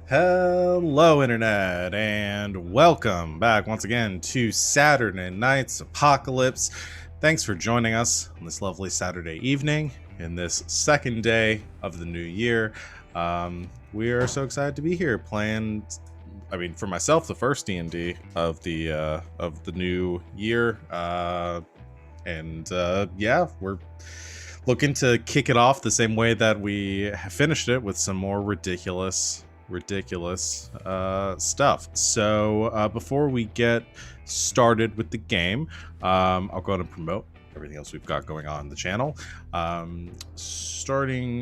Hello, Internet, and welcome back once again to Saturday Night's Apocalypse. Thanks for joining us on this lovely Saturday evening in this second day of the new year. We are so excited to be here playing. For myself, the first D&D of the new year, we're looking to kick it off the same way that we finished it, with some more ridiculous stuff. So before we get started with the game, I'll go ahead and promote everything else we've got going on the channel. Starting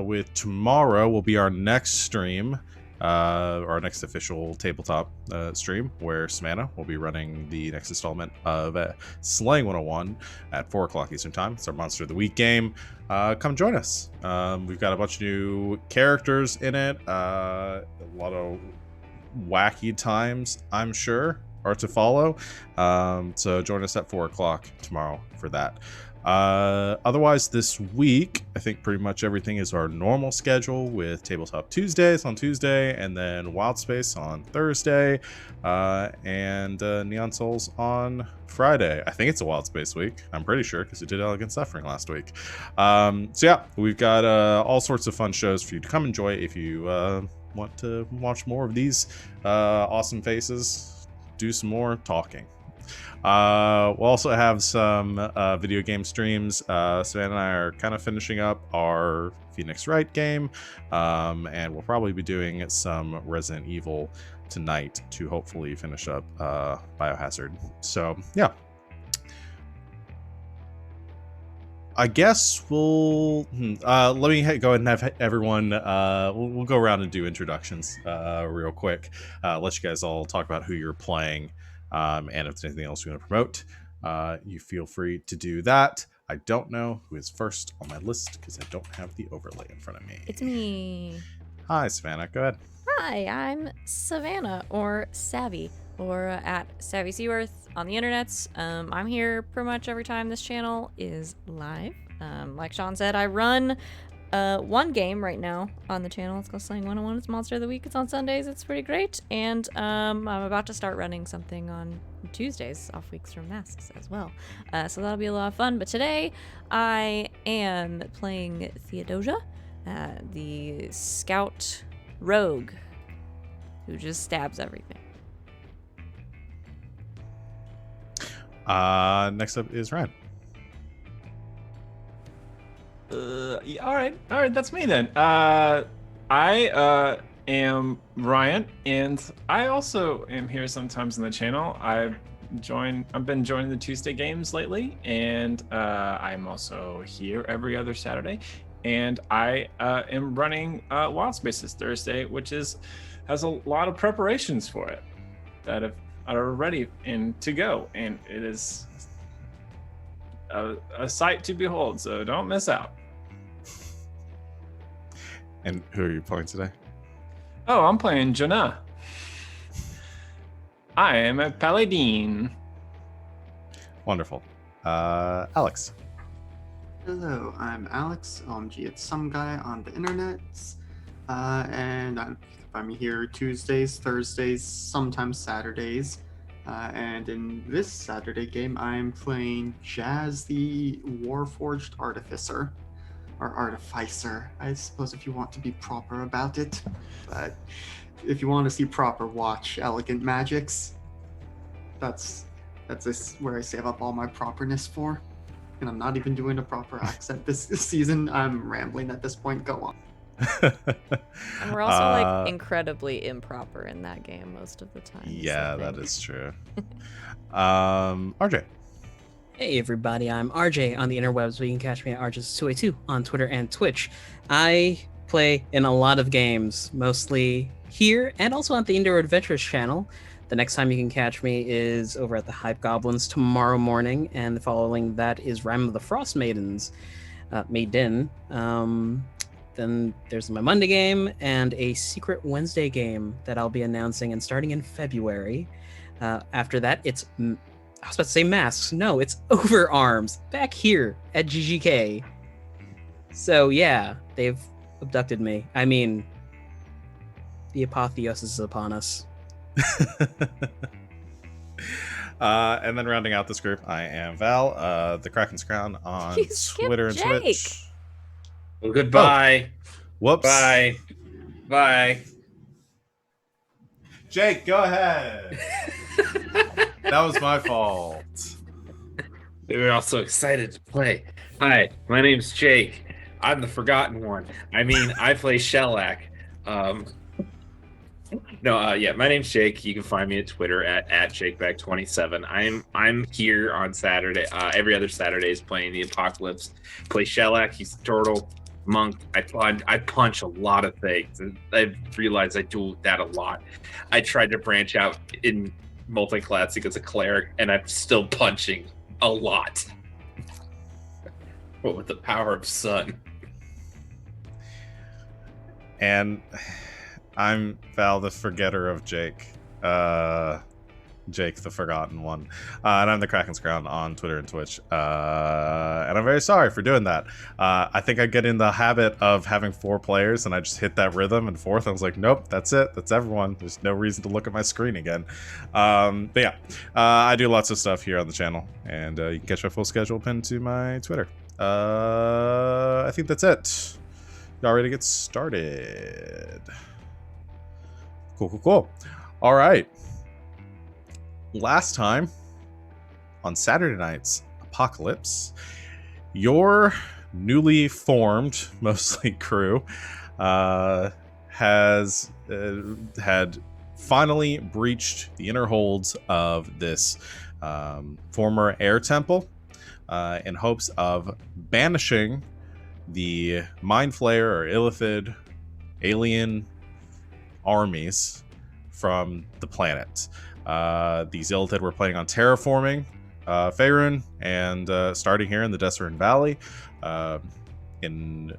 with tomorrow will be our next stream, our next official tabletop stream, where Savannah will be running the next installment of Slaying 101 at 4 o'clock Eastern Time. It's our Monster of the Week game. Come join us. We've got a bunch of new characters in it, a lot of wacky times, I'm sure, are to follow. So join us at 4 o'clock tomorrow for that. Otherwise, this week, I think pretty much everything is our normal schedule, with Tabletop Tuesdays on Tuesday, and then Wild Space on Thursday, and Neon Souls on Friday. I think it's a Wild Space week. I'm pretty sure, because we did Elegant Suffering last week. We've got all sorts of fun shows for you to come enjoy if you want to watch more of these awesome faces do some more talking. We'll also have some video game streams. Savannah and I are kind of finishing up our Phoenix Wright game, and we'll probably be doing some Resident Evil tonight to hopefully finish up Biohazard. So, yeah. I guess we'll let me go ahead and have everyone. We'll go around and do introductions real quick. Let you guys all talk about who you're playing. And if there's anything else you want to promote, you feel free to do that. I don't know who is first on my list because I don't have the overlay in front of me. It's me. Hi, Savannah. Go ahead. Hi, I'm Savannah, or Savvy, or at Savvy Seaworth on the internets. I'm here pretty much every time this channel is live. Like Sean said, I run one game right now on the channel. It's called Slaying 101. It's Monster of the Week. It's on Sundays. It's pretty great. And I'm about to start running something on Tuesdays, off weeks from Masks as well. So that'll be a lot of fun. But today I am playing Theodosia, the scout rogue who just stabs everything. Next up is Ryan. All right, that's me then. I am Ryan, and I also am here sometimes on the channel. I've been joining the Tuesday games lately, and I'm also here every other Saturday. And I am running Wild Spaces Thursday, which has a lot of preparations for it that are ready and to go, and it is a sight to behold, so don't miss out. And who are you playing today? Oh, I'm playing Jonah. I am a Paladin. Wonderful. Alex. Hello, I'm Alex, it's some guy on the internet, and I'm here Tuesdays, Thursdays, sometimes Saturdays, and in this Saturday game, I'm playing Jazz, the Warforged Artificer, or Artificer, I suppose, if you want to be proper about it. But if you want to see proper, watch Elegant Magics. That's where I save up all my properness for. And I'm not even doing a proper accent this season. I'm rambling at this point. Go on. And we're also incredibly improper in that game most of the time. Yeah, that is true. RJ. Hey everybody, I'm RJ on the interwebs, but you can catch me at RJ282 on Twitter and Twitch. I play in a lot of games, mostly here and also on the Indoor Adventures channel. The next time you can catch me is over at the Hype Goblins tomorrow morning, and the following that is Rime of the Frost Maidens, Maiden. Then there's my Monday game and a Secret Wednesday game that I'll be announcing and starting in February. After that, it's I was about to say masks. No, it's overarms back here at GGK. So yeah, they've abducted me. I mean, The apotheosis is upon us. And then rounding out this group, I am Val, the Kraken's Crown on You skipped Twitter and Jake. Twitch. Well, goodbye. Whoops. Bye. Bye. Jake, go ahead. That was my fault. We were all so excited to play. Hi, my name's Jake. I'm the forgotten one. I mean, I play Shellac. My name's Jake. You can find me at Twitter at JakeBack27. I'm here on Saturday. Every other Saturday is playing the Apocalypse. Play Shellac. He's a turtle monk. I punch a lot of things. I realized I do that a lot. I tried to branch out in multi-classing as a cleric, and I'm still punching a lot. But with the power of sun. And I'm Val, the forgetter of Jake. Jake, the forgotten one. And I'm the Kraken's Crown on Twitter and Twitch. And I'm very sorry for doing that. I think I get in the habit of having 4 players, and I just hit that rhythm, and fourth, I was like, nope, that's it. That's everyone. There's no reason to look at my screen again. But yeah, I do lots of stuff here on the channel, and you can catch my full schedule pinned to my Twitter. I think that's it. Y'all ready to get started? Cool. All right. Last time on Saturday night's Apocalypse, your newly formed, mostly crew, had finally breached the inner holds of this former air temple in hopes of banishing the Mind Flayer or Illithid alien armies from the planet. These Illithid were planning on terraforming Faerun and starting here in the Desert Valley in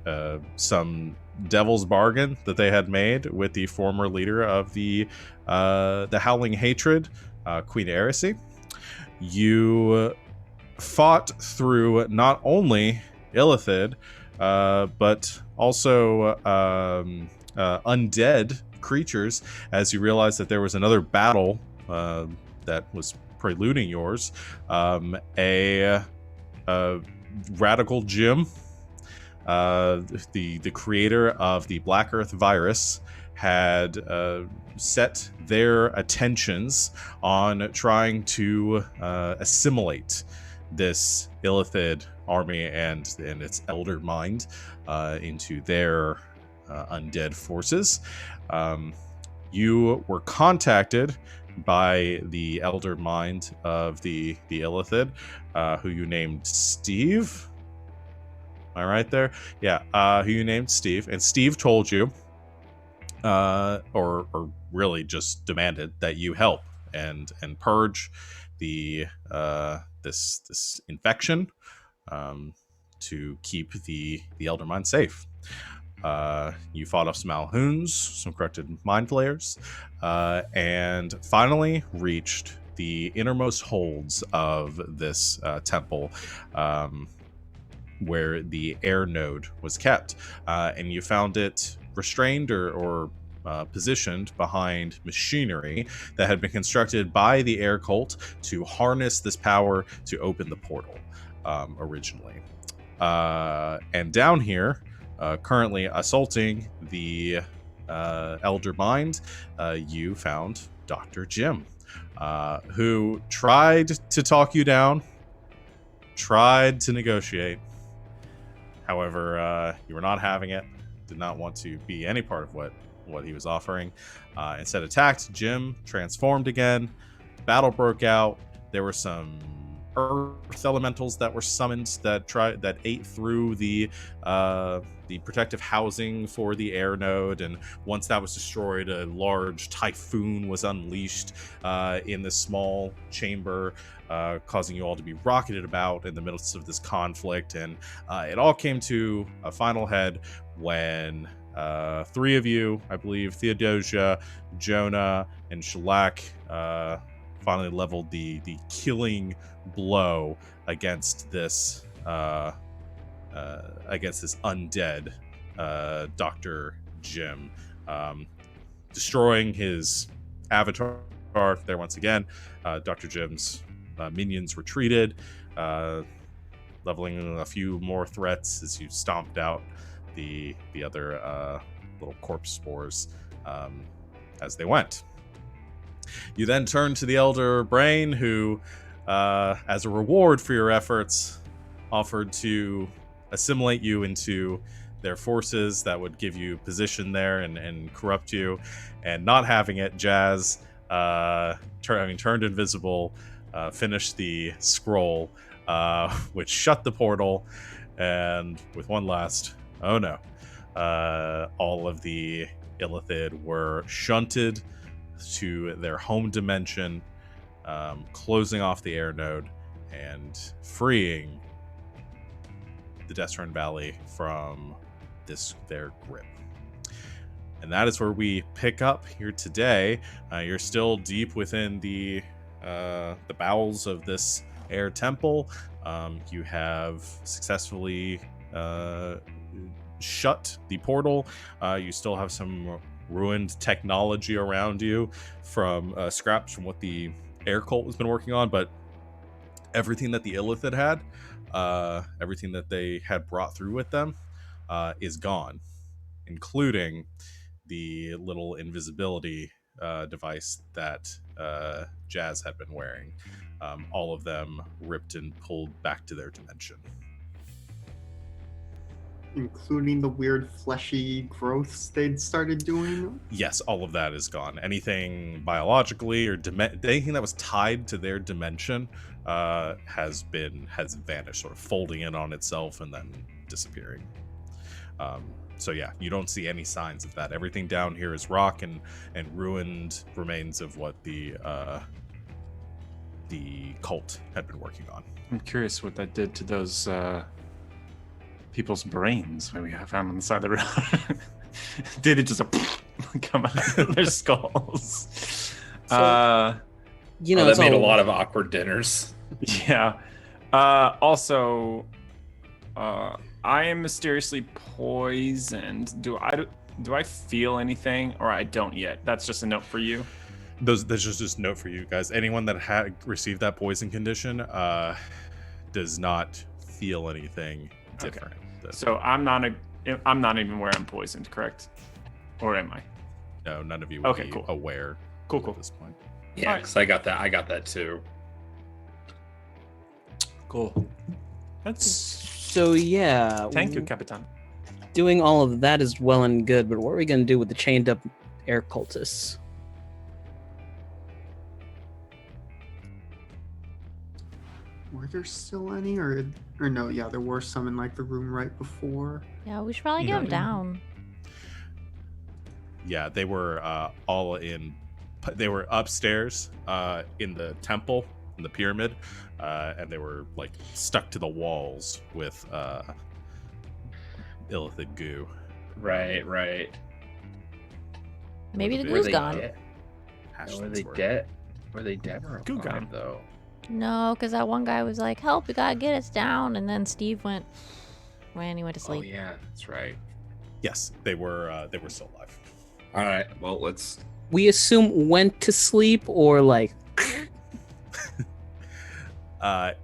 some devil's bargain that they had made with the former leader of the Howling Hatred, Queen Erisy. You fought through not only Illithid, but also undead creatures, as you realized that there was another battle that was preluding yours. A radical Jim, the creator of the Black Earth virus, had set their attentions on trying to assimilate this Illithid army and its elder mind into their undead forces. You were contacted by the elder mind of the Illithid, who you named Steve. Am I right there? Yeah, who you named Steve, and Steve told you, or really just demanded that you help and purge the this infection to keep the elder mind safe. You fought off some Alhoons, some corrupted mind flayers, and finally reached the innermost holds of this temple, where the air node was kept. And you found it restrained or positioned behind machinery that had been constructed by the air cult to harness this power to open the portal originally. And down here, currently assaulting the elder mind, you found Dr. Jim, who tried to talk you down, tried to negotiate. However, you were not having it, did not want to be any part of what he was offering. Instead attacked. Jim transformed again. Battle broke out. There were some earth elementals that were summoned that ate through the protective housing for the air node, and once that was destroyed, a large typhoon was unleashed in this small chamber, causing you all to be rocketed about in the midst of this conflict. And it all came to a final head when 3 of you, I believe Theodosia, Jonah, and Shellac, finally leveled the killing blow against this undead Dr. Jim. destroying his avatar there once again. Dr. Jim's minions retreated, leveling a few more threats as you stomped out the other little corpse spores as they went. You then turn to the Elder Brain, who, as a reward for your efforts, offered to assimilate you into their forces that would give you position there and corrupt you. And not having it, Jazz, having turned invisible, finished the scroll, which shut the portal, and with one last, oh no, all of the Illithid were shunted to their home dimension, closing off the air node and freeing the Desrin Valley from their grip. And that is where we pick up here today. You're still deep within the bowels of this air temple. You have successfully shut the portal. You still have some ruined technology around you from scraps from what the air cult has been working on, but everything that the Illithid had, everything that they had brought through with them, is gone, including the little invisibility device that Jazz had been wearing. All of them ripped and pulled back to their dimension. Including the weird fleshy growths they'd started doing? Yes, all of that is gone. Anything biologically or anything that was tied to their dimension has vanished, sort of folding in on itself and then disappearing. So yeah, you don't see any signs of that. Everything down here is rock and ruined remains of what the cult had been working on. I'm curious what that did to those people's brains when we found on the side of the road. Did it just come out of their skulls? You know, that it's made a all- lot of awkward dinners. Yeah. Also, I am mysteriously poisoned. Do I feel anything, or I don't yet? That's just a note for you. There's just a note for you guys. Anyone that had received that poison condition does not feel anything different. So I'm not even where I'm poisoned, correct? Or am I? No, none of you will be aware Cool. at this point. Yeah, because I got that too. Cool. That's So yeah, thank you, Capitan. doing all of that is well and good, but what are we gonna do with the chained up air cultists? Were there still any, or no? Yeah, there were some in like the room right before. Yeah, we should probably get them down. Yeah, they were all in. They were upstairs in the temple, in the pyramid, and they were like stuck to the walls with Illithid goo. Right. Maybe the Were glue's they gone. dead? Hashed Were and they sword. dead? Were they dead or Goo alive, gone. though? No, because that one guy was like, help, we gotta get us down. And then Steve went, he went to Oh sleep. yeah, that's right. Yes, they were still alive. All right, well let's. We assume went to sleep or like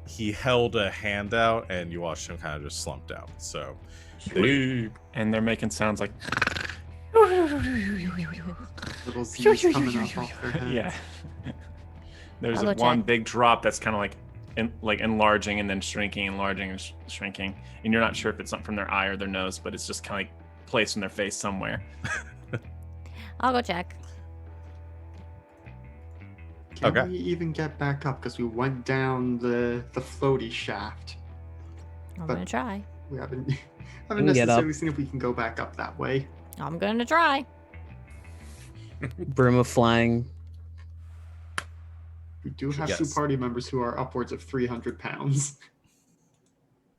He held a hand out, and you watched him kind of just slump down. So Sleep. And they're making sounds like Little Z's coming up off their heads. yeah. There's I'll a go one check. big drop that's kind of like enlarging and then shrinking, enlarging and shrinking, and you're not sure if it's something from their eye or their nose, but it's just kind of like placed in their face somewhere. I'll go check. Can Okay. we even get back up? Because we went down the floaty shaft. I'm But- gonna try. We haven't can get up. necessarily seen if we can go back up that way. I'm gonna try. broom of flying. We do have Yes. two party members who are upwards of 300 pounds.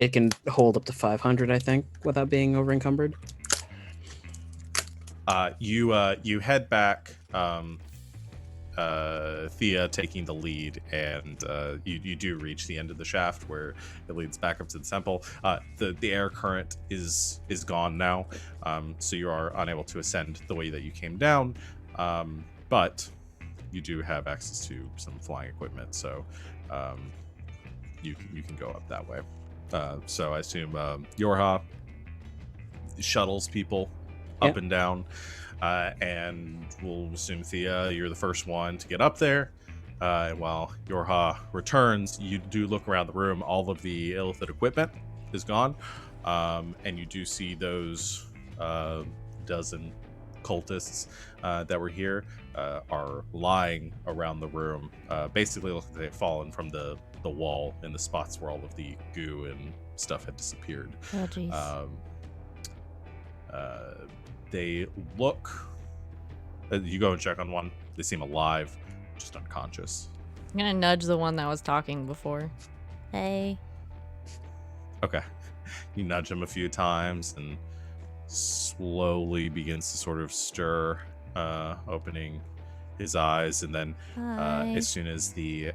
It can hold up to 500, I think, without being over encumbered. you head back, Thea taking the lead, and you do reach the end of the shaft where it leads back up to the temple. The air current is gone now, so you are unable to ascend the way that you came down. But you do have access to some flying equipment, so you can go up that way. So I assume Yorha shuttles people up and down, and we'll assume Thea, you're the first one to get up there. And while Yorha returns, you do look around the room. All of the illithid equipment is gone, and you do see those dozen cultists that were here are lying around the room. Basically, look like they've fallen from the wall in the spots where all of the goo and stuff had disappeared. Oh, jeez. They look. You go and check on one. They seem alive, just unconscious. I'm gonna nudge the one that was talking before. Hey. Okay. You nudge him a few times and slowly begins to sort of stir, opening his eyes, and then Hi. as soon as they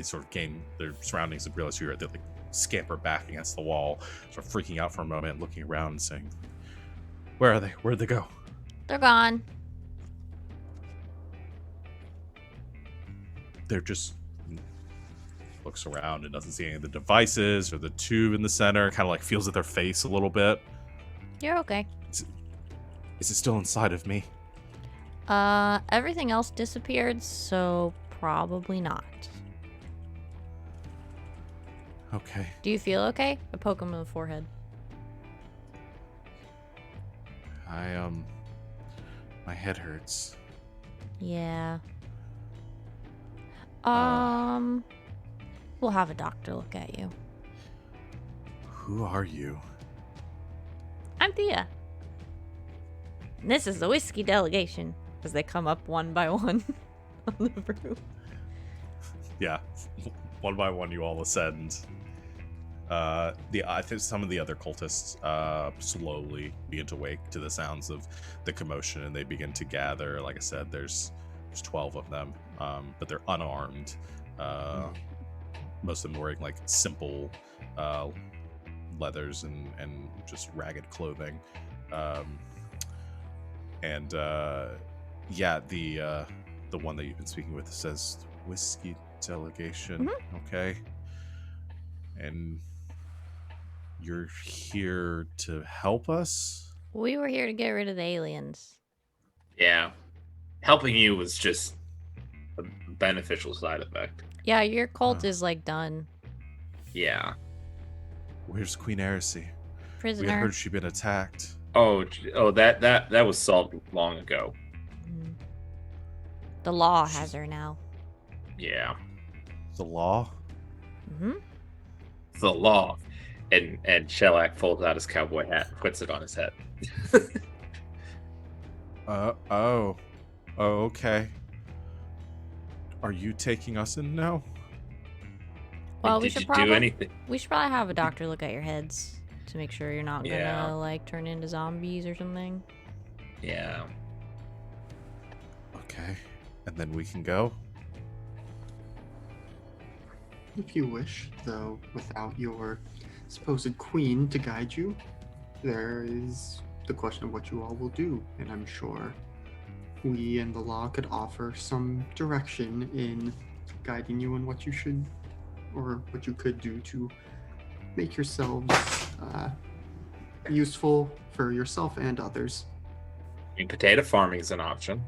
sort of gain their surroundings and realize you're, they like scamper back against the wall, sort of freaking out for a moment, looking around and saying, "Where are they? Where'd they go?" They're gone. They're just looks around and doesn't see any of the devices or the tube in the center. Kind of like feels at their face a little bit. You're okay. Is it still inside of me? Everything else disappeared, so probably not. Okay. Do you feel okay? I poke him in the forehead. My head hurts. Yeah. We'll have a doctor look at you. Who are you? I'm Thea. And this is the whiskey delegation. As they come up one by one on the roof. Yeah. One by one you all ascend. I think some of the other cultists slowly begin to wake to the sounds of the commotion, and they begin to gather. Like I said, there's 12 of them, but they're unarmed. Most of them wearing like simple leathers and just ragged clothing. Yeah, the one that you've been speaking with says whiskey delegation. Mm-hmm. Okay. And you're here to help us? We were here to get rid of the aliens. Yeah. Helping you was just a beneficial side effect. Yeah, your cult is like done. Yeah. Where's Queen Heresy? Prisoner. We heard she'd been attacked. Oh, that was solved long ago. Mm. The law has her now. Yeah. The law? Mm-hmm. The law. And Shellac folds out his cowboy hat and puts it on his head. Oh, okay. Are you taking us in now? Well, Did you do anything? We should probably have a doctor look at your heads to make sure you're not Yeah. gonna like turn into zombies or something. Yeah. Okay. And then we can go? If you wish, though, without your supposed queen to guide you, there is the question of what you all will do, and I'm sure we and the law could offer some direction in guiding you in what you should or what you could do to make yourselves useful for yourself and others. I mean, potato farming is an option.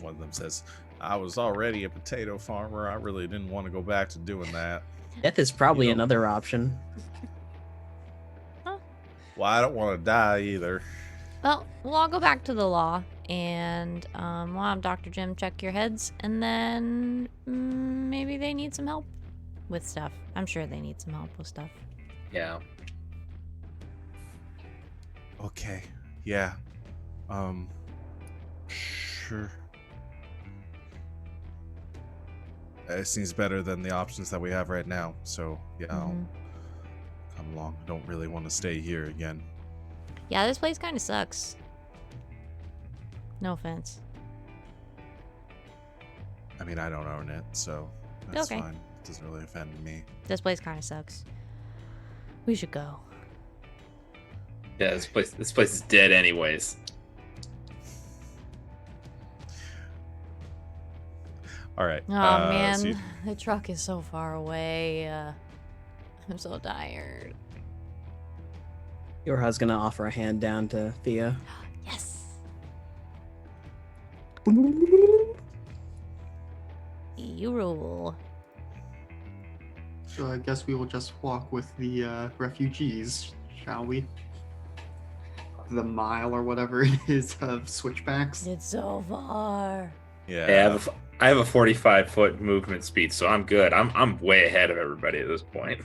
One of them says, I was already a potato farmer. I really didn't want to go back to doing that. Death is probably You know. another option. Well, I don't want to die either. Well, we'll all go back to the law, and we'll have Dr. Jim check your heads, and then maybe they need some help with stuff. I'm sure they need some help with stuff. Yeah. Okay. Yeah. Sure. It seems better than the options that we have right now. So, yeah, I'll Mhm. come along. I don't really want to stay here again. Yeah, this place kind of sucks. No offense. I mean, I don't own it, so that's Okay. fine. It doesn't really offend me. This place kind of sucks. We should go. Yeah, this place is dead anyways. All right. Oh man, so the truck is so far away. I'm so tired. Yorha's gonna offer a hand down to Thea. Yes. You rule. So I guess we will just walk with the refugees, shall we? The mile or whatever it is of switchbacks. It's so far. yeah. Hey, I have a 45-foot movement speed, so I'm good. I'm way ahead of everybody at this point.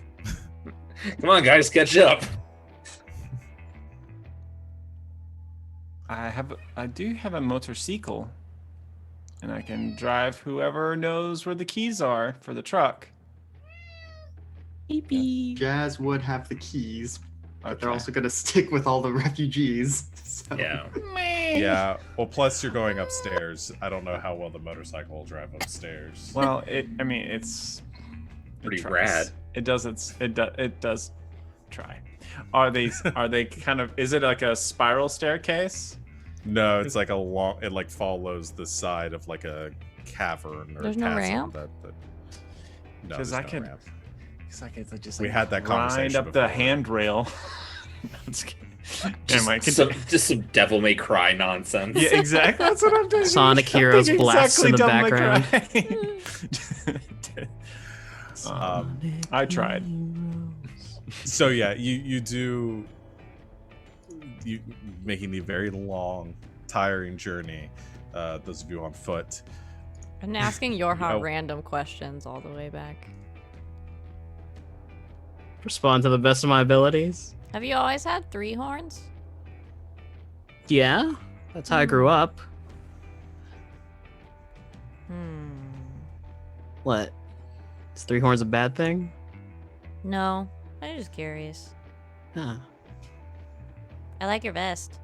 Come on, guys, catch up. I do have a motorcycle, and I can drive whoever knows where the keys are for the truck. Beep beep. Jazz would have the keys, but they're Okay. also going to stick with all the refugees. So. Yeah. Yeah. Well, plus you're going upstairs. I don't know how well the motorcycle will drive upstairs. Well, it's Pretty tries. rad. It does try. Are they kind of? Is it like a spiral staircase? No, it's like a long. It like follows the side of like a cavern or There's a no chasm ramp? no, Because there's I no could- ramp. Because I could just We like, had that grind conversation up the before. handrail. No, I'm just kidding. Never mind, Just some Devil May Cry nonsense. Yeah, exactly. That's what I'm doing. Sonic Heroes blasts in the background. I tried. So yeah, you do you making the very long, tiring journey. Those of you on foot. And asking Yorha Oh. random questions all the way back. Respond to the best of my abilities. Have you always had 3 horns? Yeah, that's how I grew up. What? Is 3 horns a bad thing? No, I'm just curious. Huh. I like your vest.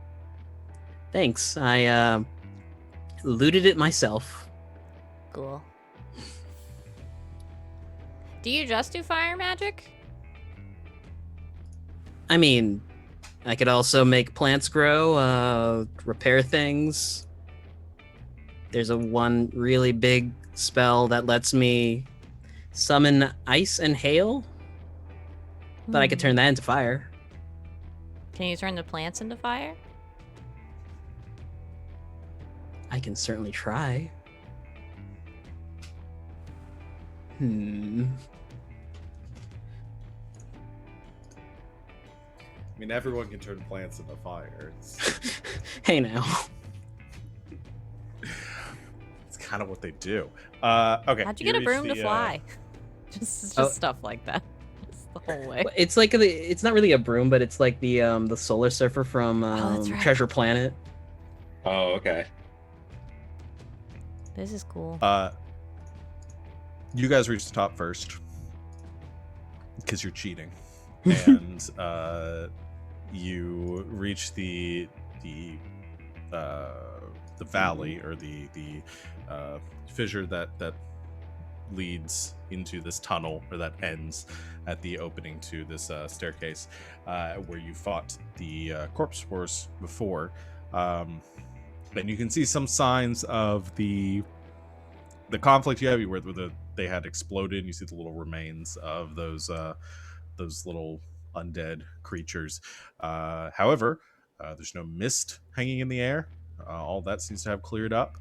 Thanks. I looted it myself. Cool. Do you just do fire magic? I mean, I could also make plants grow, repair things. There's a one really big spell that lets me summon ice and hail, but I could turn that into fire. Can you turn the plants into fire? I can certainly try. I mean, everyone can turn plants into fire. Hey now. It's kind of what they do. Okay. How'd you get a reach broom to the, fly? Just Oh. stuff like that. Just the whole way. It's like it's not really a broom, but it's like the Solar Surfer from that's right. Treasure Planet. Oh, okay. This is cool. You guys reach the top first because you're cheating, and you reach the valley or the fissure that leads into this tunnel, or that ends at the opening to this staircase where you fought the corpse wars before. And you can see some signs of the conflict you have, where they had exploded. You see the little remains of those little undead creatures. However, there's no mist hanging in the air. All that seems to have cleared up.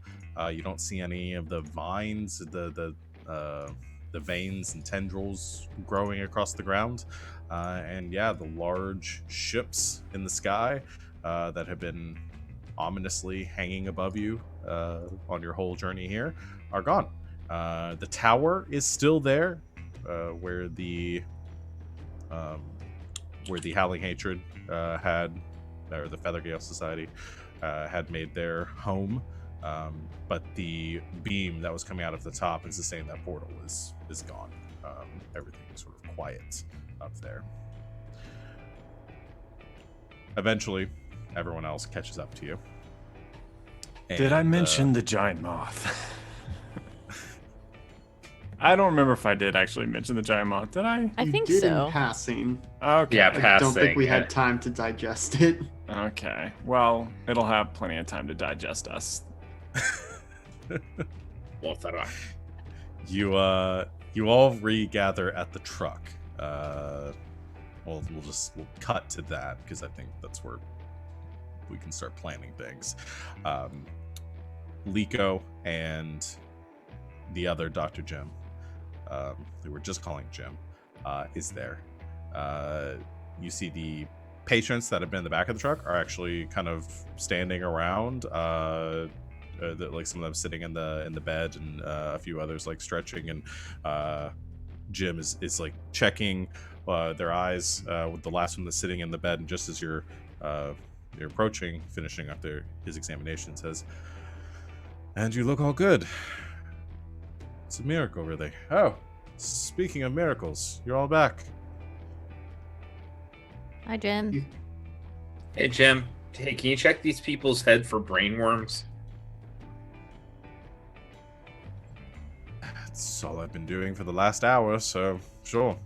You don't see any of the vines, the veins and tendrils growing across the ground. And yeah, the large ships in the sky that have been ominously hanging above you on your whole journey here are gone. The tower is still there, where the Howling Hatred had, or the Feathergale Society had made their home. But the beam that was coming out of the top and sustaining that portal is gone. Everything is sort of quiet up there. Eventually, everyone else catches up to you. Did I And, mention the giant moth? I don't remember if I did actually mention the giant moth. Did I? I You think did so. in passing. Okay. Yeah, I don't think we passing, had time to digest it. Okay. Well, it'll have plenty of time to digest us. Well, that You all regather at the truck. We'll cut to that because I think that's where we can start planning things. Liko and the other Dr. Jim, who we're just calling Jim, is there. You see the patients that have been in the back of the truck are actually kind of standing around. Like some of them sitting in the bed, and a few others like stretching, and Jim is like checking their eyes with the last one that's sitting in the bed, and just as you're approaching, finishing up his examination, says, "And you look all good. It's a miracle, really. Oh, speaking of miracles, you're all back." Hi, Jim. Hey, Jim. Hey, can you check these people's head for brain worms? That's all I've been doing for the last hour, so sure,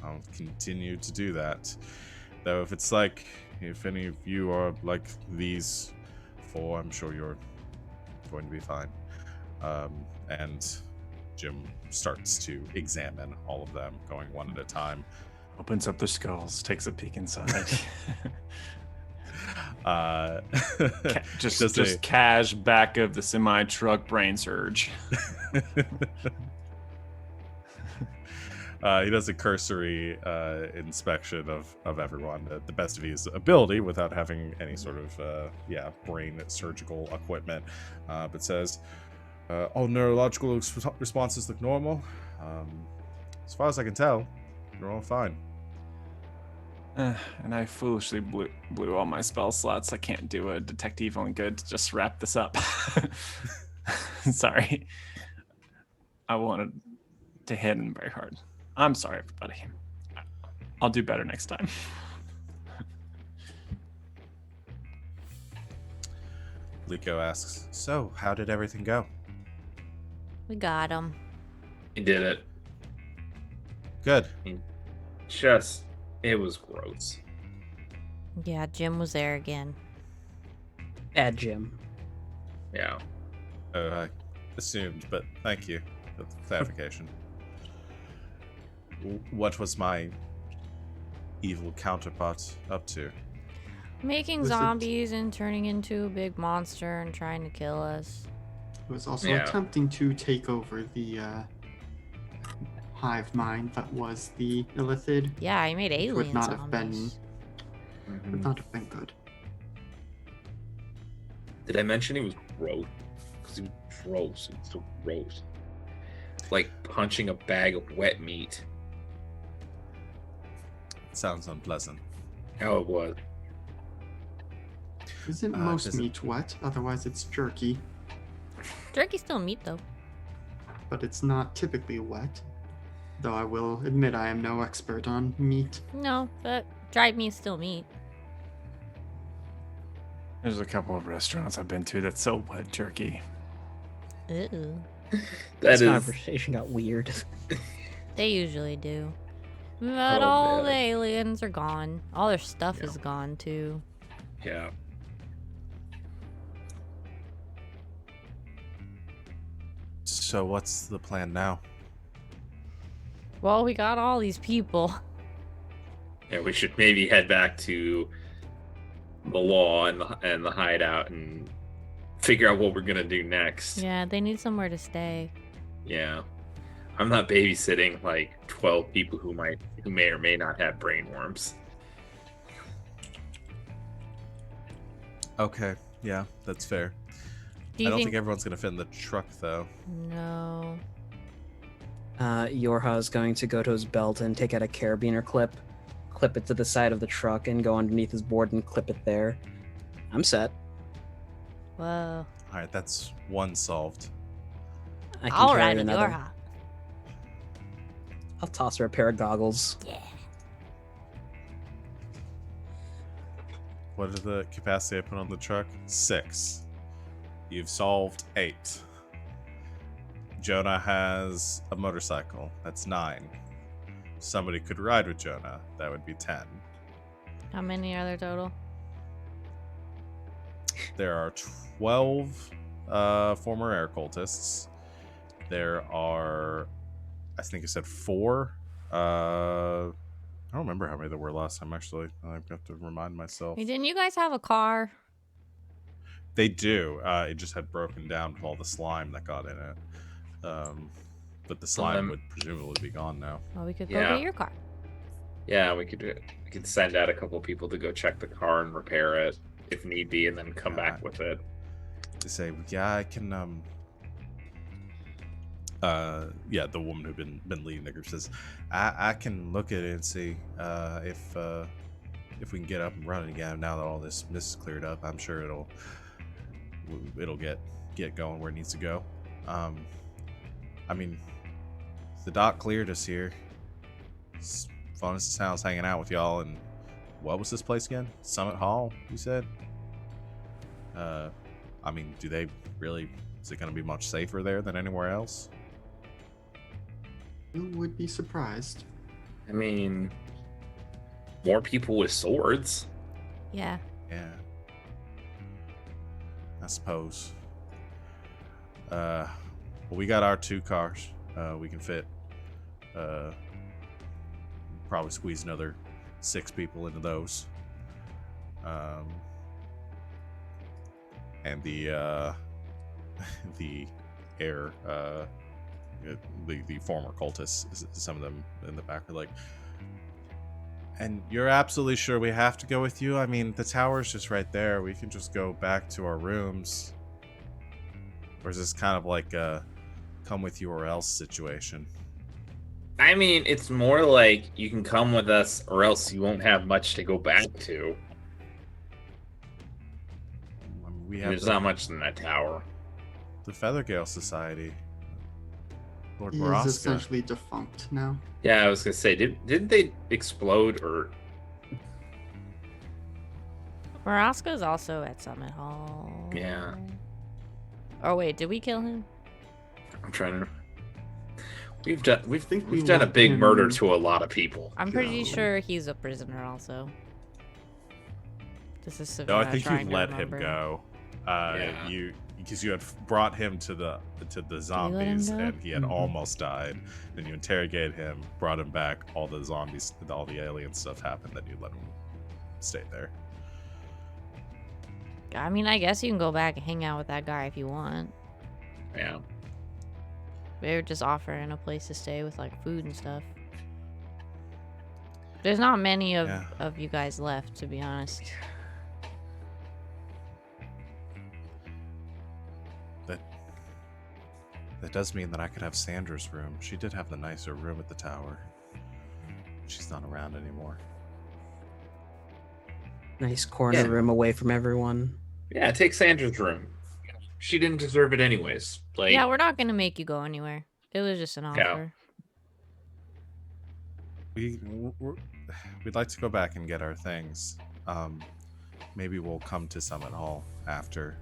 I'll continue to do that. Though if any of you are like these four, I'm sure you're going to be fine. And Jim starts to examine all of them, going one at a time. Opens up their skulls, takes a peek inside. Just cash back of the semi truck brain surge. He does a cursory inspection of everyone, the best of his ability, without having any sort of brain surgical equipment, but says, all neurological responses look normal. As far as I can tell, you're all fine. And I foolishly blew all my spell slots. I can't do a detect evil and good to just wrap this up. Sorry. I wanted to hit him very hard. I'm sorry, everybody. I'll do better next time. Liko asks, "So, how did everything go?" We got him. He did it. Good. It was gross. Yeah, Jim was there again. Bad Jim. Yeah. I assumed, but thank you for the clarification. What was my evil counterpart up to? Making Was it- zombies and turning into a big monster and trying to kill us. It was also Yeah. attempting to take over the hive mind that was the Illithid. Yeah, he made alien Would not have been zombies. would not have been good. Did I mention he was gross? Because he was gross. He was so gross. Like punching a bag of wet meat. Sounds unpleasant. How it was. Isn't does most it- meat wet? Otherwise, it's jerky, Jerky's still meat, though. but it's not typically wet. Though I will admit I am no expert on meat. No, but dried meat's still meat. There's a couple of restaurants I've been to that sell wet jerky. Ooh. This That is. conversation got weird. They usually do. But Oh, all man. the aliens are gone. All their stuff Yeah. is gone, too. Yeah. So what's the plan now? Well, we got all these people. Yeah, we should maybe head back to the law and the hideout and figure out what we're gonna do next. Yeah, they need somewhere to stay. Yeah. I'm not babysitting like 12 people who may or may not have brain worms. Okay, yeah, that's fair. Do I you don't think... think everyone's gonna fit in the truck, though. No. Yorha's going to go to his belt and take out a carabiner clip it to the side of the truck, and go underneath his board and clip it there. I'm set. Whoa. All right, that's one solved. I can I'll carry ride with another. Yorha. I'll toss her a pair of goggles. Yeah. What is the capacity I put on the truck? 6. You've solved 8. Jonah has a motorcycle. That's 9. Somebody could ride with Jonah. That would be 10. How many are there total? There are 12 former air cultists. There are, I think I said 4. I don't remember how many there were last time, actually. I've got to remind myself. Hey, didn't you guys have a car? They do. It just had broken down with all the slime that got in it. But the slime would presumably be gone now. Well, we could go Yeah. get your car. Yeah, we could send out a couple people to go check the car and repair it if need be, and then come back with it. They say, yeah, I can. Yeah, the woman who'd been leading the group says, I can look at it and see if we can get up and running again now that all this mist is cleared up. I'm sure it'll get going where it needs to go. I mean, the doc cleared us here. It's fun as it sounds hanging out with y'all. And what was this place again? Summit Hall, you said? I mean, do they really? Is it going to be much safer there than anywhere else? You would be surprised. I mean, more people with swords. Yeah. Yeah. I suppose. Well, we got our 2 cars. We can fit. Probably squeeze another 6 people into those. And the air, the former cultists, some of them in the back are like, and you're absolutely sure we have to go with you? I mean, the tower's just right there. We can just go back to our rooms. Or is this kind of like a come with you or else situation? I mean, it's more like you can come with us or else you won't have much to go back to. I mean, we have There's not much in that tower. the Feathergale Society. Lord He is Baraska. essentially defunct now. Yeah, I was gonna say, didn't they explode or? Maraska's also at Summit Hall. Yeah. Oh wait, did we kill him? I'm trying to. We've done think we we've done a let big him murder to a lot of people. I'm pretty Go. sure he's a prisoner also. This is No, Savannah I think trying you to let him remember. go. Yeah. Because you had brought him to the zombies go? and he had Mhm. almost died. Then you interrogated him, brought him back. All the zombies, all the alien stuff happened. Then you let him stay there. I mean, I guess you can go back and hang out with that guy if you want. Yeah. They were just offering a place to stay with like food and stuff. There's not many of you guys left, to be honest. That does mean that I could have Sandra's room. She did have the nicer room at the tower. She's not around anymore. Nice corner Yeah. room away from everyone. Yeah, take Sandra's room. She didn't deserve it anyways. Like, Yeah, we're not gonna make you go anywhere. It was just an Yeah. offer. We'd like to go back and get our things. Maybe we'll come to Summit Hall after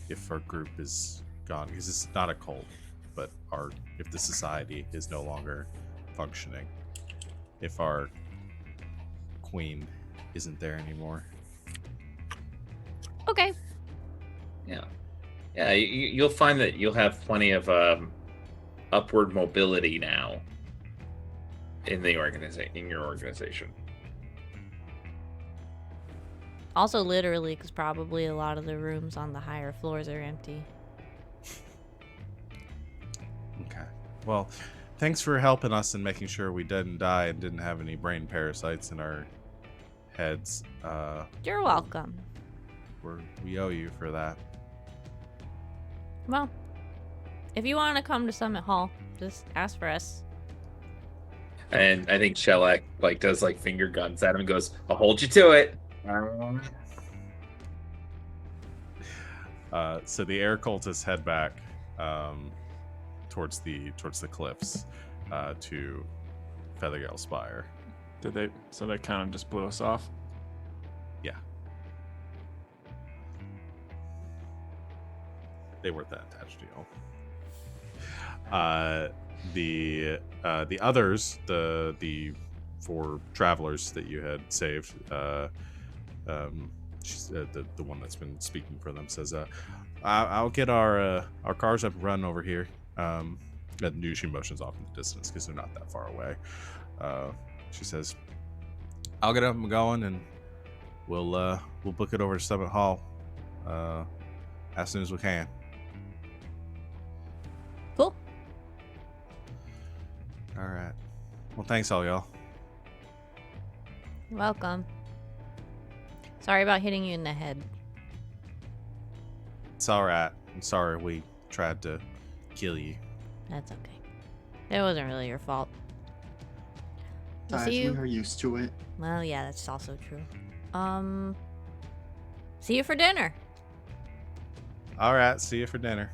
if our group is gone, because it's not a cult, but if the society is no longer functioning, if our queen isn't there anymore. Okay. yeah, you'll find that you'll have plenty of upward mobility now in your organization. Also, literally, because probably a lot of the rooms on the higher floors are empty. Okay. Well, thanks for helping us and making sure we didn't die and didn't have any brain parasites in our heads. You're welcome. We owe you for that. Well, if you want to come to Summit Hall, just ask for us. And I think Shellac does finger guns at him and goes, "I'll hold you to it." So the air cultists head back towards the cliffs to Feathergale Spire. So they kind of just blew us off? Yeah. they weren't that attached to y'all. The others, the 4 travelers that you had saved, she's, the one that's been speaking for them says, I'll get our cars up and running over here. And she motions off in the distance because they're not that far away. She says, I'll get up and going, and we'll book it over to Summit Hall as soon as we can. Cool. All right. Well, thanks all y'all. You're welcome. Sorry about hitting you in the head. It's all right. I'm sorry we tried to kill you. That's okay. It wasn't really your fault. We'll Guys, see we you. are used to it. Well, yeah, that's also true. See you for dinner. All right. See you for dinner.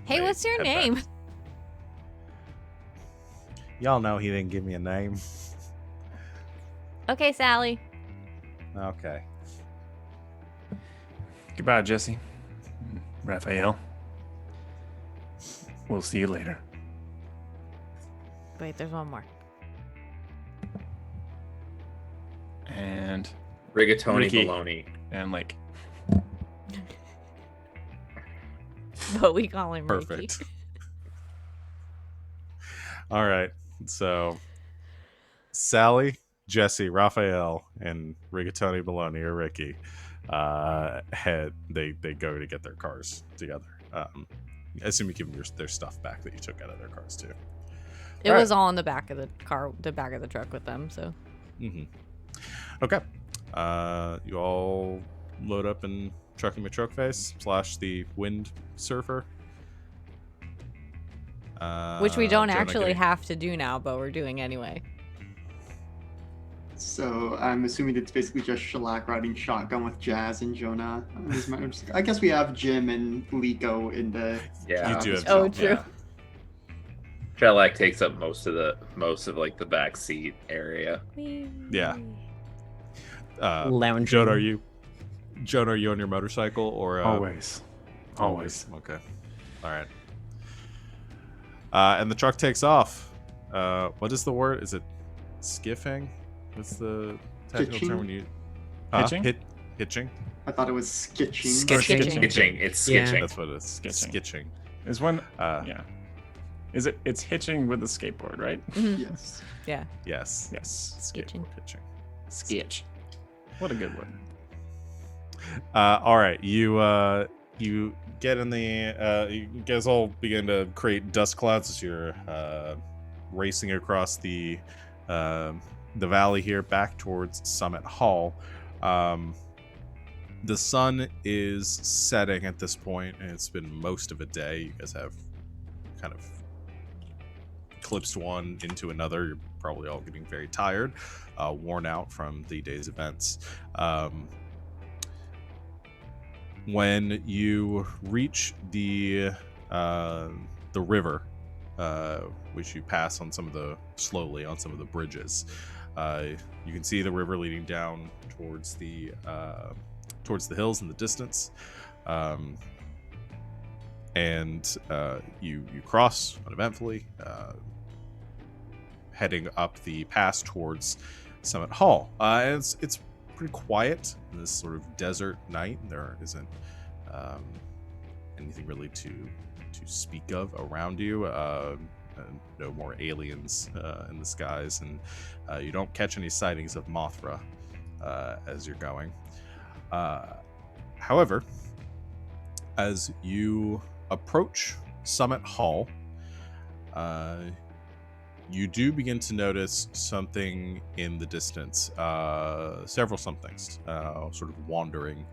Hey, Wait, what's your head back. name? Y'all know he didn't give me a name. Okay, Sally. Okay. Goodbye, Jesse. Raphael. We'll see you later. Wait, there's one more. And Rigatoni Ricky. baloney. and like But we call him Ricky. Perfect. All right. So Sally, Jesse, Raphael, and Rigatoni Baloney or Ricky they go to get their cars together. I assume you give them their stuff back that you took out of their cars too. It All was all in the back of the car, the back of the truck with them. So Mm-hmm. Okay. You all load up in Trucking McTruckface / the Wind Surfer. which we don't Jonah, actually give me- have to do now, but we're doing anyway. So I'm assuming it's basically just Shellac riding shotgun with Jazz and Jonah. I guess we have Jim and Liko in the. Yeah. You do have Oh, Jim, true. yeah. Shellac takes up most of like the back seat area. Yeah. Lounging. Jonah, are you on your motorcycle or always. Okay. All right. And the truck takes off. What is the word? Is it skiffing? What's the technical Hitching? term when you Hitching? hitching? I thought it was skitching. Sketching. Skitching. It's Yeah. skitching. That's what it is. Skitching. Skitching. Is when Uh, yeah. Is it? It's hitching with a skateboard, right? Mhm. Yes. Yeah. Yes. Yes. Skitching. Skateboard hitching. Skitch. What a good word. All right, you get in the you guys all begin to create dust clouds as you're racing across the valley here back towards Summit Hall. The sun is setting at this point, and it's been most of a day. You guys have kind of eclipsed one into another. You're probably all getting very tired, worn out from the day's events. When you reach the river, which you pass on some of the bridges, you can see the river leading down towards the hills in the distance, and you cross uneventfully, heading up the pass towards Summit Hall. And it's pretty quiet in this sort of desert night. There isn't anything really to speak of around you. No more aliens in the skies, and you don't catch any sightings of Mothra as you're going. However, as you approach Summit Hall, you do begin to notice something in the distance. Several somethings sort of wandering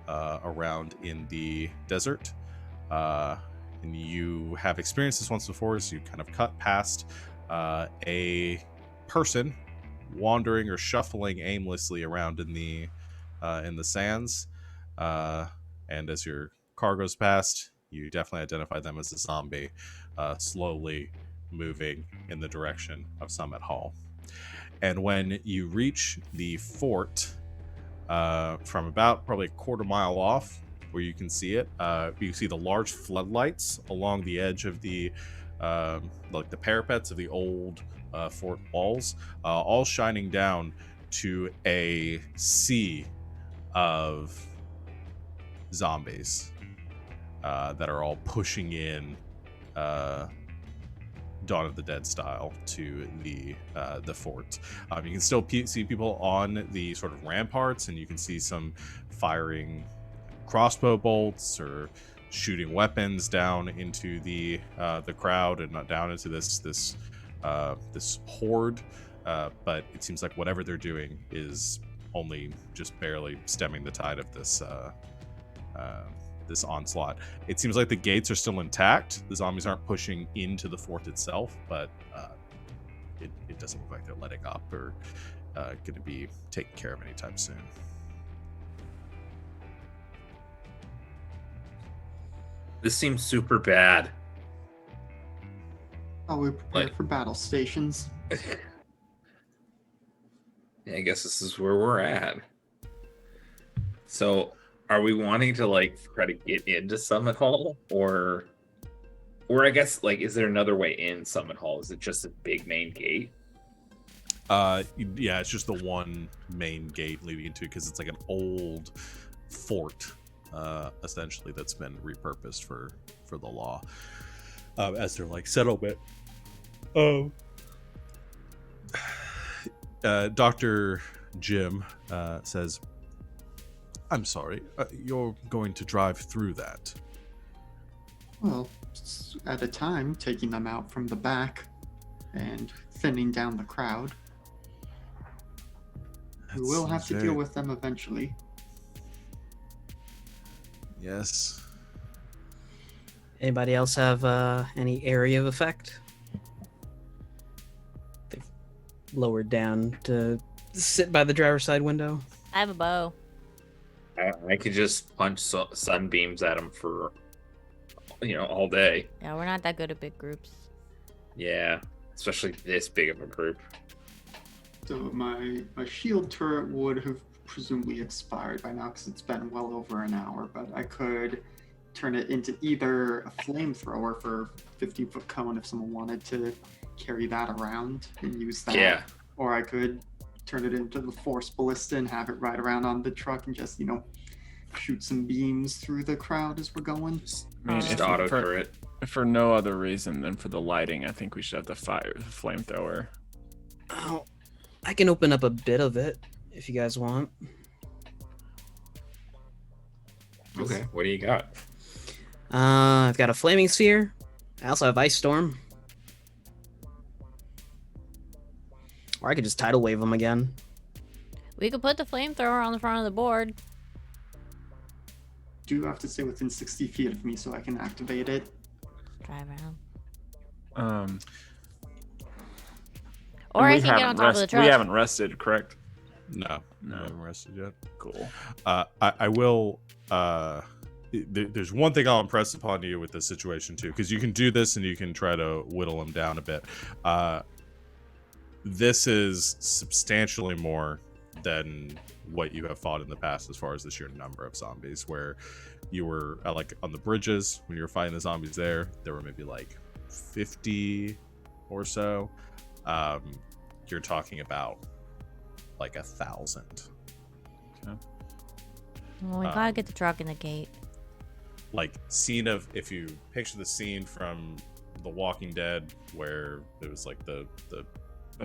around in the desert. And you have experienced this once before, so you kind of cut past a person wandering or shuffling aimlessly around in the sands. And as your car goes past, you definitely identify them as a zombie, slowly moving in the direction of Summit Hall. And when you reach the fort, from about probably a quarter mile off, where you can see it. You can see the large floodlights along the edge of the like the parapets of the old fort walls, all shining down to a sea of zombies that are all pushing in Dawn of the Dead style to the fort. You can still see people on the sort of ramparts, and you can see some firing crossbow bolts or shooting weapons down into the crowd and not down into this horde. But it seems like whatever they're doing is only just barely stemming the tide of this onslaught. It seems like the gates are still intact. The zombies aren't pushing into the fort itself, but it doesn't look like they're letting up or going to be taken care of anytime soon. This seems super bad. Oh, we prepared for battle stations. Yeah, I guess this is where we're at. So, are we wanting to like try to get into Summit Hall, or I guess like, is there another way in Summit Hall? Is it just a big main gate? Yeah, it's just the one main gate leading into it because it's like an old fort, essentially, that's been repurposed for the law as their like settlement. Dr. Jim says, I'm sorry, you're going to drive through that. Well, at a time, taking them out from the back and thinning down the crowd. We will have to deal with them eventually. Yes. Anybody else have any area of effect? They've lowered down to sit by the driver's side window. I have a bow. I could just punch sunbeams at them for, all day. Yeah, we're not that good at big groups. Yeah, especially this big of a group. So my shield turret would have presumably expired by now because it's been well over an hour, but I could turn it into either a flamethrower for 50-foot cone if someone wanted to carry that around and use that. Yeah. Or I could turn it into the force ballista and have it ride around on the truck and just, shoot some beams through the crowd as we're going. I mean, Just auto for, turret. for no other reason than for the lighting, I think we should have the flamethrower. Oh, I can open up a bit of it if you guys want. Okay, what do you got? I've got a flaming sphere. I also have ice storm. Or I could just tidal wave them again. We could put the flamethrower on the front of the board. Do have to stay within 60 feet of me so I can activate it. Drive around. Or we I can get on top of the truck. We haven't rested, correct? No, I haven't rested yet. Cool. I will. There's one thing I'll impress upon you with this situation too, because you can do this and you can try to whittle them down a bit. This is substantially more than what you have fought in the past as far as the sheer number of zombies, where you were like on the bridges when you were fighting the zombies there were maybe like 50 or so. You're talking about like 1,000. Okay. Well, we gotta get the truck in the gate. Like if you picture the scene from The Walking Dead where there was like the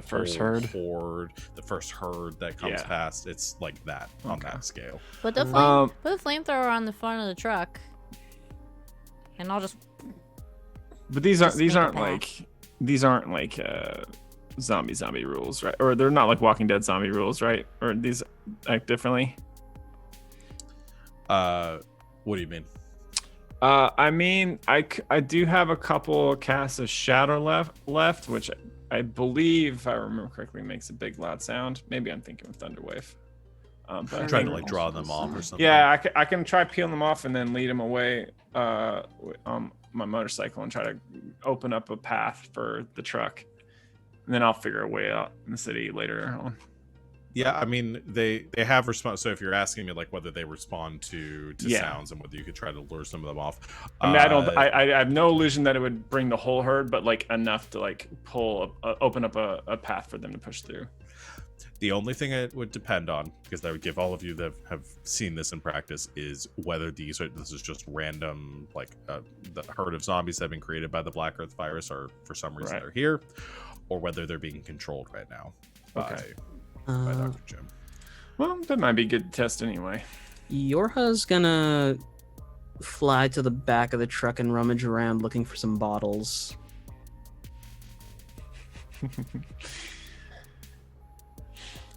first whole herd. the first herd that comes past, it's like that on that scale. Put the flamethrower on the front of the truck, and I'll just. But these aren't like zombie rules, right? Or they're not like Walking Dead zombie rules, right? Or these act differently. What do you mean? I mean, I do have a couple casts of shadow left, which I believe, if I remember correctly, makes a big loud sound. Maybe I'm thinking of Thunderwave. But I'm trying to like draw them off or something. Yeah, I can try peeling them off and then lead them away on my motorcycle and try to open up a path for the truck. And then I'll figure a way out in the city later on. Yeah, I mean they have respond. So if you're asking me like whether they respond to Yeah. sounds and whether you could try to lure some of them off, I mean, I don't. I have no illusion that it would bring the whole herd, but like enough to like open up a path for them to push through. The only thing it would depend on, because I would give all of you that have seen this in practice, is whether this is just random, like the herd of zombies that have been created by the Black Earth virus, or for some reason they're here, or whether they're being controlled right now by Dr. Jim. Well, that might be a good test anyway. Yorha's gonna fly to the back of the truck and rummage around looking for some bottles.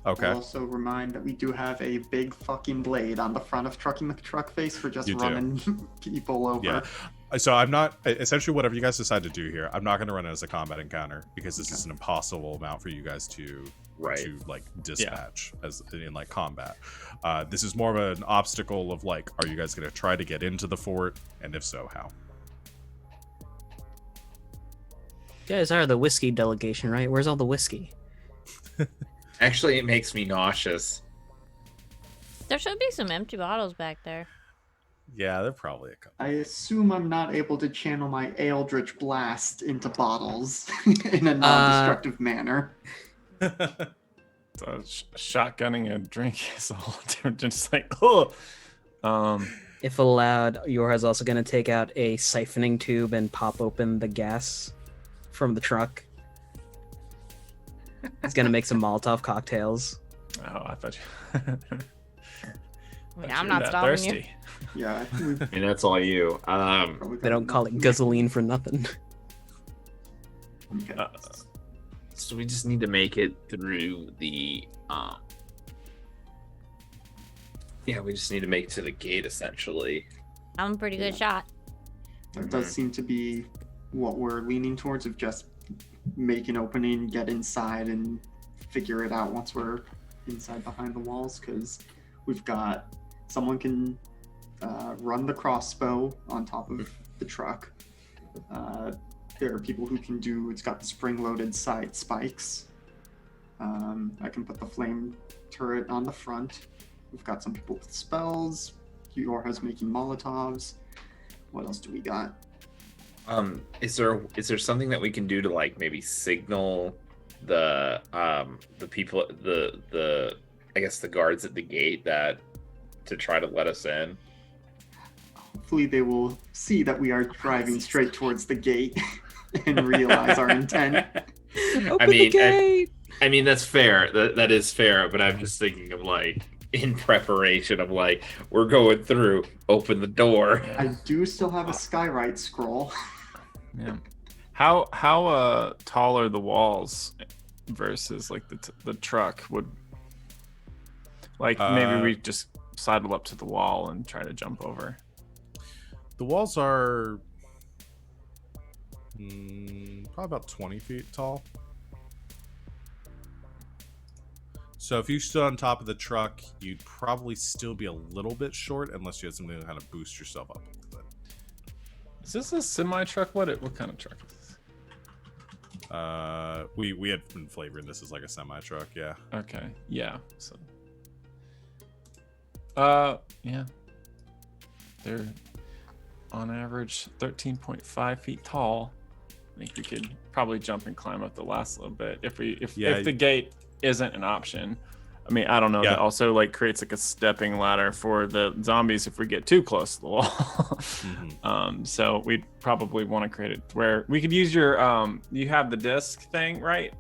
Okay. I'll also remind that we do have a big fucking blade on the front of the truck face for just You do. running people over. Yeah. So I'm not, essentially whatever you guys decide to do here, I'm not going to run it as a combat encounter because this is an impossible amount for you guys to like dispatch as in like combat. This is more of an obstacle of like, are you guys going to try to get into the fort, and if so, how? You guys are the whiskey delegation, right? Where's all the whiskey? Actually, it makes me nauseous. There should be some empty bottles back there. Yeah, they're probably a couple. I assume I'm not able to channel my Eldritch Blast into bottles in a non-destructive manner. So shotgunning a drink is all different. Just like, oh. If allowed, Yorha's also going to take out a siphoning tube and pop open the gas from the truck. He's going to make some Molotov cocktails. Oh, I thought you. I'm not stopping you. Yeah, I think And that's all you. They don't call it gasoline for nothing. Okay. So we just need to make it through the. Yeah, we just need to make it to the gate essentially. I'm a pretty good shot. That does seem to be what we're leaning towards, of just make an opening, get inside, and figure it out once we're inside behind the walls, because we've got someone can run the crossbow on top of the truck. There are people who can do, it's got the spring-loaded side spikes. I can put the flame turret on the front. We've got some people with spells. Yorha's making Molotovs. What else do we got? Is there something that we can do to like maybe signal the people, the I guess the guards at the gate, that to try to let us in? Hopefully they will see that we are driving straight towards the gate and realize our intent. Open the gate! I mean that's fair. That is fair, but I'm just thinking of like in preparation of like we're going through, open the door. I do still have a skywrite scroll. Yeah. How tall are the walls versus like the truck? Would like maybe we just sidle up to the wall and try to jump over. The walls are probably about 20 feet tall. So if you stood on top of the truck, you'd probably still be a little bit short unless you had something to kind of boost yourself up a little bit. Is this a semi truck? What kind of truck is this? We had been flavoring this as like a semi truck, yeah. Okay. Yeah. So yeah. They're on average 13.5 feet tall. I think we could probably jump and climb up the last little bit if the gate isn't an option. I mean, I don't know. Yeah. That also like creates like a stepping ladder for the zombies if we get too close to the wall. Mm-hmm. So we'd probably want to create it where we could use your you have the disc thing, right?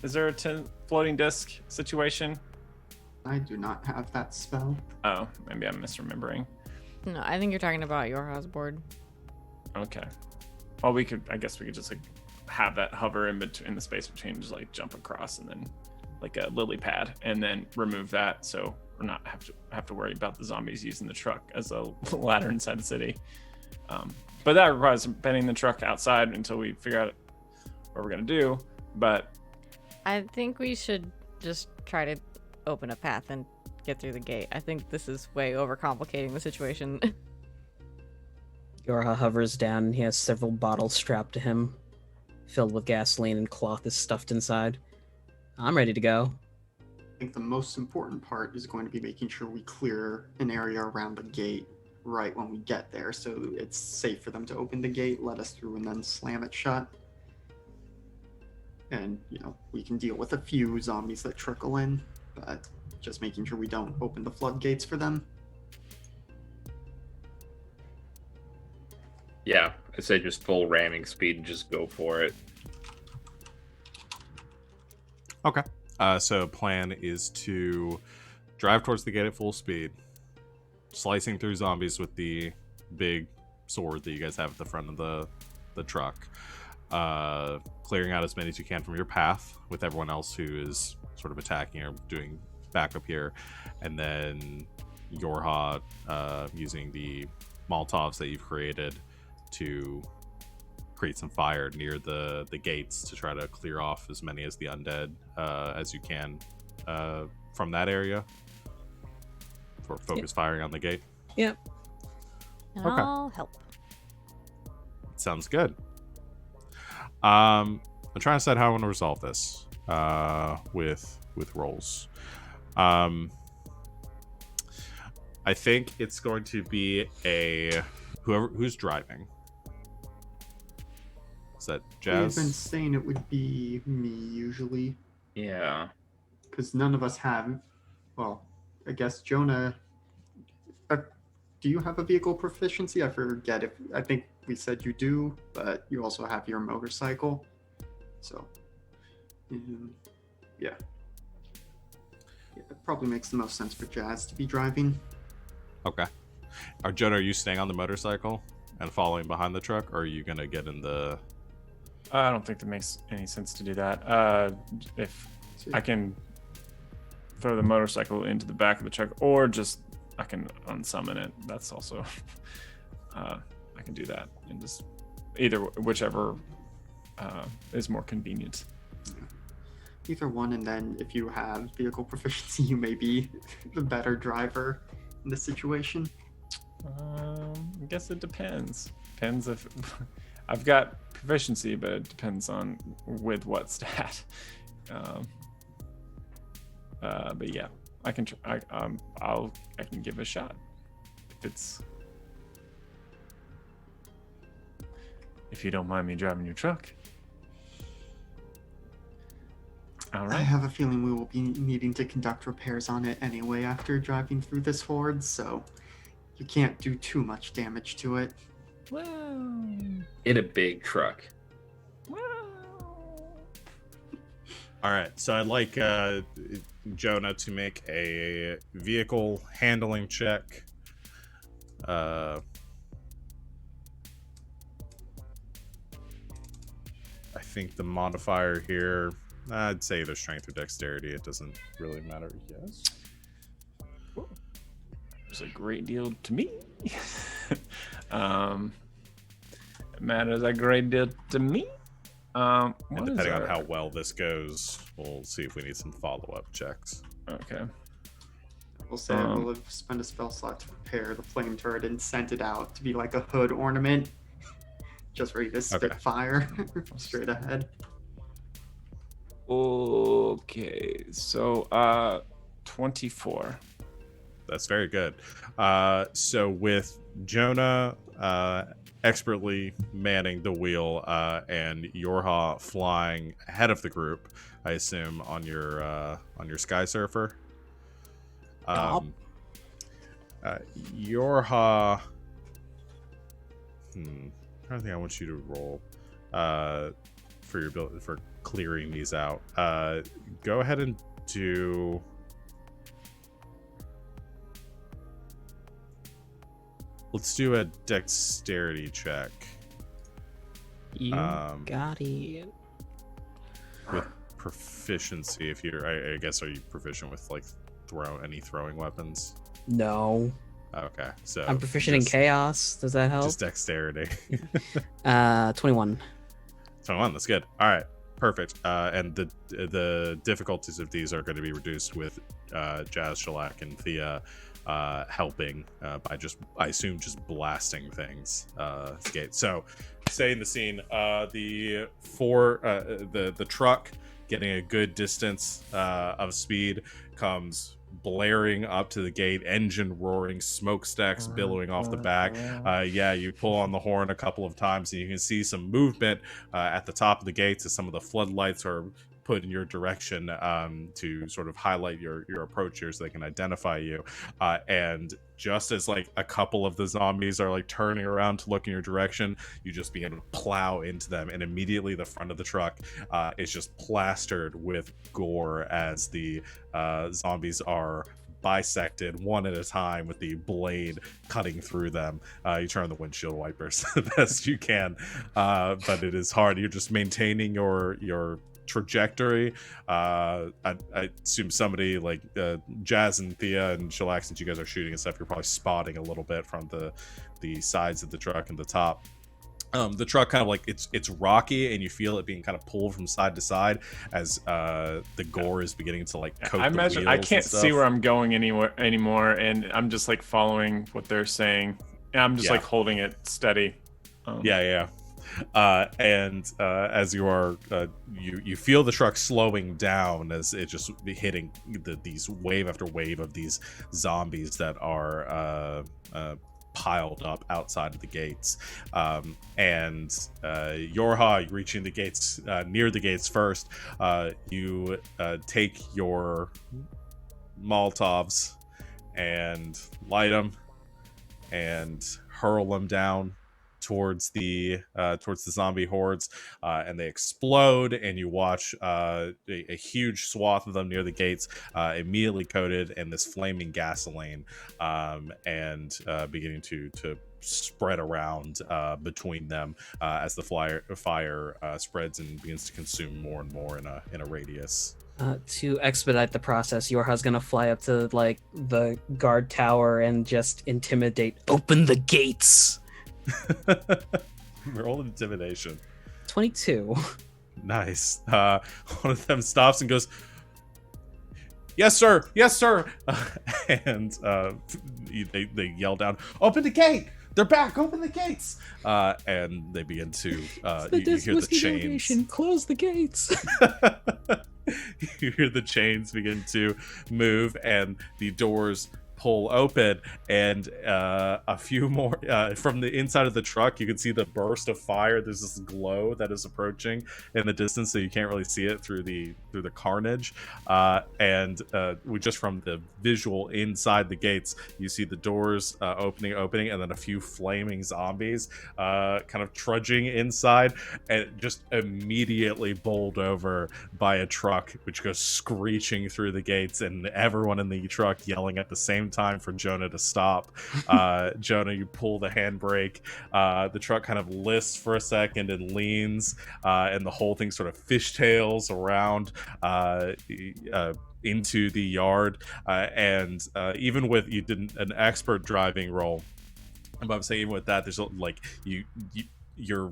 Is there a floating disc situation? I do not have that spell. Oh, maybe I'm misremembering. No, I think you're talking about your house board. Okay. Well, I guess we could just like have that hover in between the space between, just like jump across and then like a lily pad, and then remove that so we're not have to worry about the zombies using the truck as a ladder inside the city. But that requires bending the truck outside until we figure out what we're gonna do. But I think we should just try to open a path and get through the gate. I think this is way overcomplicating the situation. Yorha hovers down and he has several bottles strapped to him, filled with gasoline, and cloth is stuffed inside. I'm ready to go. I think the most important part is going to be making sure we clear an area around the gate right when we get there, so it's safe for them to open the gate, let us through, and then slam it shut. And, we can deal with a few zombies that trickle in, but just making sure we don't open the floodgates for them. Yeah, I say just full ramming speed and just go for it. Okay. So plan is to drive towards the gate at full speed, slicing through zombies with the big sword that you guys have at the front of the truck, clearing out as many as you can from your path with everyone else who is sort of attacking or doing backup here, and then Yorha using the Molotovs that you've created to create some fire near the gates to try to clear off as many as the undead as you can from that area for focus firing on the gate. Yep. And Okay. I'll help. Sounds good. I'm trying to decide how I want to resolve this with rolls. I think it's going to be who's driving. Is that Jazz? We've been saying it would be me usually, Yeah. because none of us have. Well, I guess Jonah. Do you have a vehicle proficiency? I forget if I think we said you do, but you also have your motorcycle. So, yeah. It probably makes the most sense for Jazz to be driving. Okay. Jonah, are you staying on the motorcycle and following behind the truck, or are you gonna get in the? I don't think that makes any sense to do that. If I can throw the motorcycle into the back of the truck, or just I can unsummon it. That's also I can do that, and just whichever is more convenient. Either one, and then if you have vehicle proficiency, you may be the better driver in this situation. I guess it depends. Depends if I've got proficiency, but it depends on with what stat. But yeah, I can. I can give it a shot if you don't mind me driving your truck. All I right. have a feeling we will be needing to conduct repairs on it anyway after driving through this horde, so you can't do too much damage to it. Well, In a big truck. All right. So I'd like Jonah to make a vehicle handling check. I think the modifier here, I'd say either strength or dexterity. It doesn't really matter. Yes. it's a great deal to me. It matters a great deal to me. And depending on how well this goes, we'll see if we need some follow-up checks. Okay. We'll say we'll have spent a spell slot to prepare the flame turret and sent it out to be like a hood ornament, just ready to spit Okay. fire straight ahead. Okay. So 24. That's very good. So with Jonah expertly manning the wheel and Yorha flying ahead of the group, I assume on your Sky Surfer. Yorha. I don't think I want you to roll for your ability for clearing these out. Go ahead and do. Let's do a dexterity check You got it. with proficiency. If you're, I guess, are you proficient with like any throwing weapons? No. Okay, so I'm proficient in chaos. Does that help? Just dexterity. 21. 21. That's good. All right, perfect. And the difficulties of these are going to be reduced with Jazz, Shellac, and Thea helping by I assume just blasting things gate. So stay in the scene. The truck getting a good distance of speed, comes blaring up to the gate, engine roaring, smokestacks billowing off the back. You pull on the horn a couple of times and you can see some movement at the top of the gates as some of the floodlights are put in your direction to sort of highlight your approach here so they can identify you. And just as like a couple of the zombies are like turning around to look in your direction, you just begin to plow into them, and immediately the front of the truck is just plastered with gore as the zombies are bisected one at a time with the blade cutting through them. You turn on the windshield wipers the best you can, but it is hard. You're just maintaining your trajectory. I assume somebody like Jazz and Thea and Shellac, since you guys are shooting and stuff, you're probably spotting a little bit from the sides of the truck and the top. The truck kind of like it's rocky, and you feel it being kind of pulled from side to side as the gore is beginning to like coat I the imagine wheels I and can't stuff. see where I'm going anymore, and I'm just like following what they're saying. And I'm just like holding it steady. And as you are, you feel the truck slowing down as it just hitting these wave after wave of these zombies that are piled up outside of the gates. And Yorha reaching the gates, near the gates first, you take your Molotovs and light them and hurl them down towards the zombie hordes, and they explode, and you watch a huge swath of them near the gates immediately coated in this flaming gasoline, and beginning to spread around between them as the fire spreads and begins to consume more and more in a radius. To expedite the process, Yorha's gonna fly up to like the guard tower and just intimidate. Open the gates. Roll intimidation. 22. Nice. One of them stops and goes, "Yes, sir. Yes, sir." And they yell down, "Open the gate! They're back! Open the gates!" And they begin to. You hear the chains. Close the gates. You hear the chains begin to move, and the doors pull open, and a few more from the inside of the truck. You can see the burst of fire. There's this glow that is approaching in the distance, so you can't really see it through the carnage. And we just from the visual inside the gates, you see the doors opening, and then a few flaming zombies kind of trudging inside, and just immediately bowled over by a truck, which goes screeching through the gates, and everyone in the truck yelling at the same time for Jonah to stop. Jonah, you pull the handbrake. The truck kind of lifts for a second and leans, and the whole thing sort of fishtails around into the yard. And even with you did an expert driving roll, but I'm saying even with that, there's like your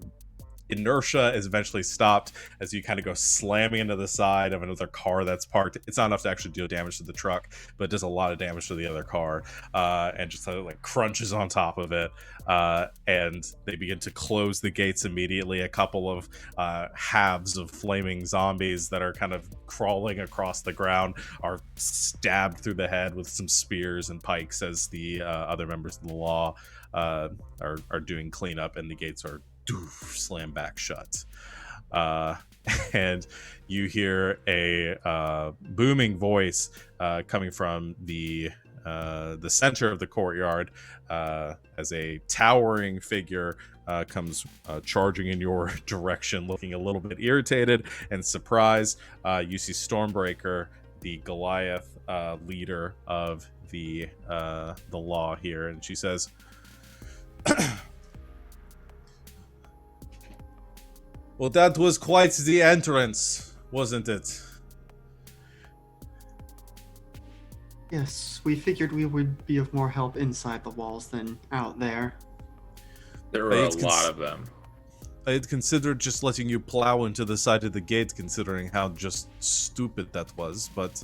inertia is eventually stopped as you kind of go slamming into the side of another car that's parked. It's not enough to actually deal damage to the truck, but it does a lot of damage to the other car, and just like crunches on top of it. And they begin to close the gates immediately. A couple of halves of flaming zombies that are kind of crawling across the ground are stabbed through the head with some spears and pikes as the other members of the law are doing cleanup, and the gates are slam back shut. And you hear a booming voice coming from the center of the courtyard as a towering figure comes charging in your direction, looking a little bit irritated and surprised. You see Stormbreaker, the Goliath leader of the law here, and she says, "Well, that was quite the entrance, wasn't it?" Yes, we figured we would be of more help inside the walls than out there. There were a lot of them. I had considered just letting you plow into the side of the gate, considering how just stupid that was, but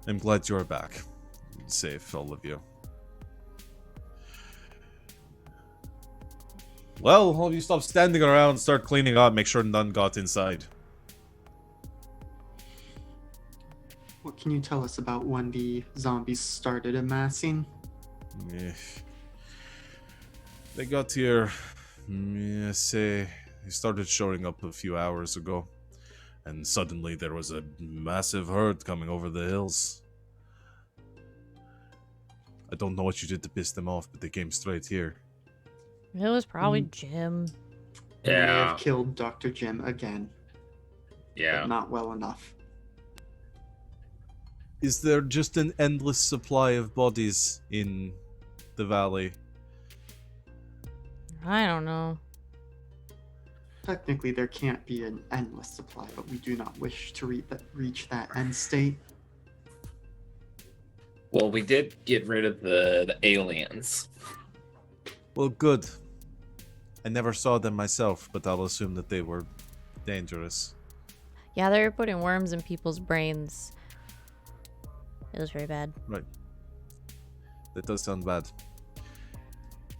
I'm glad you're back. Safe, all of you. Well, all of you stop standing around, start cleaning up, make sure none got inside. What can you tell us about when the zombies started amassing? Eh. They got here, say, they started showing up a few hours ago. And suddenly there was a massive herd coming over the hills. I don't know what you did to piss them off, but they came straight here. It was probably Jim. They may Yeah. have killed Dr. Jim again, Yeah. but not well enough. Is there just an endless supply of bodies in the valley? I don't know. Technically, there can't be an endless supply, but we do not wish to reach that end state. Well, we did get rid of the aliens. Well, good. I never saw them myself, but I'll assume that they were dangerous. Yeah, they were putting worms in people's brains. It was very bad. Right. That does sound bad.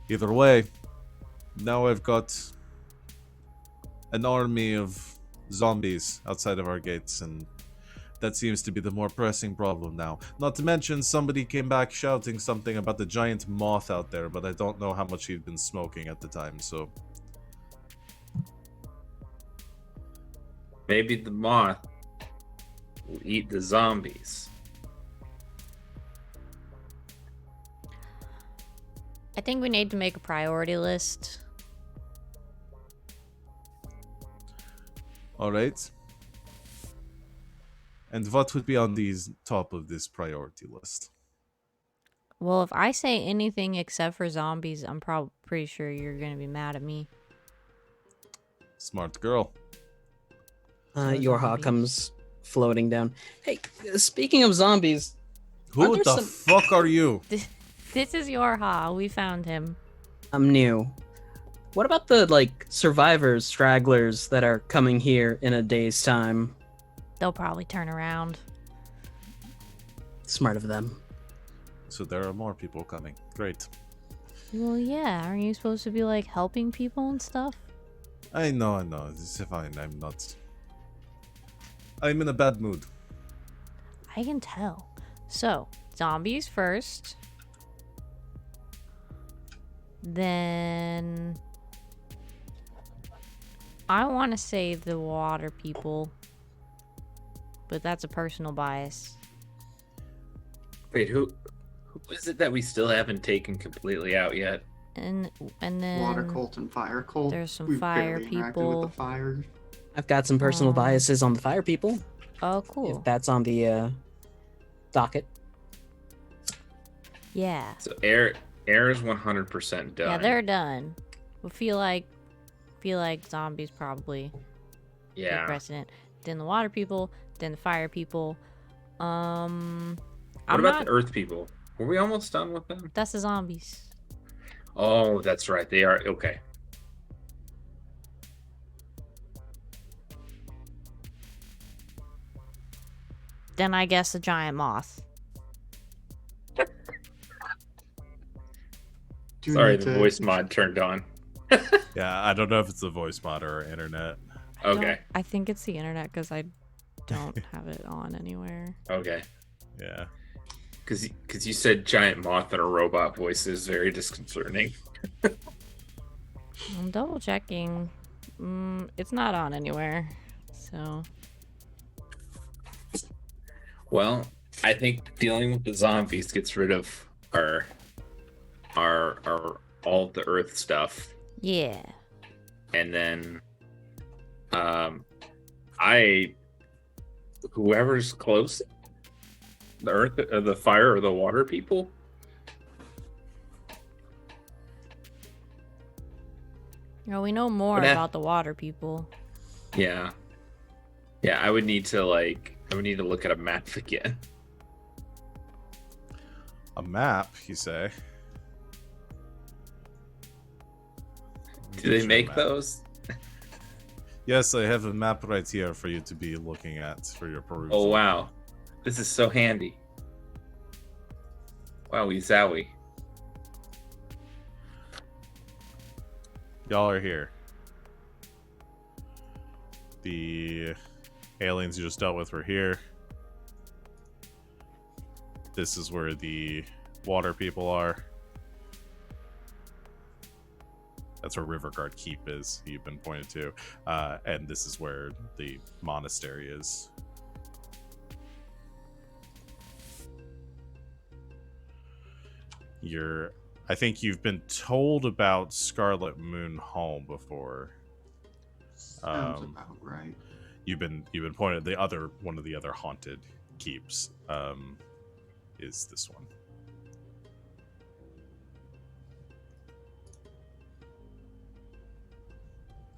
Either way, now I've got an army of zombies outside of our gates, and that seems to be the more pressing problem now. Not to mention, somebody came back shouting something about the giant moth out there, but I don't know how much he'd been smoking at the time, so... Maybe the moth will eat the zombies. I think we need to make a priority list. Alright. And what would be on the top of this priority list? Well, if I say anything except for zombies, I'm pretty sure you're going to be mad at me. Smart girl. Yorha zombies. comes floating down. Hey, speaking of zombies, Who Aren't the there fuck are you? This is Yorha. We found him. I'm new. What about the, like, survivors, stragglers that are coming here in a day's time? They'll probably turn around. Smart of them. So there are more people coming. Great. Well, yeah. Aren't you supposed to be, like, helping people and stuff? I know. It's fine. I'm in a bad mood. I can tell. So, zombies first. Then... I want to say the water people. But that's a personal bias. Wait, who is it that we still haven't taken completely out yet? And then... Water cult and fire cult. there's some We've fire barely interacted people. with the fire. I've got some personal Um, biases on the fire people, Oh, cool. if that's on the docket. Yeah. So air is 100% done. Yeah, they're done. We feel like zombies probably take Yeah. precedent. Then the water people, then the fire people. What I'm about not. the earth people? Were we almost done with them? That's the zombies. Oh, that's right. They are okay. Then I guess the giant moth. Do Sorry, need the to- voice mod turned on. Yeah, I don't know if it's the voice mod or internet. Okay. I think it's the internet because I don't have it on anywhere. Okay. Yeah. Because you said giant moth and a robot voice is very disconcerting. I'm double checking. It's not on anywhere. So Well, I think dealing with the zombies gets rid of our all of the earth stuff, yeah. and then whoever's close, the earth, or the fire, or the water people. We know more But that- about the water people. Yeah. I would need to look at a map again. A map, you say? Do they Sure, make map. those? Yes, I have a map right here for you to be looking at for your perusal. Oh wow, this is so handy. Wowie zowie. y'all are here. The aliens you just dealt with were here. This is where the water people are. That's where Riverguard Keep is, you've been pointed to. And this is where the monastery is. I think you've been told about Scarlet Moon Hall before. Sounds about right. You've been pointed one of the other haunted keeps is this one.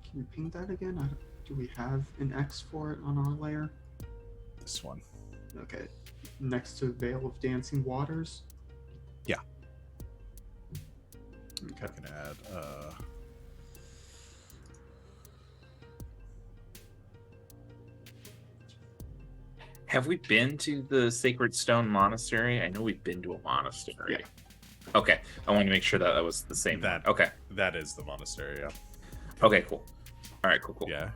Can you ping that again? Do we have an X for it on our layer? This one. Okay. Next to Veil of Dancing Waters? Yeah. Okay. I can add Have we been to the Sacred Stone Monastery? I know we've been to a monastery. Yeah. Okay. I want to make sure that was the same. That- Okay. that is the monastery, yeah. Okay, cool. All right, cool. Yeah.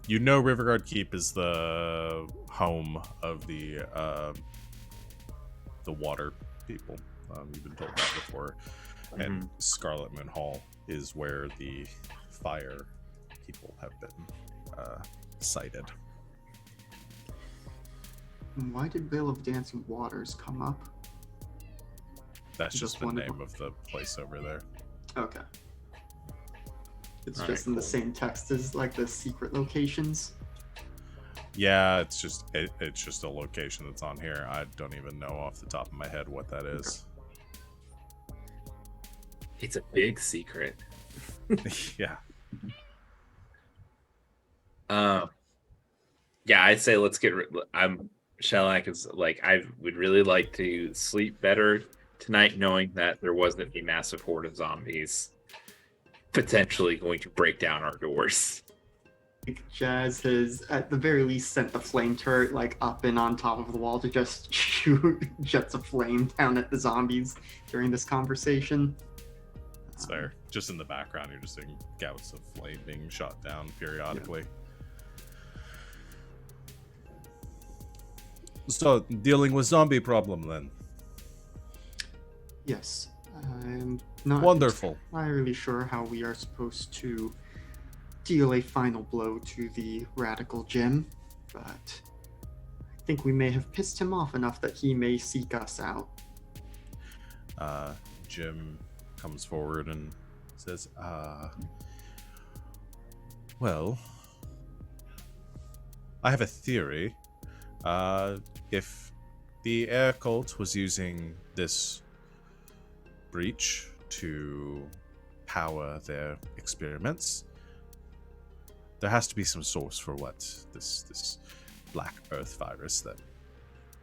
You know Riverguard Keep is the home of the water people. You've been told that before. And Scarlet Moon Hall is where the fire people have been sighted. Why did Veil of Dancing Waters come up? That's Just just the one of name them. of the place over there. Okay. It's All just right, in the cool. same text as like the secret locations. Yeah, it's just a location that's on here. I don't even know off the top of my head what that is. It's a big secret. Yeah. Yeah, I'd say let's get. Shellac is like, I would really like to sleep better tonight, knowing that there wasn't a massive horde of zombies potentially going to break down our doors. Jazz has, at the very least, sent the flame turret like up and on top of the wall to just shoot jets of flame down at the zombies during this conversation. It's there. Just in the background, you're just seeing gouts of flame being shot down periodically. So, dealing with zombie problem then. Yes, I'm not Wonderful. entirely sure how we are supposed to deal a final blow to the radical Jim, but I think we may have pissed him off enough that he may seek us out. Jim comes forward and says, well, I have a theory. If the air cult was using this breach to power their experiments, there has to be some source for what this black earth virus that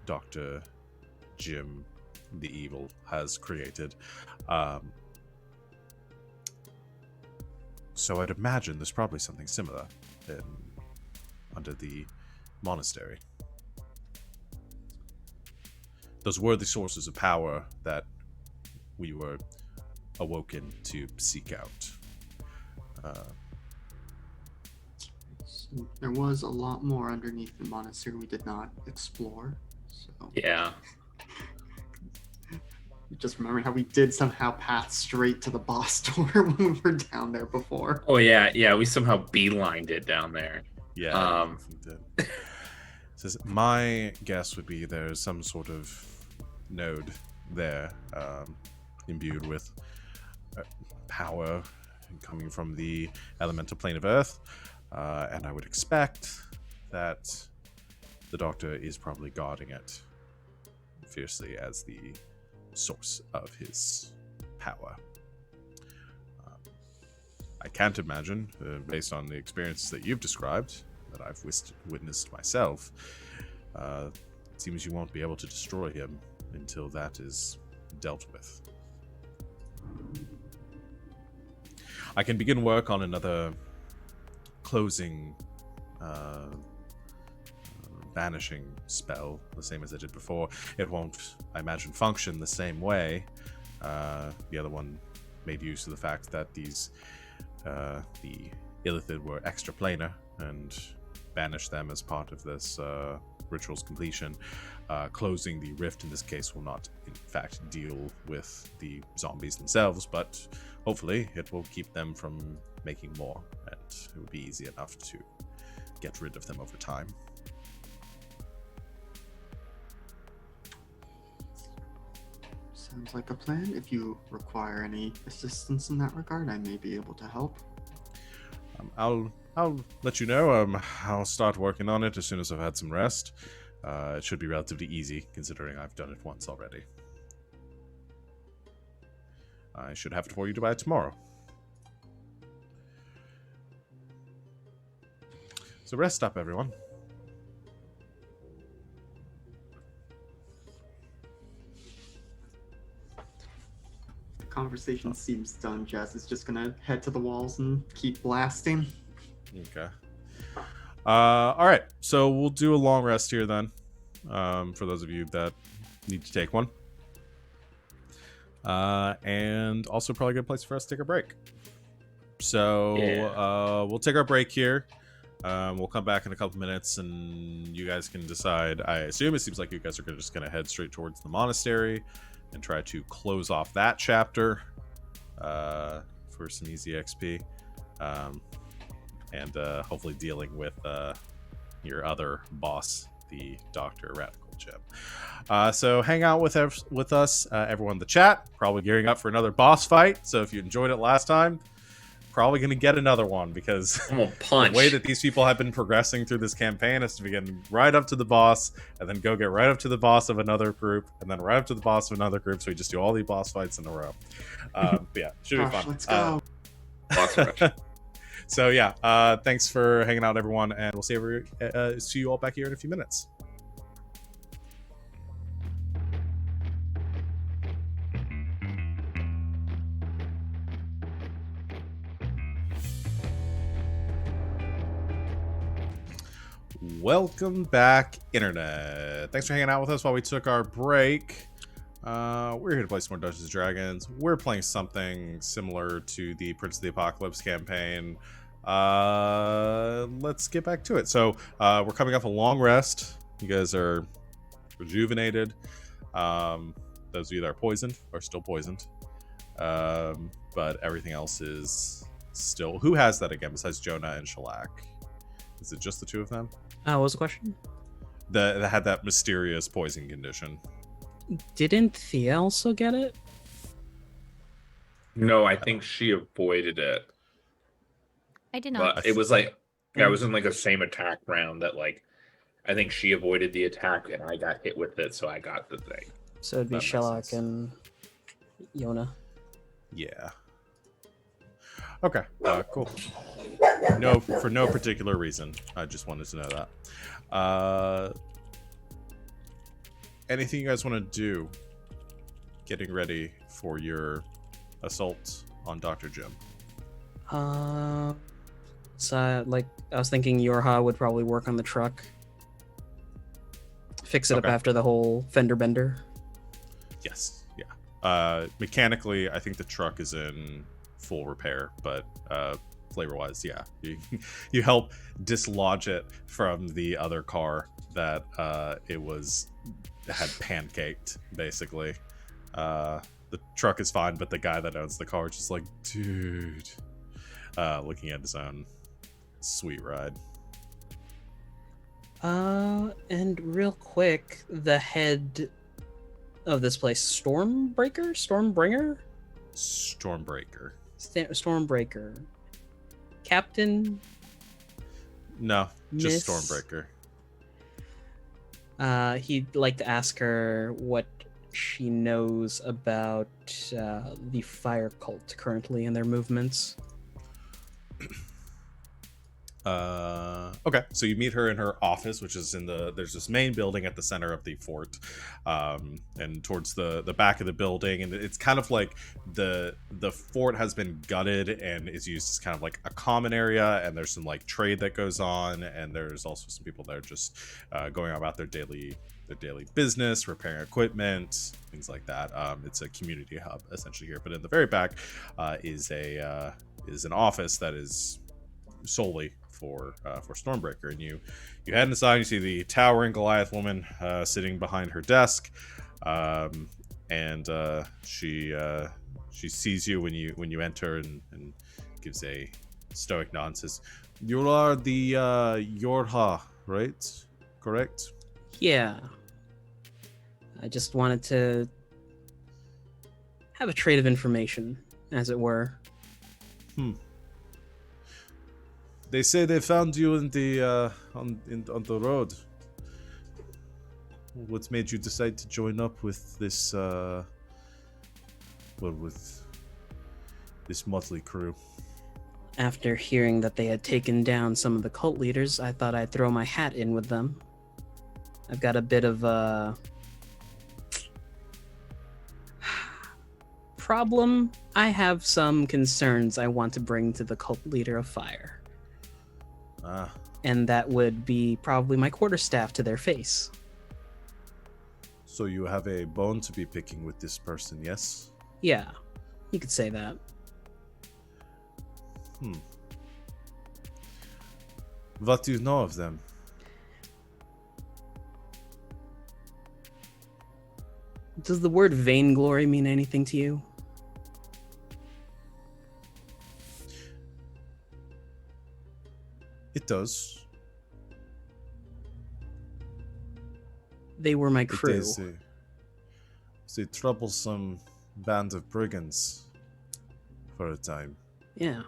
Dr. Jim the Evil has created. So I'd imagine there's probably something similar under the monastery. Those were the sources of power that we were awoken to seek out. So there was a lot more underneath the monastery we did not explore. So Yeah. just remembering how we did somehow pass straight to the boss door when we were down there before. Oh yeah. We somehow beelined it down there. Yeah. We did. Says my guess would be there's some sort of node there, imbued with power coming from the elemental plane of Earth, and I would expect that the Doctor is probably guarding it fiercely as the source of his power. I can't imagine, based on the experiences that you've described, that I've witnessed myself, it seems you won't be able to destroy him until that is dealt with. I can begin work on another closing vanishing spell, the same as I did before. It won't, I imagine, function the same way. The other one made use of the fact that these the Illithid were extraplanar and banish them as part of this ritual's completion. Closing the rift in this case will not, in fact, deal with the zombies themselves, but hopefully it will keep them from making more, and it would be easy enough to get rid of them over time. Sounds like a plan. If you require any assistance in that regard, I may be able to help. I'll let you know. I'll start working on it as soon as I've had some rest. It should be relatively easy, considering I've done it once already. I should have it for you by tomorrow. So rest up, everyone. The conversation seems done. Jazz is just gonna head to the walls and keep blasting. Okay. All right. So we'll do a long rest here then. For those of you that need to take one. And also probably a good place for us to take a break. So we'll take our break here. We'll come back in a couple minutes and you guys can decide. I assume it seems like you guys are just going to head straight towards the monastery and try to close off that chapter for some easy XP. And hopefully dealing with your other boss, the Dr. Radical Gem. So hang out with us, everyone in the chat. Probably gearing up for another boss fight. So if you enjoyed it last time, probably going to get another one, because I'm gonna punch. The way that these people have been progressing through this campaign is to begin right up to the boss, and then go get right up to the boss of another group, and then right up to the boss of another group. So we just do all the boss fights in a row. But yeah, should be fun. Let's go. Boss rush. So yeah, thanks for hanging out, everyone, and we'll see you all back here in a few minutes. Welcome back, Internet. Thanks for hanging out with us while we took our break. We're here to play some more Dungeons & Dragons. We're playing something similar to the Prince of the Apocalypse campaign. Let's get back to it. So we're coming off a long rest. You guys are rejuvenated. Those of you that are poisoned are still poisoned. But everything else is still... Who has that again besides Jonah and Shellac? Is it just the two of them? What was the question? That had that mysterious poison condition. Didn't Thea also get it? No, I think she avoided it. I did not. But it was like, I was in like the same attack round that like, I think she avoided the attack and I got hit with it, so I got the thing. So it'd be That makes Shellac sense. and Yona. Yeah. Okay. Cool. No, for no particular reason. I just wanted to know that. Anything you guys want to do? Getting ready for your assault on Dr. Jim. So like I was thinking Yorha would probably work on the truck. Fix it up Okay. after the whole fender bender. Yes. Yeah. Mechanically, I think the truck is in full repair, but flavor-wise, yeah, you help dislodge it from the other car that had pancaked, basically. The truck is fine, but the guy that owns the car is just like, dude, looking at his own sweet ride. And real quick, the head of this place, Stormbreaker? Stormbreaker. Stormbreaker. Captain? No, just Miss- Stormbreaker. He'd like to ask her what she knows about the fire cult currently and their movements. Okay, so you meet her in her office, which is there's this main building at the center of the fort, and towards the back of the building, and it's kind of like the fort has been gutted and is used as kind of like a common area, and there's some like trade that goes on, and there's also some people that are just going about their daily business, repairing equipment, things like that. It's a community hub essentially here, but in the very back is a is an office that is solely for Stormbreaker. And you head inside. You see the towering Goliath woman sitting behind her desk, and she sees you when you enter and gives a stoic nod and says, "You are the Yorha, right? Correct?" Yeah. I just wanted to have a trade of information, as it were. They say they found you in the on the road. What made you decide to join up with this with this motley crew? After hearing that they had taken down some of the cult leaders, I thought I'd throw my hat in with them. I've got a bit of a problem. I have some concerns I want to bring to the cult leader of fire. Ah, And that would be probably my quarterstaff to their face. so you have a bone to be picking with this person, yes? Yeah, you could say that. What do you know of them? Does the word vainglory mean anything to you? It does. They were my It crew. is a troublesome band of brigands for a time. Yeah.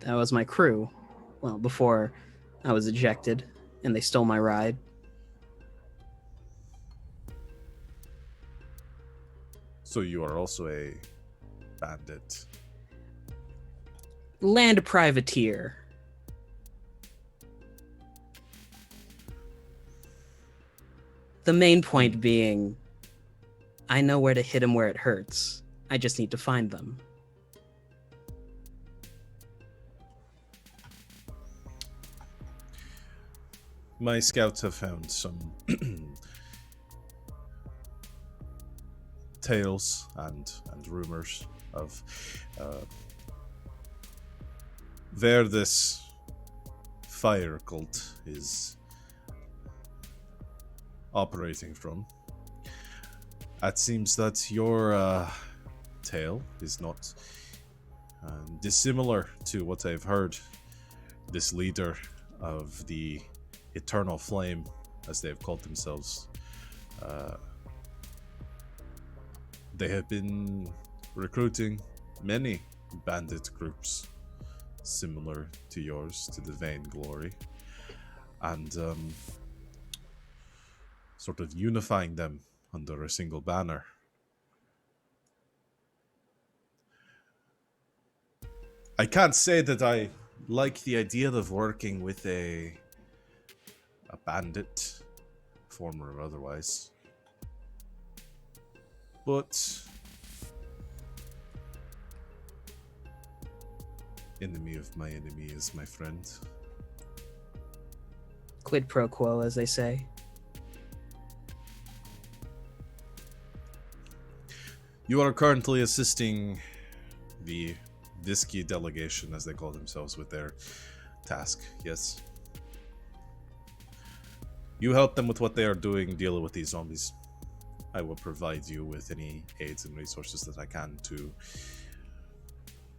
That was my crew. Well, before I was ejected and they stole my ride. So you are also a bandit. Land privateer. The main point being, I know where to hit them where it hurts. I just need to find them. My scouts have found some tales and rumors of where this fire cult is operating from. It seems that your tale is not dissimilar to what I've heard. This leader of the Eternal Flame, as they have called themselves, they have been recruiting many bandit groups similar to yours, to the Vainglory, and sort of unifying them under a single banner. I can't say that I like the idea of working with a bandit, former or otherwise. But enemy of my enemy is my friend. Quid pro quo, as they say. You are currently assisting the Visky delegation, as they call themselves, with their task, yes? You help them with what they are doing, dealing with these zombies. I will provide you with any aids and resources that I can to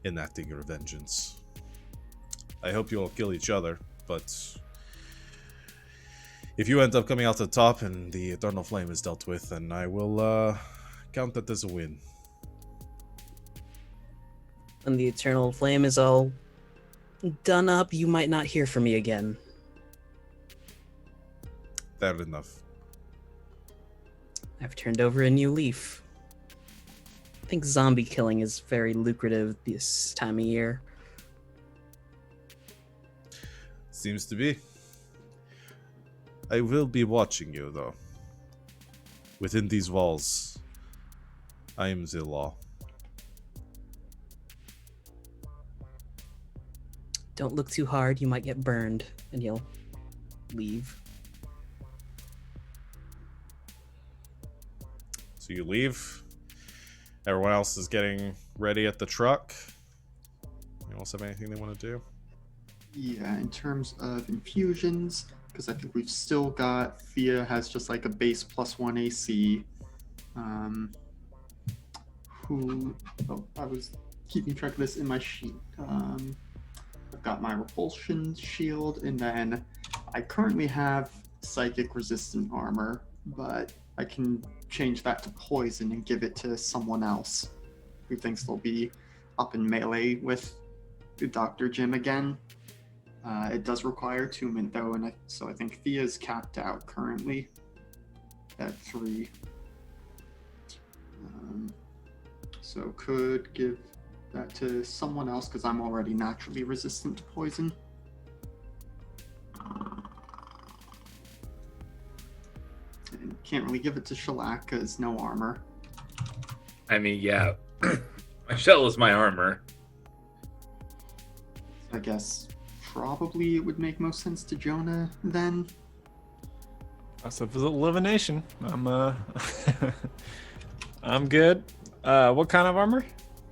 enacting your vengeance. I hope you all kill each other, but if you end up coming out the top and the Eternal Flame is dealt with, then I will count that as a win. When the Eternal Flame is all done up, you might not hear from me again. Fair enough. I've turned over a new leaf. I think zombie killing is very lucrative this time of year. Seems to be. I will be watching you, though. Within these walls, I am the law. Don't look too hard, you might get burned, and you'll leave. So you leave. Everyone else is getting ready at the truck. else have anything they want to do? Yeah, in terms of infusions, because I think we've still got Thea has just like a base +1 AC. I was keeping track of this in my sheet. I've got my repulsion shield, and then I currently have psychic resistant armor, but I can change that to poison and give it to someone else who thinks they'll be up in melee with Dr. Jim again. It does require attunement though, and so I think Thea's capped out currently at 3. So could give that to someone else because I'm already naturally resistant to poison. And can't really give it to Shellac because no armor. I mean, yeah, my shell is my armor. I guess probably it would make most sense to Jonah then. That's a elimination. I'm good. What kind of armor?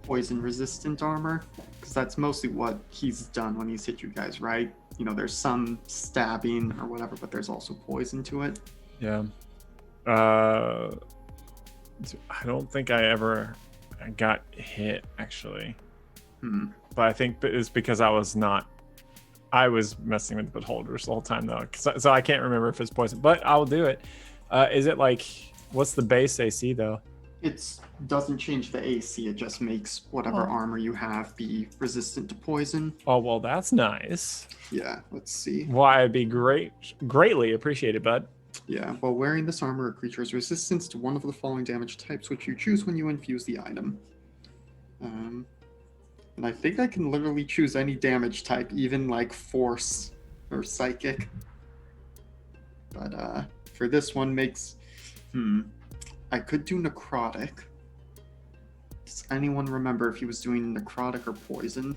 Poison resistant armor, because that's mostly what he's done when he's hit you guys, right? You know, there's some stabbing or whatever, but there's also poison to it. Yeah. I don't think I ever got hit actually. But I think it's because I was messing with the holders the whole time though. So I can't remember if it's poison, but I'll do it. Is it like, what's the base AC though? It doesn't change the AC, it just makes whatever armor you have be resistant to poison. Oh, well, that's nice. Yeah, let's see. Why, it'd be greatly appreciated, bud. Yeah, while wearing this armor, a creature has resistance to one of the following damage types, which you choose when you infuse the item. And I think I can literally choose any damage type, even like force or psychic. But for this one makes... I could do necrotic. Does anyone remember if he was doing necrotic or poison?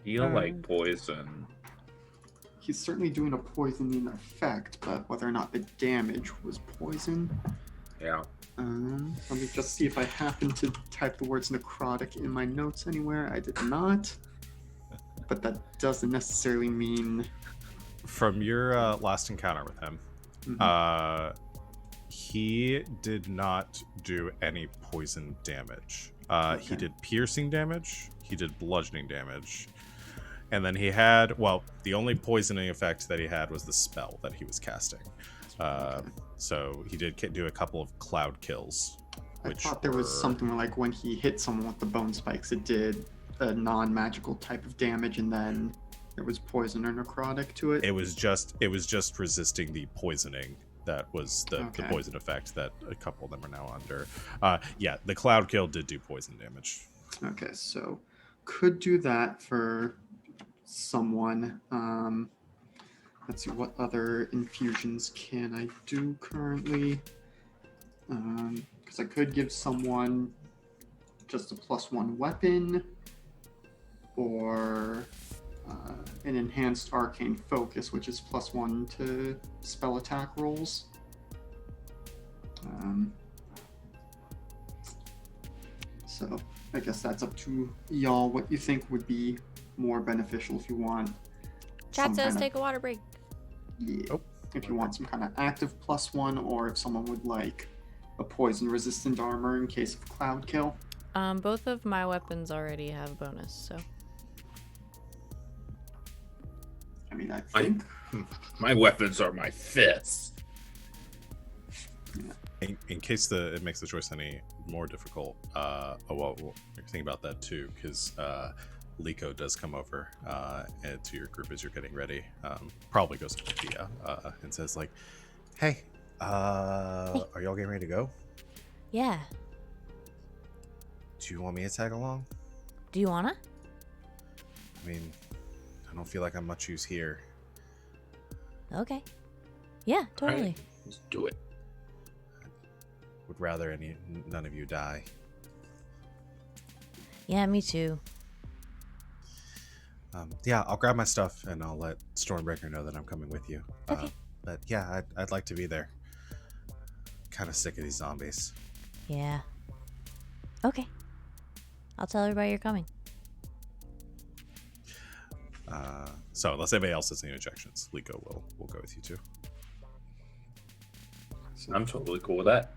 Feel like poison. He's certainly doing a poisoning effect, but whether or not the damage was poison. Yeah. Let me just see if I happen to type the words necrotic in my notes anywhere. I did not. But that doesn't necessarily mean... From your last encounter with him, he did not do any poison damage. He did piercing damage, he did bludgeoning damage, and then he had, well, the only poisoning effect that he had was the spell that he was casting. So he did do a couple of cloud kills. I thought there was something where, like, when he hit someone with the bone spikes, it did a non-magical type of damage, and then there was poison or necrotic to it. It was just resisting the poisoning. That was the poison effect that a couple of them are now under. Yeah, the cloud kill did do poison damage. Okay, so could do that for someone. Let's see, what other infusions can I do currently? Because I could give someone just a +1 weapon, or an enhanced arcane focus, which is +1 to spell attack rolls. So I guess that's up to y'all what you think would be more beneficial if you want. Chat says take a water break. Yeah. Oh, if you want some kind of active +1, or if someone would like a poison resistant armor in case of cloud kill. Both of my weapons already have bonus, so. I mean, I think my weapons are my fists. In case it makes the choice any more difficult, well, you're thinking about that too, because Liko does come over to your group as you're getting ready. Probably goes to Thea and says like, "Hey, are y'all getting ready to go? Yeah. Do you want me to tag along? Do you wanna? I mean, I don't feel like I'm much use here. Okay. Yeah, totally. Right, let's do it. Would rather none of you die. Yeah, me too. Yeah, I'll grab my stuff and I'll let Stormbreaker know that I'm coming with you. Okay. But yeah, I'd like to be there. Kind of sick of these zombies. Yeah. Okay. I'll tell everybody you're coming. So unless anybody else has any objections, Liko will go with you too. I'm totally cool with that.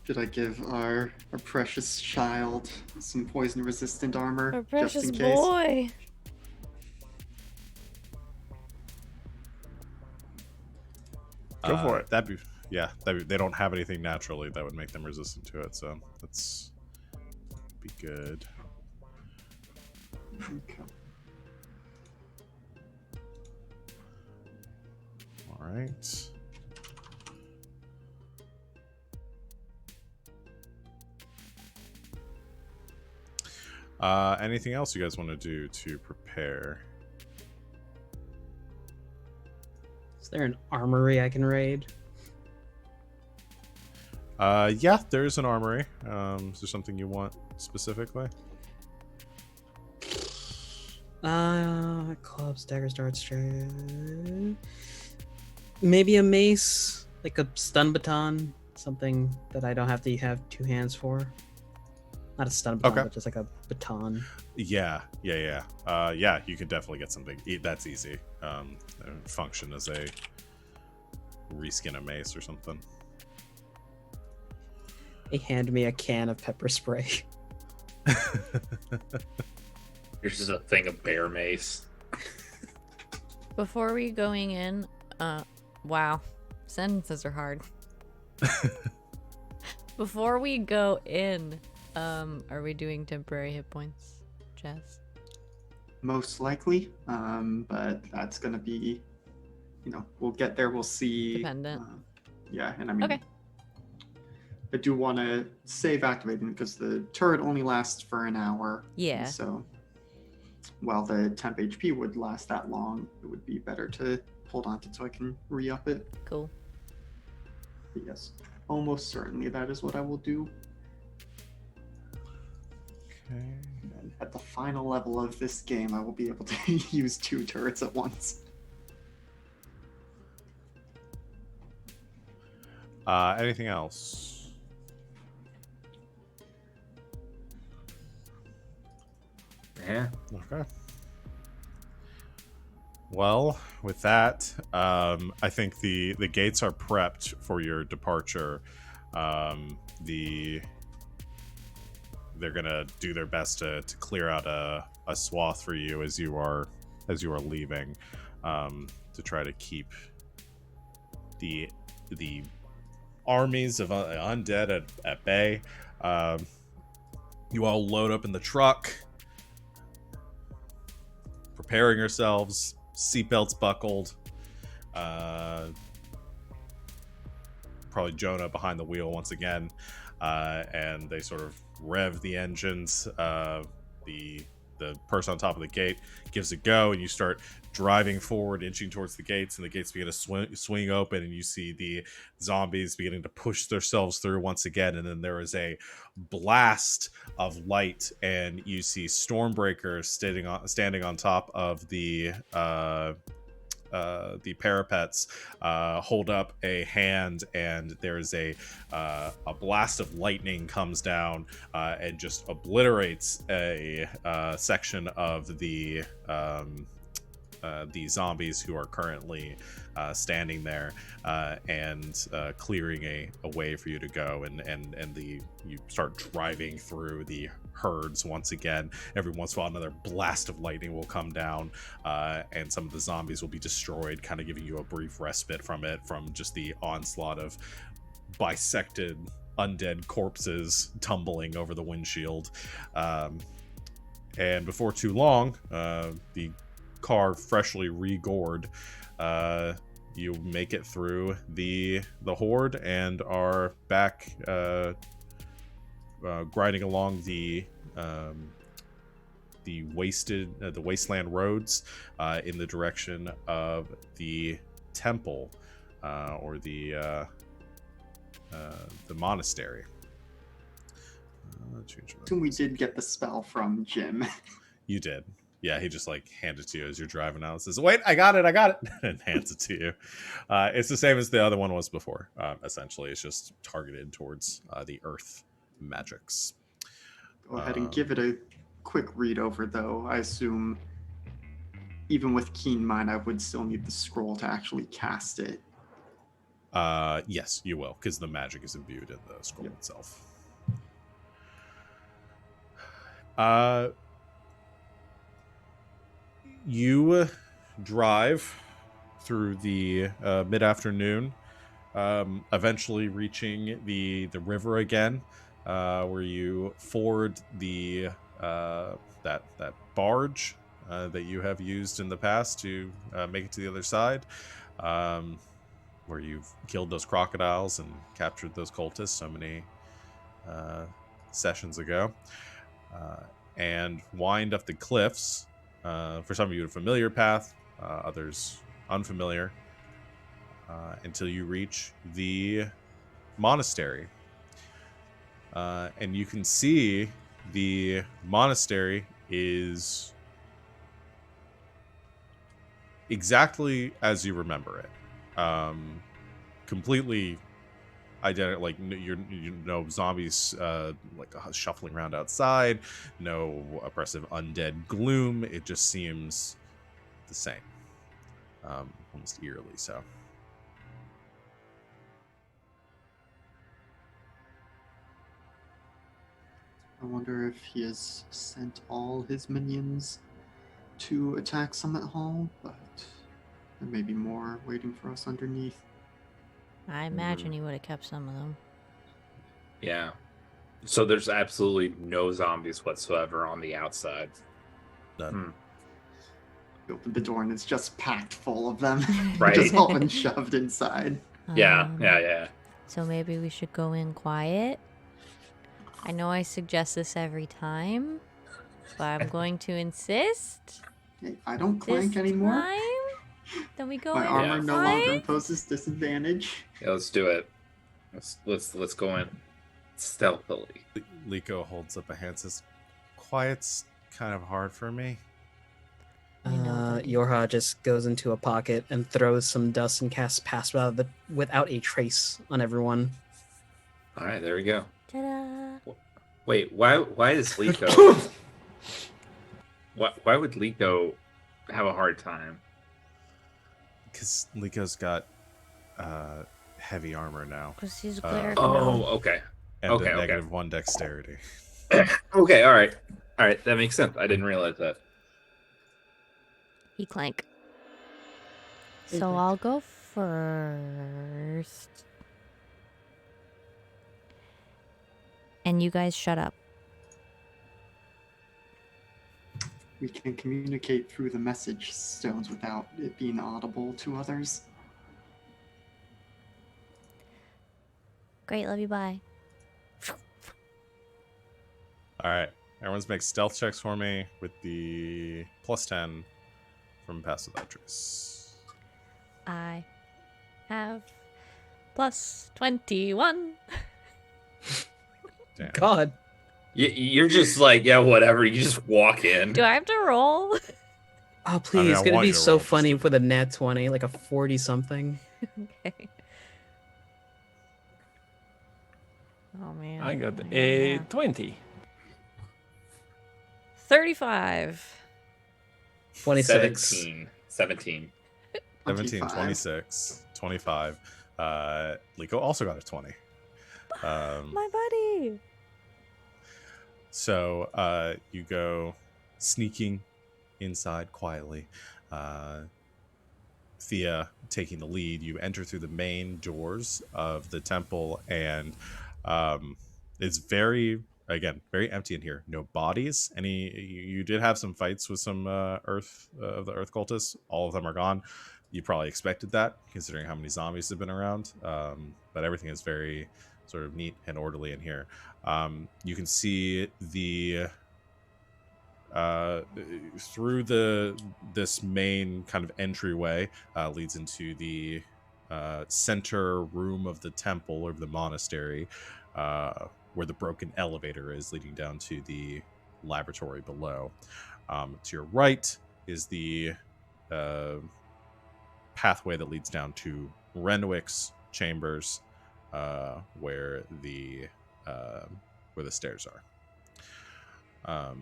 Should I give our precious child some poison-resistant armor Our just precious in case? boy. Go for it. They don't have anything naturally that would make them resistant to it, so that's be good. Okay. All right. Anything else you guys want to do to prepare? Is there an armory I can raid? Yeah, there's an armory. Is there something you want specifically? Clubs, daggers, darts, straight. Maybe a mace, like a stun baton, something that I don't have to have two hands for. Not a stun baton, Okay. but just like a baton. Yeah. Yeah, you could definitely get something. That's easy. Function as a reskin a mace or something. They hand me a can of pepper spray. Here's just a thing of bear mace. Before we going in, wow, sentences are hard. Before we go in, are we doing temporary hit points, Jess? Most likely, but that's gonna be, we'll get there. We'll see. Dependent. Yeah, and I mean, Okay. I do want to save activating because the turret only lasts for an hour. Yeah. And so, while the temp HP would last that long, it would be better to hold on to it so I can re-up it. Cool. But yes, almost certainly that is what I will do. Okay. And at the final level of this game, I will be able to use 2 turrets at once. Anything else? Yeah. Okay. Well, with that, I think the gates are prepped for your departure. They're gonna do their best to clear out a swath for you as you are leaving, to try to keep the armies of undead at bay. You all load up in the truck, preparing yourselves, seatbelts buckled. Probably Jonah behind the wheel once again, and they sort of rev the engines. The person on top of the gate gives a go, and you start driving forward, inching towards the gates, and the gates begin to swing open, and you see the zombies beginning to push themselves through once again, and then there is a blast of light, and you see Stormbreaker standing on top of the parapets, hold up a hand, and there's a blast of lightning comes down and just obliterates a section of the zombies who are currently standing there, and clearing a way for you to go, and you start driving through the herds once again. Every once in a while another blast of lightning will come down, and some of the zombies will be destroyed, kind of giving you a brief respite from just the onslaught of bisected undead corpses tumbling over the windshield. And before too long, the car freshly regored, you make it through the horde and are back grinding along the wasteland roads in the direction of the temple, or the monastery. So we did get the spell from Jim. You did. yeah, he just like hands it to you as you're driving out. Says, "Wait, I got it," and hands it to you. It's the same as the other one was before. Essentially, it's just targeted towards the earth magics. Go ahead and give it a quick read over, though. I assume, even with keen mind, I would still need the scroll to actually cast it. Yes, you will, because the magic is imbued in the scroll itself. You drive through the mid-afternoon, eventually reaching the river again, where you ford the that barge that you have used in the past to make it to the other side, where you've killed those crocodiles and captured those cultists so many sessions ago, and wind up the cliffs. For some of you, a familiar path, others unfamiliar, until you reach the monastery. And you can see the monastery is exactly as you remember it. Completely identical. Like no zombies like shuffling around outside, no oppressive undead gloom. It just seems the same, almost eerily so. I wonder if he has sent all his minions to attack Summit Hall, but there may be more waiting for us underneath. I imagine he would have kept some of them. Yeah. So there's absolutely no zombies whatsoever on the outside. None. You open the door and it's just packed full of them. Right. Just all been shoved inside. Yeah. So maybe we should go in quiet. I know I suggest this every time, but I'm going to insist. Hey, I don't clank This anymore. time, then we go My in armor no quiet. longer imposes disadvantage. Yeah, let's do it. Let's go in stealthily. Liko holds up a hand, says, "Quiet's kind of hard for me." I know, buddy. Yorha just goes into a pocket and throws some dust and casts Pass without a trace on everyone. All right, there we go. Ta-da! Wait, why is Liko? Why would Liko have a hard time? Because Liko's got heavy armor now. Because he's cleric. Oh, okay. And Okay, a okay. -1 dexterity. Okay, all right, that makes sense. I didn't realize that. He clank. So I'll go first. And you guys shut up. We can communicate through the message stones without it being audible to others. Great, love you, bye. All right. Everyone's make stealth checks for me with the +10 from Pass Without Trace. I have +21. Damn. God. You're just like, yeah, whatever. You just walk in. Do I have to roll? Oh, please. I It's going to want be you to so roll, funny just- with a nat 20, like a 40-something. Okay. Oh, man. I got don't a have- 20. 35. 26. 17. 17, 25. 26, 25. Liko also got a 20. My buddy. So you go sneaking inside quietly. Thea taking the lead. You enter through the main doors of the temple, and it's very empty in here. No bodies. You did have some fights with some the earth cultists. All of them are gone. You probably expected that, considering how many zombies have been around. But everything is very sort of neat and orderly in here. You can see the through this main kind of entryway leads into the center room of the temple or the monastery, where the broken elevator is leading down to the laboratory below. To your right is the pathway that leads down to Renwick's chambers, where the stairs are.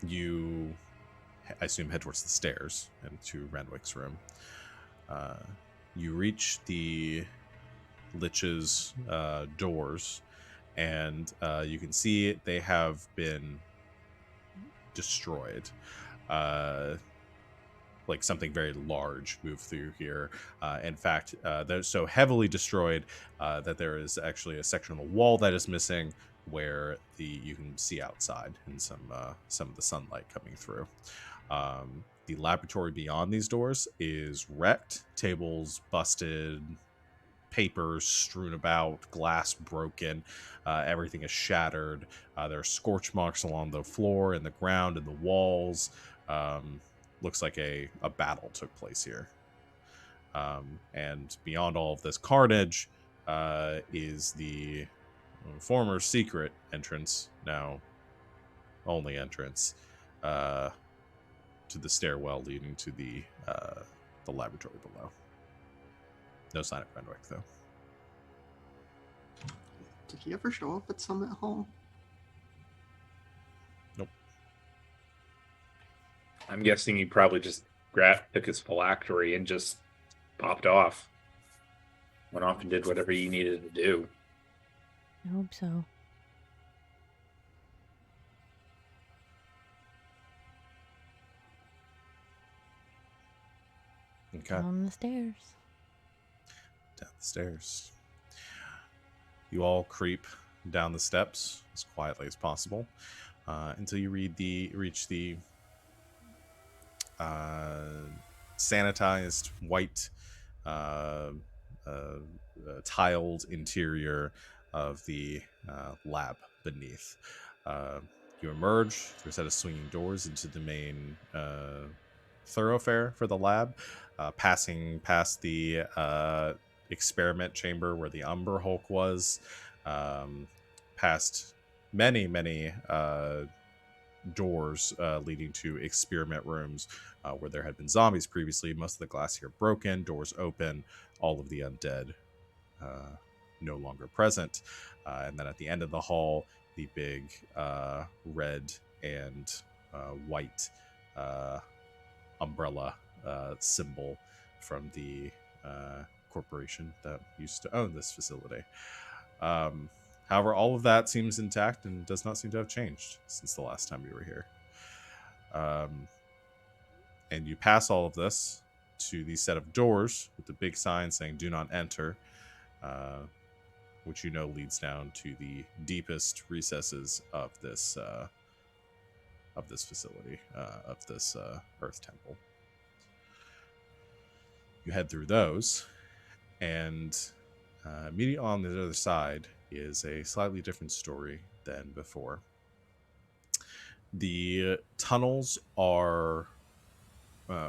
You, I assume, head towards the stairs and to Renwick's room. You reach the Lich's doors, and you can see they have been destroyed. Like something very large moved through here. In fact, they're so heavily destroyed that there is actually a section of the wall that is missing, where you can see outside and some of the sunlight coming through. The laboratory beyond these doors is wrecked, tables busted, papers strewn about, glass broken, everything is shattered. There are scorch marks along the floor and the ground and the walls. Looks like a battle took place here. And beyond all of this carnage is the former secret entrance, now only entrance, to the stairwell leading to the laboratory below. No sign of Renwick, though. Did he ever show up at Summit Hall? Nope. I'm guessing he probably just took his phylactery and just popped off. Went off and did whatever he needed to do. I hope so. Okay. On the stairs. Down the stairs. You all creep down the steps as quietly as possible until you reach the sanitized white tiled interior of the lab beneath. You emerge through a set of swinging doors into the main thoroughfare for the lab, passing past the experiment chamber where the Umber Hulk was, past many doors leading to experiment rooms where there had been zombies previously. Most of the glass here broken, doors open, all of the undead no longer present. And then at the end of the hall, the big red and white umbrella symbol from the corporation that used to own this facility. However, all of that seems intact and does not seem to have changed since the last time you were here. And you pass all of this to the set of doors with the big sign saying "Do not enter," which you know leads down to the deepest recesses of this facility, of this Earth Temple. You head through those, and immediately on the other side is a slightly different story than before. The tunnels are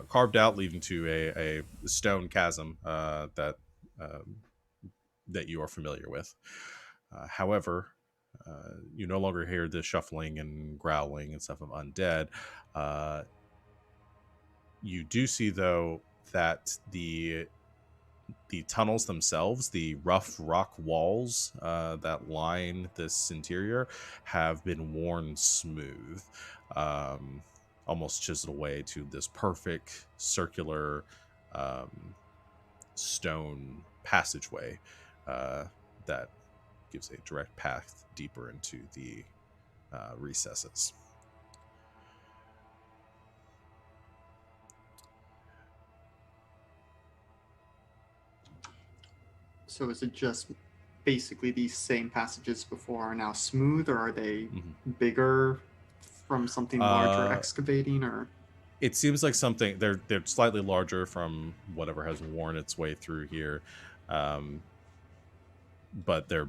carved out, leading to a stone chasm that you are familiar with. However, you no longer hear the shuffling and growling and stuff of undead. You do see, though, that the tunnels themselves, the rough rock walls that line this interior, have been worn smooth, almost chiseled away to this perfect circular stone passageway that gives a direct path deeper into the recesses. So is it just basically these same passages before are now smooth, or are they bigger from something larger excavating, or? It seems like something they're slightly larger from whatever has worn its way through here, but they're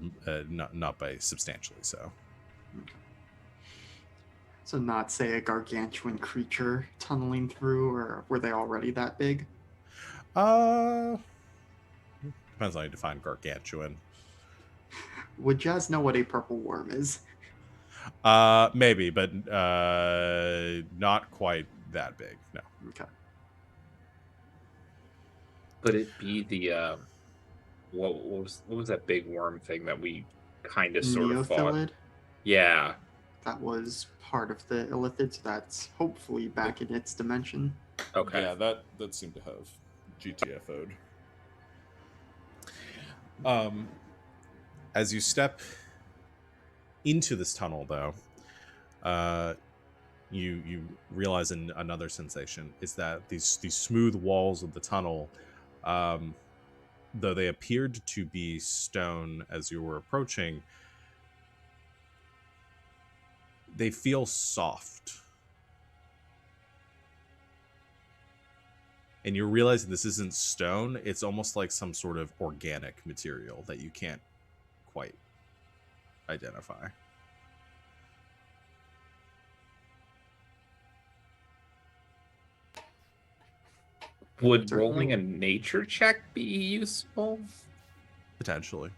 not by substantially so. Okay. So not, say, a gargantuan creature tunneling through, or were they already that big? Depends on how you define gargantuan. Would Jazz know what a purple worm is? Maybe, but not quite that big. No. Okay. Could it be the what was that big worm thing that we kind of sort of fought? Neophilid. Yeah. That was part of the illithid, so that's hopefully back in its dimension. Okay. Yeah, that seemed to have GTFO'd. As you step into this tunnel, though, you realize another sensation is that these smooth walls of the tunnel, though they appeared to be stone as you were approaching, they feel soft. And you're realizing this isn't stone, it's almost like some sort of organic material that you can't quite identify. Would Certainly. rolling a nature check be useful? Potentially.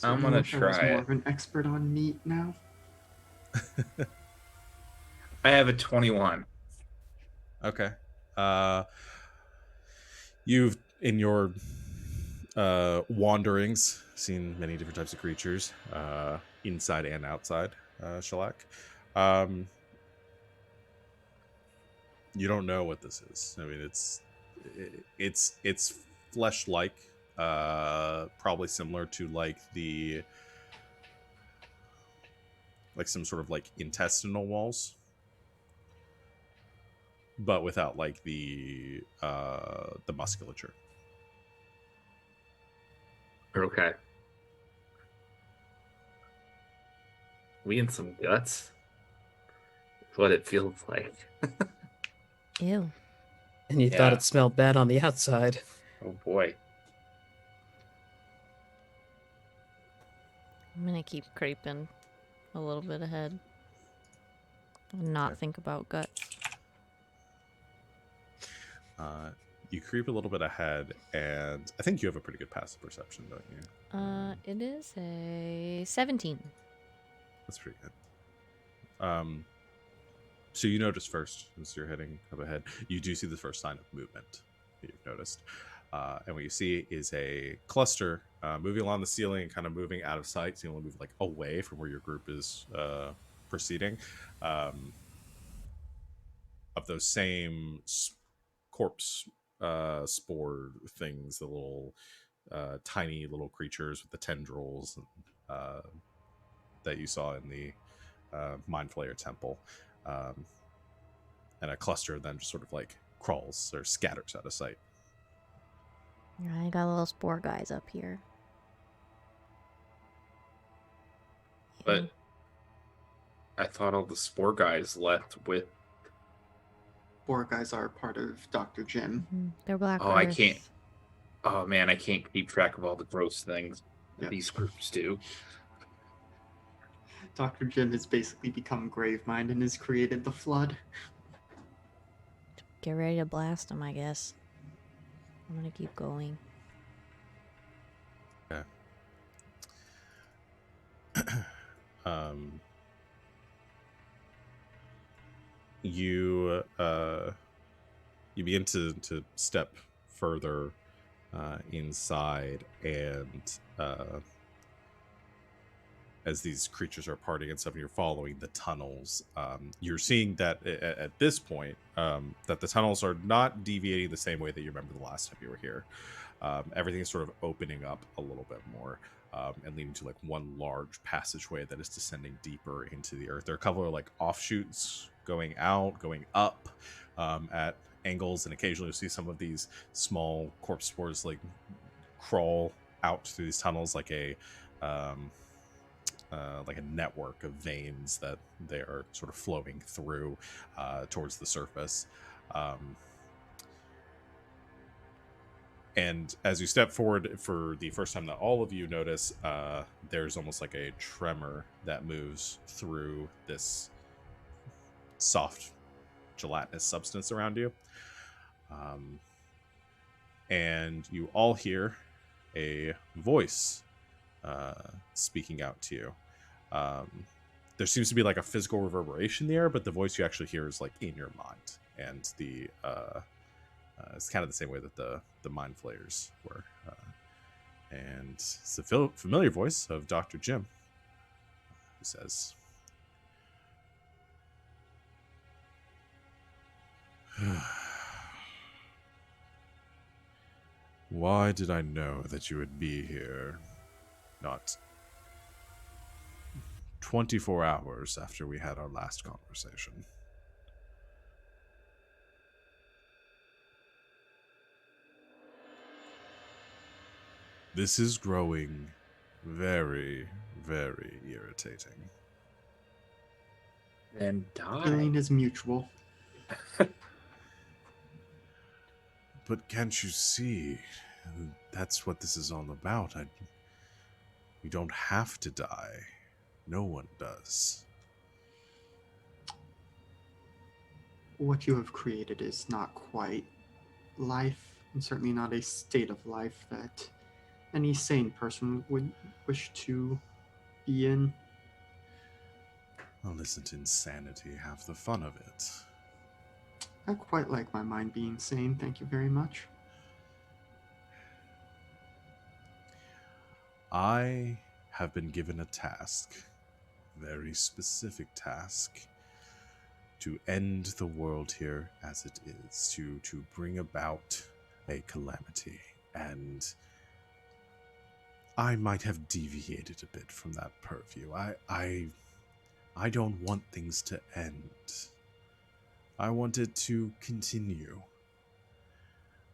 I'm So gonna I wish I was try more it. of an expert on meat now. I have a 21. Okay. You've, in your wanderings, seen many different types of creatures, inside and outside Shellac. You don't know what this is. I mean, it's flesh-like, probably similar to like some sort of like intestinal walls, but without like the musculature. Okay. We in some guts? That's what it feels like. Ew. And you thought Yeah. it smelled bad on the outside. Oh boy. I'm gonna keep creeping a little bit ahead. And not Okay. think about guts. You creep a little bit ahead, and I think you have a pretty good passive perception, don't you? It is a 17. That's pretty good. So you notice first, as you're heading up ahead, you do see the first sign of movement that you've noticed. And what you see is a cluster moving along the ceiling and kind of moving out of sight. So you only move like away from where your group is proceeding. Of those same corpse spore things, the little tiny little creatures with the tendrils that you saw in the Mind Flayer Temple. And a cluster of them just sort of like crawls or scatters out of sight. I got little spore guys up here. But I thought all the spore guys left with. Boar guys are part of Dr. Jim. They're black. Oh, I Earth. can't. Oh man, I can't keep track of all the gross things that Yeah. these groups do. Dr. Jim has basically become Gravemind and has created the flood. Get ready to blast them, I guess. I'm gonna keep going. You begin to step further inside, and as these creatures are parting and stuff, and you're following the tunnels, you're seeing that at this point that the tunnels are not deviating the same way that you remember the last time you were here. Everything is sort of opening up a little bit more. And leading to like one large passageway that is descending deeper into the earth. There are a couple of like offshoots going out, going up at angles, and occasionally you see some of these small corpse spores like crawl out through these tunnels like a network of veins that they are sort of flowing through towards the surface. And as you step forward for the first time that all of you notice, there's almost like a tremor that moves through this soft gelatinous substance around you. And you all hear a voice speaking out to you. there seems to be like a physical reverberation in the air, but the voice you actually hear is like in your mind, and it's kind of the same way that the mind flayers were. And it's a familiar voice of Dr. Jim, who says, "Why did I know that you would be here? Not 24 hours after we had our last conversation." This is growing very, very irritating. Then die. Feeling is mutual. But can't you see? That's what this is all about. We don't have to die. No one does. What you have created is not quite life, and certainly not a state of life that any sane person would wish to be in. Well, isn't insanity half the fun of it? I quite like my mind being sane, thank you very much. I have been given a task, very specific task, to end the world here as it is, to bring about a calamity. And I might have deviated a bit from that purview. I don't want things to end. I want it to continue.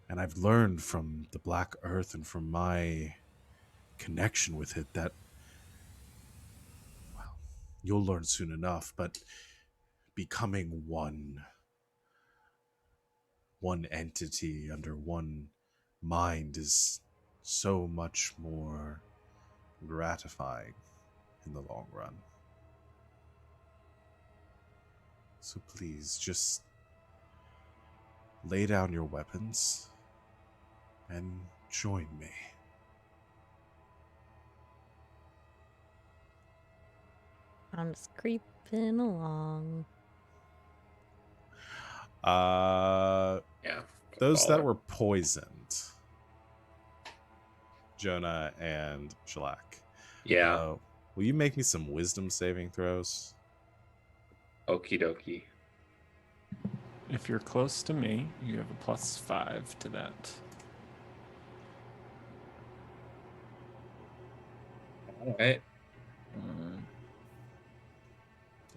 And I've learned from the Black Earth and from my connection with it that, well, you'll learn soon enough, but becoming one entity under one mind is so much more gratifying in the long run. So please, just lay down your weapons and join me. I'm just creeping along. Yeah. Those that were poisoned, Jonah and Shellac. Yeah. Will you make me some wisdom saving throws? Okie dokie. If you're close to me, you have a +5 to that. All right.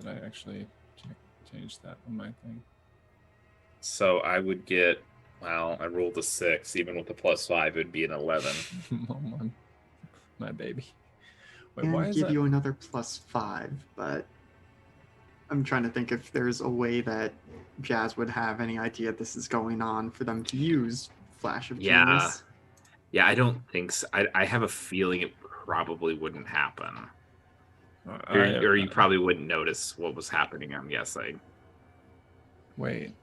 Did I actually change that on my thing? So I would get, well, I rolled a 6. Even with the +5, it would be an 11. My baby. Wait, And why is give that? you another +5, but I'm trying to think if there's a way that Jazz would have any idea this is going on for them to use Flash of Yeah. Genius. Yeah, I don't think so. I have a feeling it probably wouldn't happen. Or you probably wouldn't notice what was happening, I'm guessing. Wait.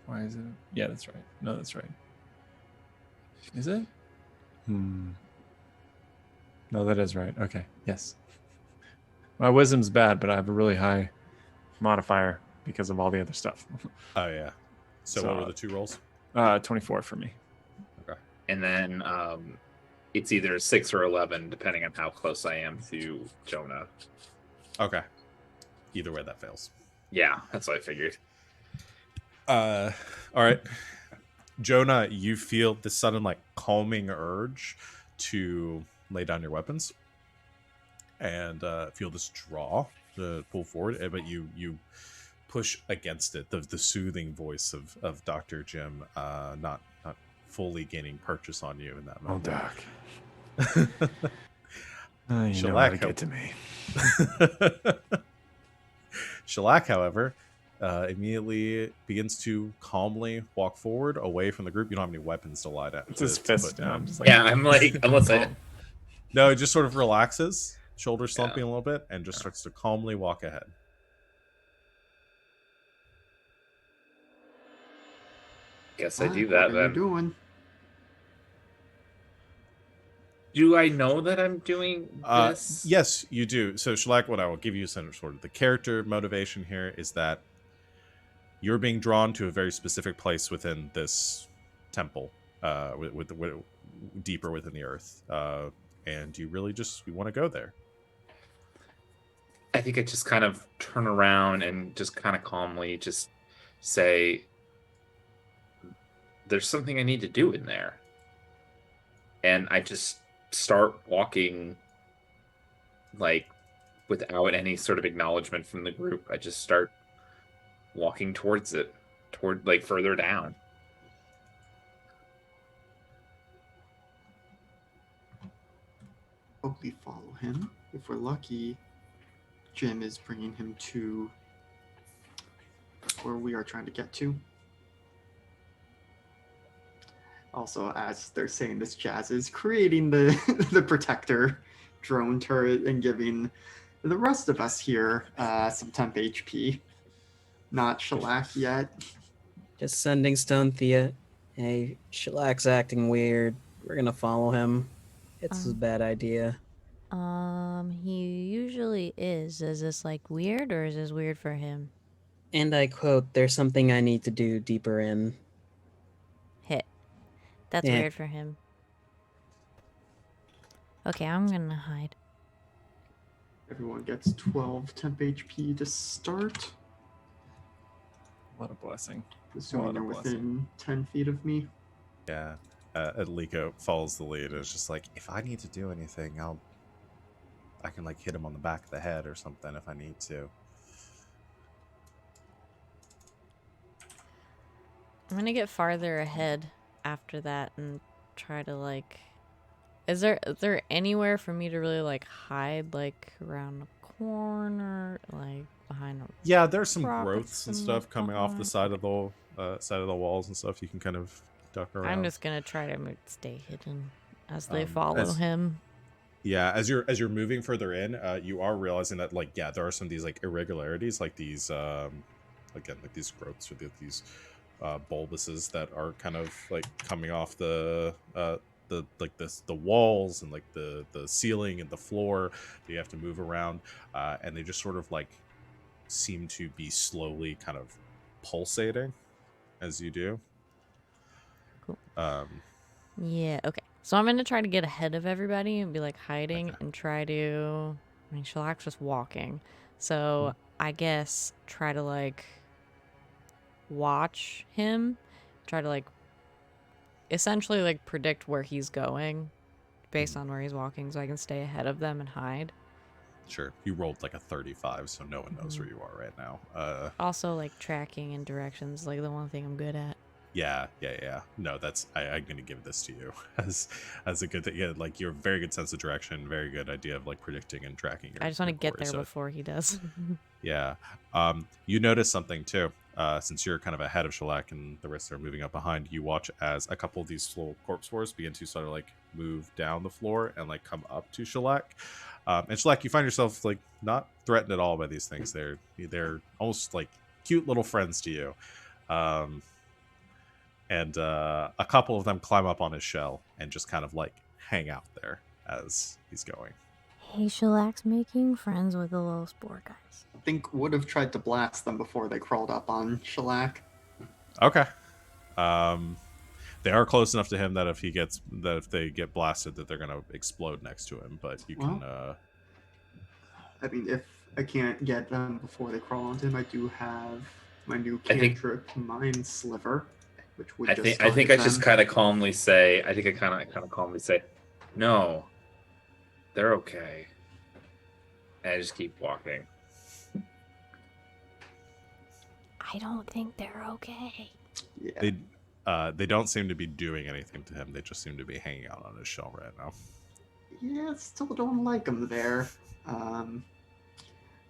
Why is it? Yeah, that's right. No, that's right. Is it? No, that is right. Okay. Yes. My wisdom's bad, but I have a really high modifier because of all the other stuff. Oh, yeah. So what were the 2 rolls? 24 for me. Okay. And then it's either 6 or 11, depending on how close I am to Jonah. Okay. Either way, that fails. Yeah, that's what I figured. All right. Jonah, you feel this sudden, like, calming urge to lay down your weapons and feel this draw to pull forward, but you push against it. The soothing voice of Dr. Jim not fully gaining purchase on you in that moment. Oh, Doc. You know how to get to me. Shellac, however, immediately begins to calmly walk forward away from the group. You don't have any weapons to lie down. It's his fist down. Just Yeah, I'm like, unless I... No, it just sort of relaxes, shoulders slumping a little bit, and just starts to calmly walk ahead. Guess I do that what are you then. doing? Do I know that I'm doing this? Yes, you do. So, Shalak, what I will give you some sort of the character motivation here is that you're being drawn to a very specific place within this temple, with deeper within the earth, and you really just you want to go there. I think I just kind of turn around and just kind of calmly just say, there's something I need to do in there. And I just start walking, like, without any sort of acknowledgement from the group. I just start walking towards it, toward, like, further down. Probably follow him. If we're lucky, Jim is bringing him to where we are trying to get to. Also, as they're saying this, Jazz is creating the the protector drone turret and giving the rest of us here some temp HP. Not Shellac yet. Just sending Stone Thea. Hey, Shellac's acting weird. We're gonna follow him. It's a bad idea. He usually is. Is this like weird or is this weird for him? And I quote, "There's something I need to do deeper in." Hit. That's Yeah. weird for him. Okay, I'm gonna hide. Everyone gets 12 temp HP to start. What a blessing. Assuming What a they're blessing. within 10 feet of me. Yeah, Aliko follows the lead. It's just like, if I need to do anything, I can like hit him on the back of the head or something if I need to. I'm gonna get farther ahead after that and try to like. Is there anywhere for me to really like hide, like around the corner, like behind a Yeah, there's some Rocks growths and and stuff coming off the whatnot. side of the walls and stuff. You can kind of duck around. I'm just gonna try to stay hidden as they Um, follow as- him. Yeah, as you're moving further in, you are realizing that like there are some of these like irregularities, like these again like these growths or these bulbuses that are kind of like coming off the walls and like the ceiling and the floor that you have to move around, and they just sort of like seem to be slowly kind of pulsating as you do. Cool. Um, Yeah, okay. So I'm gonna try to get ahead of everybody and be like hiding Okay. and try to. I mean, Shellac's just walking, so I guess try to like watch him, try to like essentially like predict where he's going based on where he's walking, so I can stay ahead of them and hide. Sure, you rolled like a 35, so no one knows where you are right now. Also, like tracking and directions, like the one thing I'm good at. Yeah. No, I'm gonna give this to you as a good thing. Yeah, like you're very good sense of direction, very good idea of like predicting and tracking. I just want to get quarry, there so- before he does. Yeah. You notice something too. Since you're kind of ahead of Shellac and the rest are moving up behind, you watch as a couple of these little corpse spores begin to sort of like move down the floor and like come up to Shellac. And Shellac, you find yourself like not threatened at all by these things. They're almost like cute little friends to you. And a couple of them climb up on his shell and just kind of like hang out there as he's going. Hey, Shellac's making friends with the little spore guys. I think would have tried to blast them before they crawled up on Shellac. Okay. They are close enough to him that if they get blasted, that they're gonna explode next to him. But you can. I mean, if I can't get them before they crawl onto him, I do have my new I think- cantrip, Mind Sliver, which would I just think I target just them. kind of calmly say. I think I kind of calmly say, "No, they're okay." And I just keep walking. I don't think they're okay. Yeah. They don't seem to be doing anything to him. They just seem to be hanging out on his shell right now. Yeah, still don't like them there.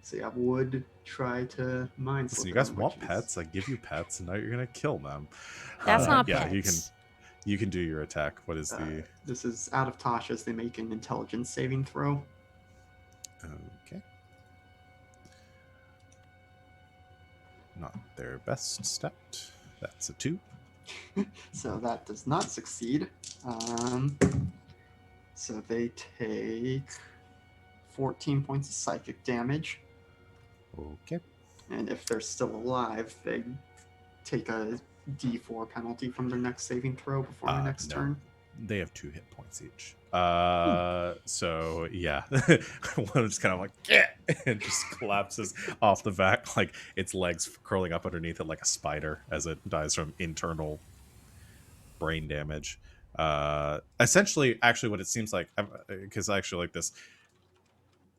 So yeah, would try to Mind Listen, Sliver you guys them, want which is- pets? I give you pets, and now you're gonna kill them. That's not yeah, pets. you can do your attack. What is the This is out of Tasha's. They make an intelligence saving throw. okay? Not their best stat. That's a 2. So that does not succeed. So they take 14 points of psychic damage. Okay. And if they're still alive, they take a d4 penalty from their next saving throw before my next No. turn. They have 2 hit points each. So yeah, one just kind of like and just collapses off the back, like its legs curling up underneath it like a spider as it dies from internal brain damage. Essentially, actually, what it seems like, because I actually like this,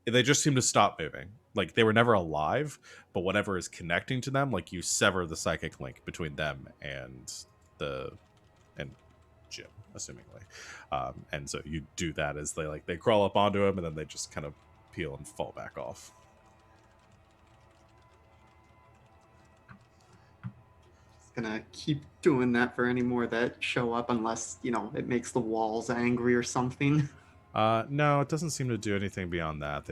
they just seem to stop moving. Like they were never alive, but whatever is connecting to them, like you sever the psychic link between them and Jim, assumingly. And so you do that as they crawl up onto him and then they just kind of peel and fall back off. Just gonna keep doing that for any more that show up, unless it makes the walls angry or something. No, it doesn't seem to do anything beyond that.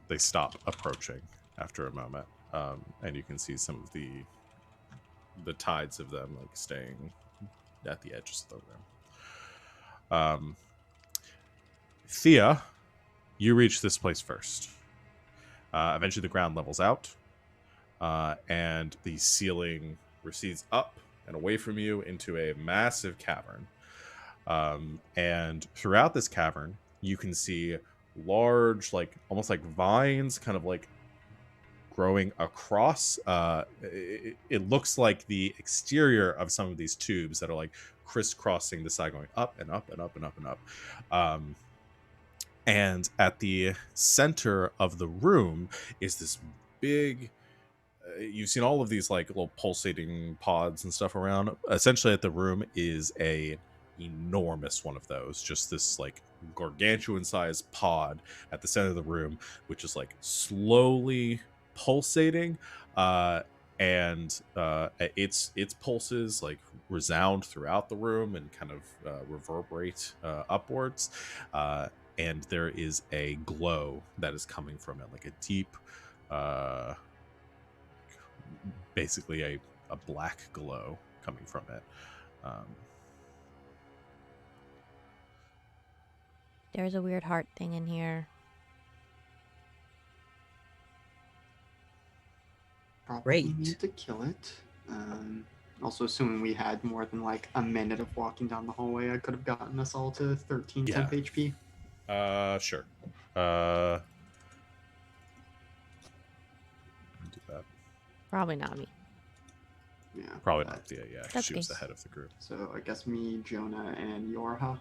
They stop approaching after a moment, and you can see some of the tides of them like staying at the edges of the room. Thea, you reach this place first. Eventually, the ground levels out, and the ceiling recedes up and away from you into a massive cavern. And throughout this cavern, you can see large, almost like vines, kind of like growing across. It looks like the exterior of some of these tubes that are like crisscrossing the side, going up and up and up and up and up. And at the center of the room is this big. You've seen all of these like little pulsating pods and stuff around. Essentially, at the room is a enormous one of those, just this like gargantuan sized pod at the center of the room, which is like slowly pulsating, and its pulses like resound throughout the room and kind of reverberate upwards, and there is a glow that is coming from it, like a deep basically a black glow coming from it. There's a weird heart thing in here. Probably Great. need to kill it. Also, assuming we had more than like a minute of walking down the hallway, I could have gotten us all to 13 Yeah. temp HP. Sure. Do that. Probably not me. Yeah. Probably but- not Thea. Yeah, That's she was okay. the head of the group. So I guess me, Jonah, and Yorha.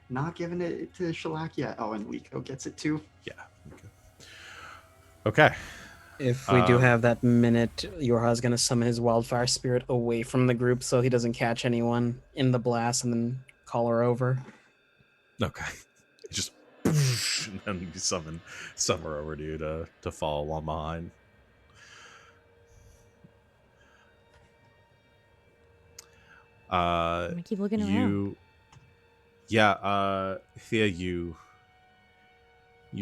Not giving it to Shellac yet. Oh, and Liko gets it too. Yeah. Okay. If we do Um, have that minute, Yorha's gonna summon his wildfire spirit away from the group so he doesn't catch anyone in the blast and then call her over. Okay. Just and then you summon her over to you to follow along behind. I'm gonna keep looking around. Thea, you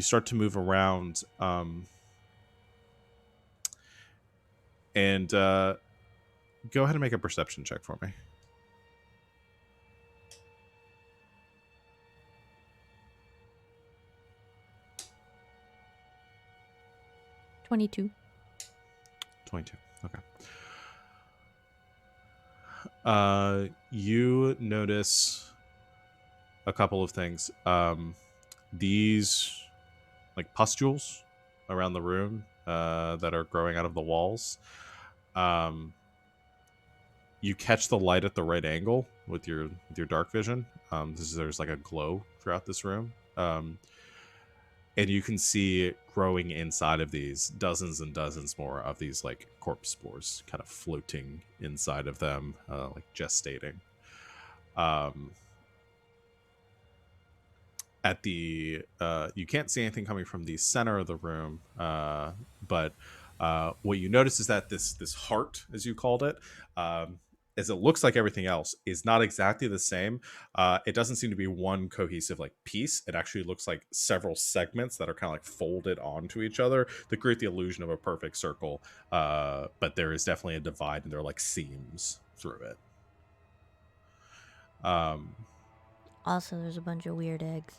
start to move around, and go ahead and make a perception check for me. $22. 22. Okay. You notice a couple of things. These like pustules around the room that are growing out of the walls. You catch the light at the right angle with your dark vision. There's like a glow throughout this room. And you can see growing inside of these dozens and dozens more of these like corpse spores kind of floating inside of them, like gestating. At the you can't see anything coming from the center of the room, but what you notice is that this heart, as you called it, as it looks like everything else, is not exactly the same. It doesn't seem to be one cohesive like piece. It actually looks like several segments that are kind of like folded onto each other to create the illusion of a perfect circle. But there is definitely a divide, and there are like seams through it. Also, there's a bunch of weird eggs.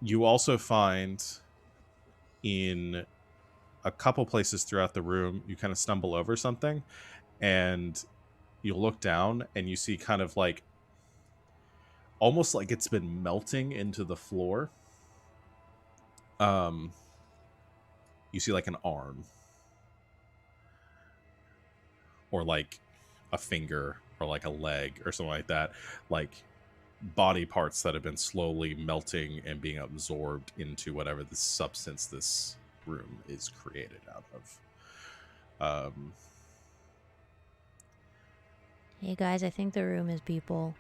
You also find in a couple places throughout the room, you kind of stumble over something, and you look down and you see kind of like almost like it's been melting into the floor. You see like an arm or like a finger or like a leg or something like that, like body parts that have been slowly melting and being absorbed into whatever the substance this room is created out of. Hey guys, I think the room is people.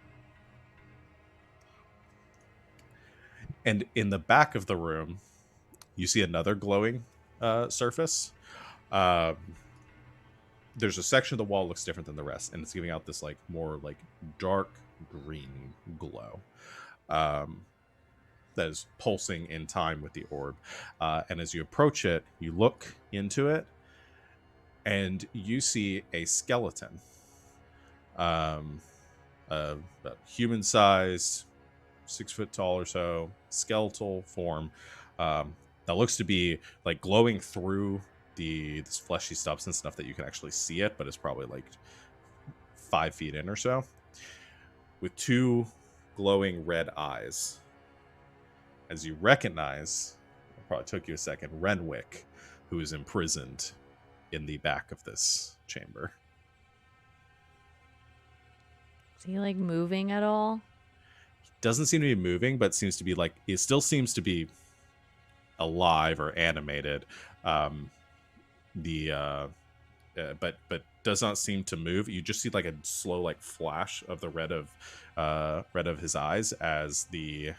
And in the back of the room, you see another glowing surface. There's a section of the wall that looks different than the rest, and it's giving out this like more like dark green glow that is pulsing in time with the orb. And as you approach it, you look into it, and you see a skeleton, a human-sized, 6 foot tall or so, skeletal form that looks to be like glowing through this fleshy substance enough that you can actually see it, but it's probably like 5 feet in or so, with 2 glowing red eyes. As you recognize, it probably took you a second, Renwick, who is imprisoned in the back of this chamber. Is he like moving at all? Doesn't seem to be moving, but seems to be like, it still seems to be alive or animated. But does not seem to move. You just see like a slow like flash of the red of his eyes as the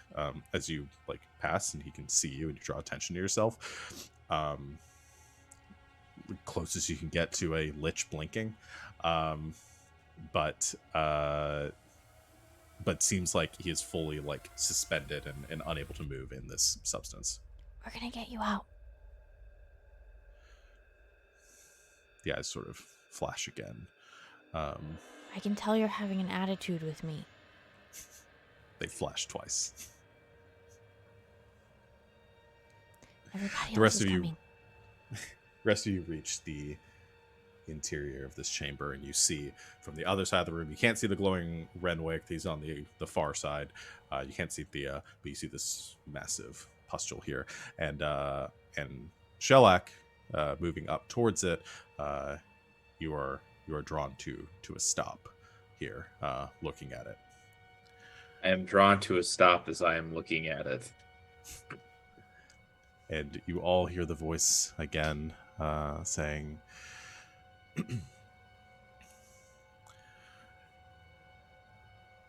as you like pass and he can see you and you draw attention to yourself. Closest you can get to a lich blinking, but seems like he is fully like suspended and unable to move in this substance. We're gonna get you out. The eyes sort of flash again. I can tell you're having an attitude with me. They flash twice. Everybody The rest else is of you- coming. Rest of you reach the interior of this chamber, and you see from the other side of the room, you can't see the glowing Renwick. He's on the far side. You can't see but you see this massive pustule here, and Shellac moving up towards it. You are drawn to a stop here, looking at it. I am drawn to a stop as I am looking at it. And you all hear the voice again, saying,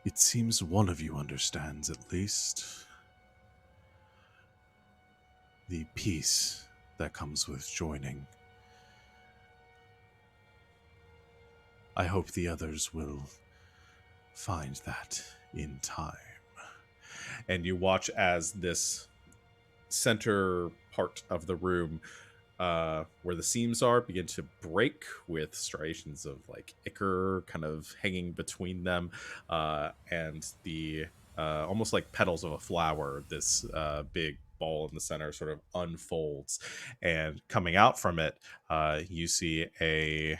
"It seems one of you understands at least the peace that comes with joining. I hope the others will find that in time." And you watch as this center part of the room, where the seams are, begin to break with striations of like ichor kind of hanging between them, and the almost like petals of a flower, this big ball in the center sort of unfolds, and coming out from it, you see a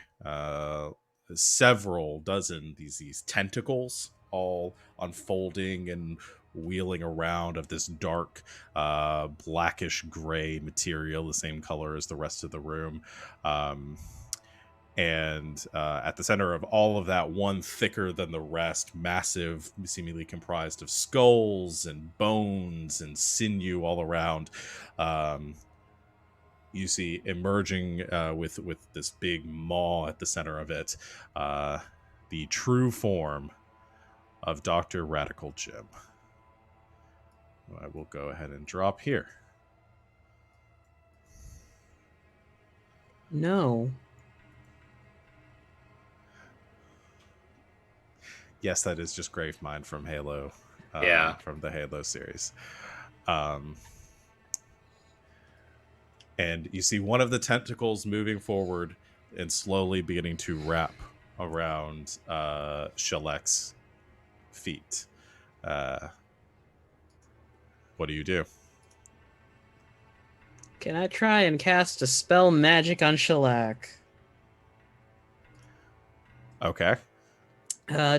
several dozen these tentacles all unfolding and wheeling around of this dark blackish gray material, the same color as the rest of the room, and at the center of all of that, one thicker than the rest, massive, seemingly comprised of skulls and bones and sinew all around. You see emerging with this big maw at the center of it, the true form of Dr. Radical Jim. I will go ahead and drop here. No. Yes, that is just Gravemind from Halo. Yeah. From the Halo series. And you see one of the tentacles moving forward and slowly beginning to wrap around Shellek's feet. What do you do? Can I try and cast a spell magic on Shellac? Okay.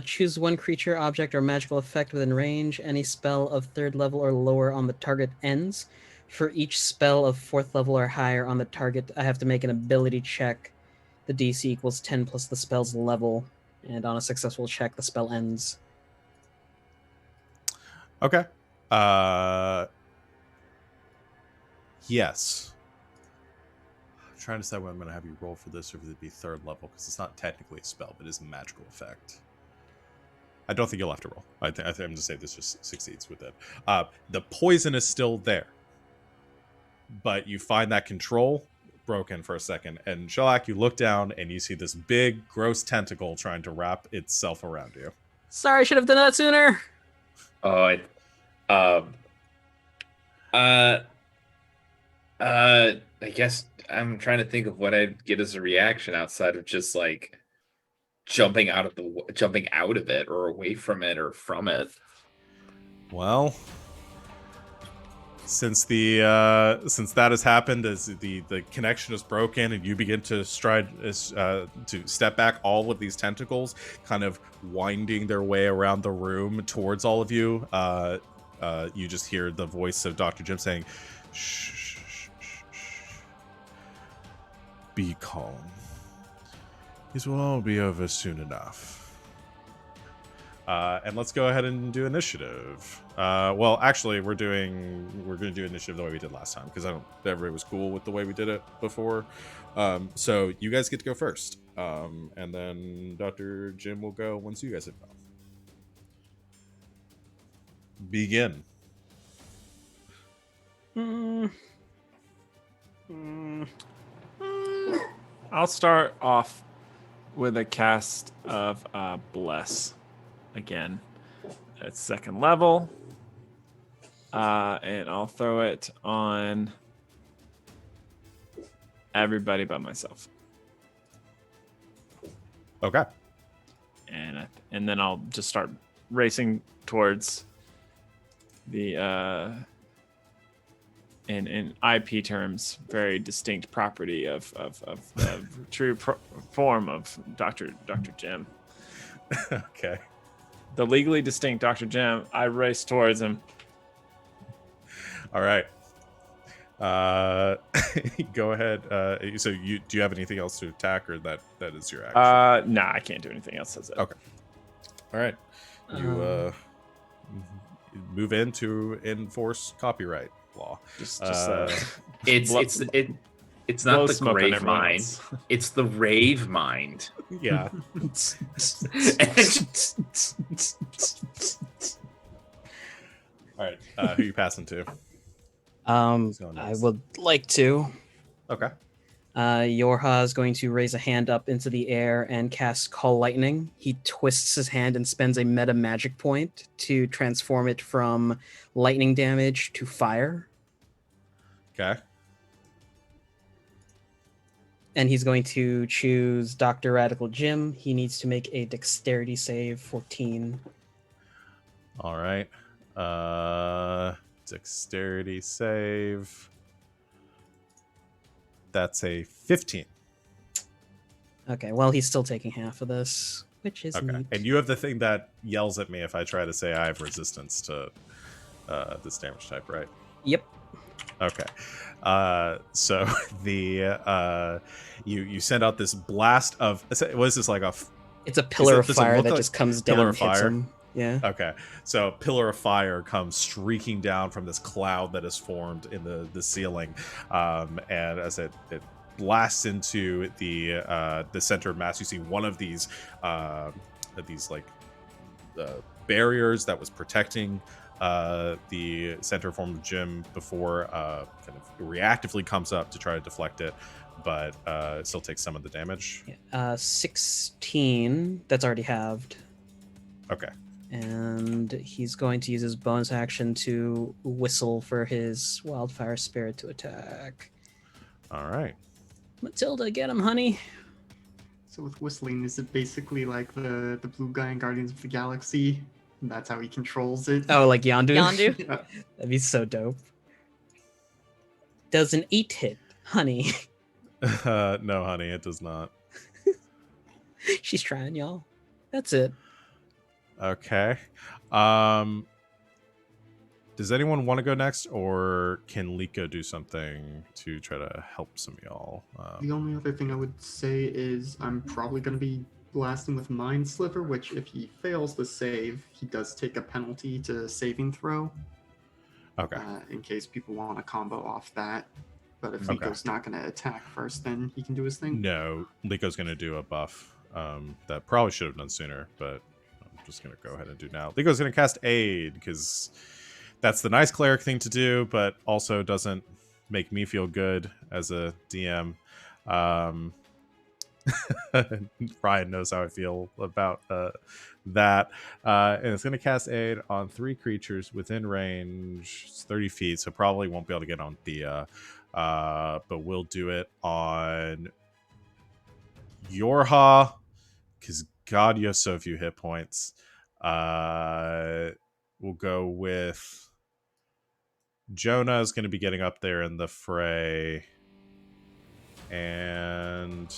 Choose one creature, object, or magical effect within range. Any spell of 3rd level or lower on the target ends. For each spell of 4th level or higher on the target, I have to make an ability check. The DC equals 10 plus the spell's level. And on a successful check, the spell ends. Okay. Yes. I'm trying to decide whether I'm going to have you roll for this or if it'd be 3rd level, because it's not technically a spell, but it is a magical effect. I don't think you'll have to roll. I think I'm going to say this just succeeds with it. The poison is still there, but you find that control broken for a second. And Shellac, you look down and you see this big, gross tentacle trying to wrap itself around you. Sorry, I should have done that sooner. Oh, I guess I'm trying to think of what I'd get as a reaction outside of just like jumping out of it or away from it or from it. Well, since that has happened, as the connection is broken, and you begin to to step back, all of these tentacles kind of winding their way around the room towards all of you. You just hear the voice of Dr. Jim saying, "Shh, shh, shh, shh, shh. Be calm. This will all be over soon enough." And let's go ahead and do initiative. Well, actually, we're going to do initiative the way we did last time, because everybody was cool with the way we did it before. So you guys get to go first, and then Dr. Jim will go once you guys have gone. Begin. I'll start off with a cast of Bless again at 2nd level, and I'll throw it on everybody but myself. Okay. And then I'll just start racing towards the in IP terms, very distinct property of the true form of Dr. Jim. Okay. The legally distinct Dr. Jim. I race towards him. All right. Go ahead. So do you have anything else to attack, or that is your action? Nah, I can't do anything else. That's it. Okay. All right. You move in to enforce copyright law. Just It's not the smoke on grave everyone mind. else. It's the rave mind. Yeah. All right. Who you passing to? I next? would like to. Okay. Yorha is going to raise a hand up into the air and cast Call Lightning. He twists his hand and spends a meta magic point to transform it from lightning damage to fire. Okay. And he's going to choose Dr. Radical Jim. He needs to make a dexterity save, 14. All right. Dexterity save. That's a 15. Okay, well, he's still taking half of this, which is Okay. neat. And you have the thing that yells at me if I try to say I have resistance to this damage type, right? Yep. Okay. So the you send out this blast of, what is this, like a It's a pillar of does it fire look that like just comes down pillar and of hits fire? him. Yeah. Okay, so a pillar of fire comes streaking down from this cloud that is formed in the ceiling, and as it blasts into the center of mass, you see one of these like barriers that was protecting the center form of Jim before kind of reactively comes up to try to deflect it, but it still takes some of the damage. 16. That's already halved. Okay. And he's going to use his bonus action to whistle for his wildfire spirit to attack. All right. Matilda, get him, honey. So with whistling, is it basically like the blue guy in Guardians of the Galaxy? And that's how he controls it. Oh, like Yondu? Yondu? Yeah. That'd be so dope. Does an 8 hit, honey? No, honey, it does not. She's trying, y'all. That's it. Okay. Does anyone want to go next, or can Liko do something to try to help some of y'all? The only other thing I would say is I'm probably going to be blasting with Mind Sliver, which if he fails the save, he does take a penalty to saving throw. Okay. In case people want to combo off that. But if Okay. Liko's not going to attack first, then he can do his thing. No, Liko's going to do a buff that probably should have done sooner, but I'm just going to go ahead and do now. Liko's going to cast Aid, because that's the nice cleric thing to do, but also doesn't make me feel good as a DM. Ryan knows how I feel about that. And it's going to cast Aid on 3 creatures within range. It's 30 feet, so probably won't be able to get on Thea. But we'll do it on Yorha, because God, you have so few hit points. We'll go with Jonah is going to be getting up there in the fray, and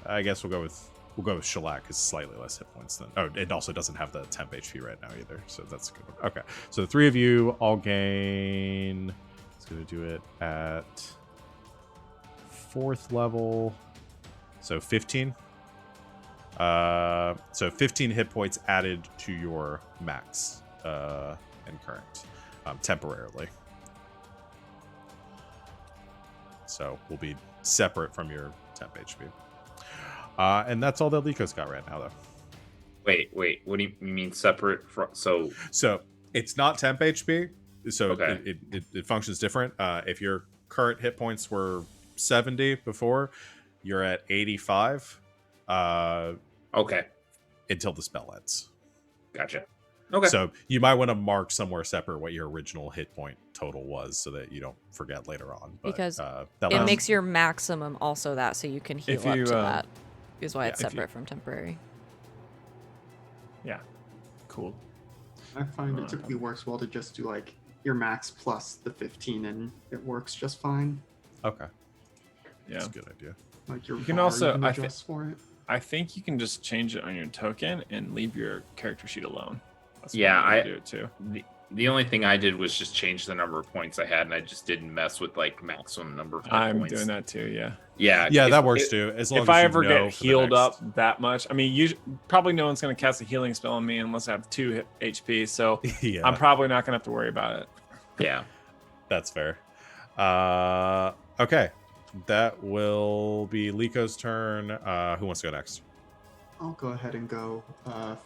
I guess we'll go with Shellac, because slightly less hit points than. Oh, it also doesn't have the temp HP right now either, so that's a good one. Okay, so the 3 of you all gain. It's going to do it at 4th level, so 15. So 15 hit points added to your max and current temporarily. So we'll be separate from your temp HP. And that's all that Liko's got right now, though. Wait. What do you mean separate from? So it's not temp HP. So Okay. it functions different. If your current hit points were 70 before, you're at 85. Okay, Until the spell ends. gotcha. Okay. So you might want to mark somewhere separate what your original hit point total was, so that you don't forget later on. But, Because that It last- makes your maximum also that, so you can heal If up you, to that. Is why yeah, it's if you- separate from temporary. Yeah. Cool. I find it typically works well to just do like your max plus the 15, and it works just fine. Okay, Yeah. that's a good idea. Like your You can bar, also- can I adjust for it. I think you can just change it on your token and leave your character sheet alone. That's Yeah, one way to I- do it too. The only thing I did was just change the number of points I had, and I just didn't mess with like maximum number of hit I'm points. doing that too. Yeah. Yeah, Yeah, if- that works if- too. As long If as I you ever know get for the healed next- up that much, I mean, probably no one's going to cast a healing spell on me unless I have 2 HP. So yeah, I'm probably not going to have to worry about it. Yeah. that's fair. Okay, that will be Liko's turn. Who wants to go next? I'll go ahead and go.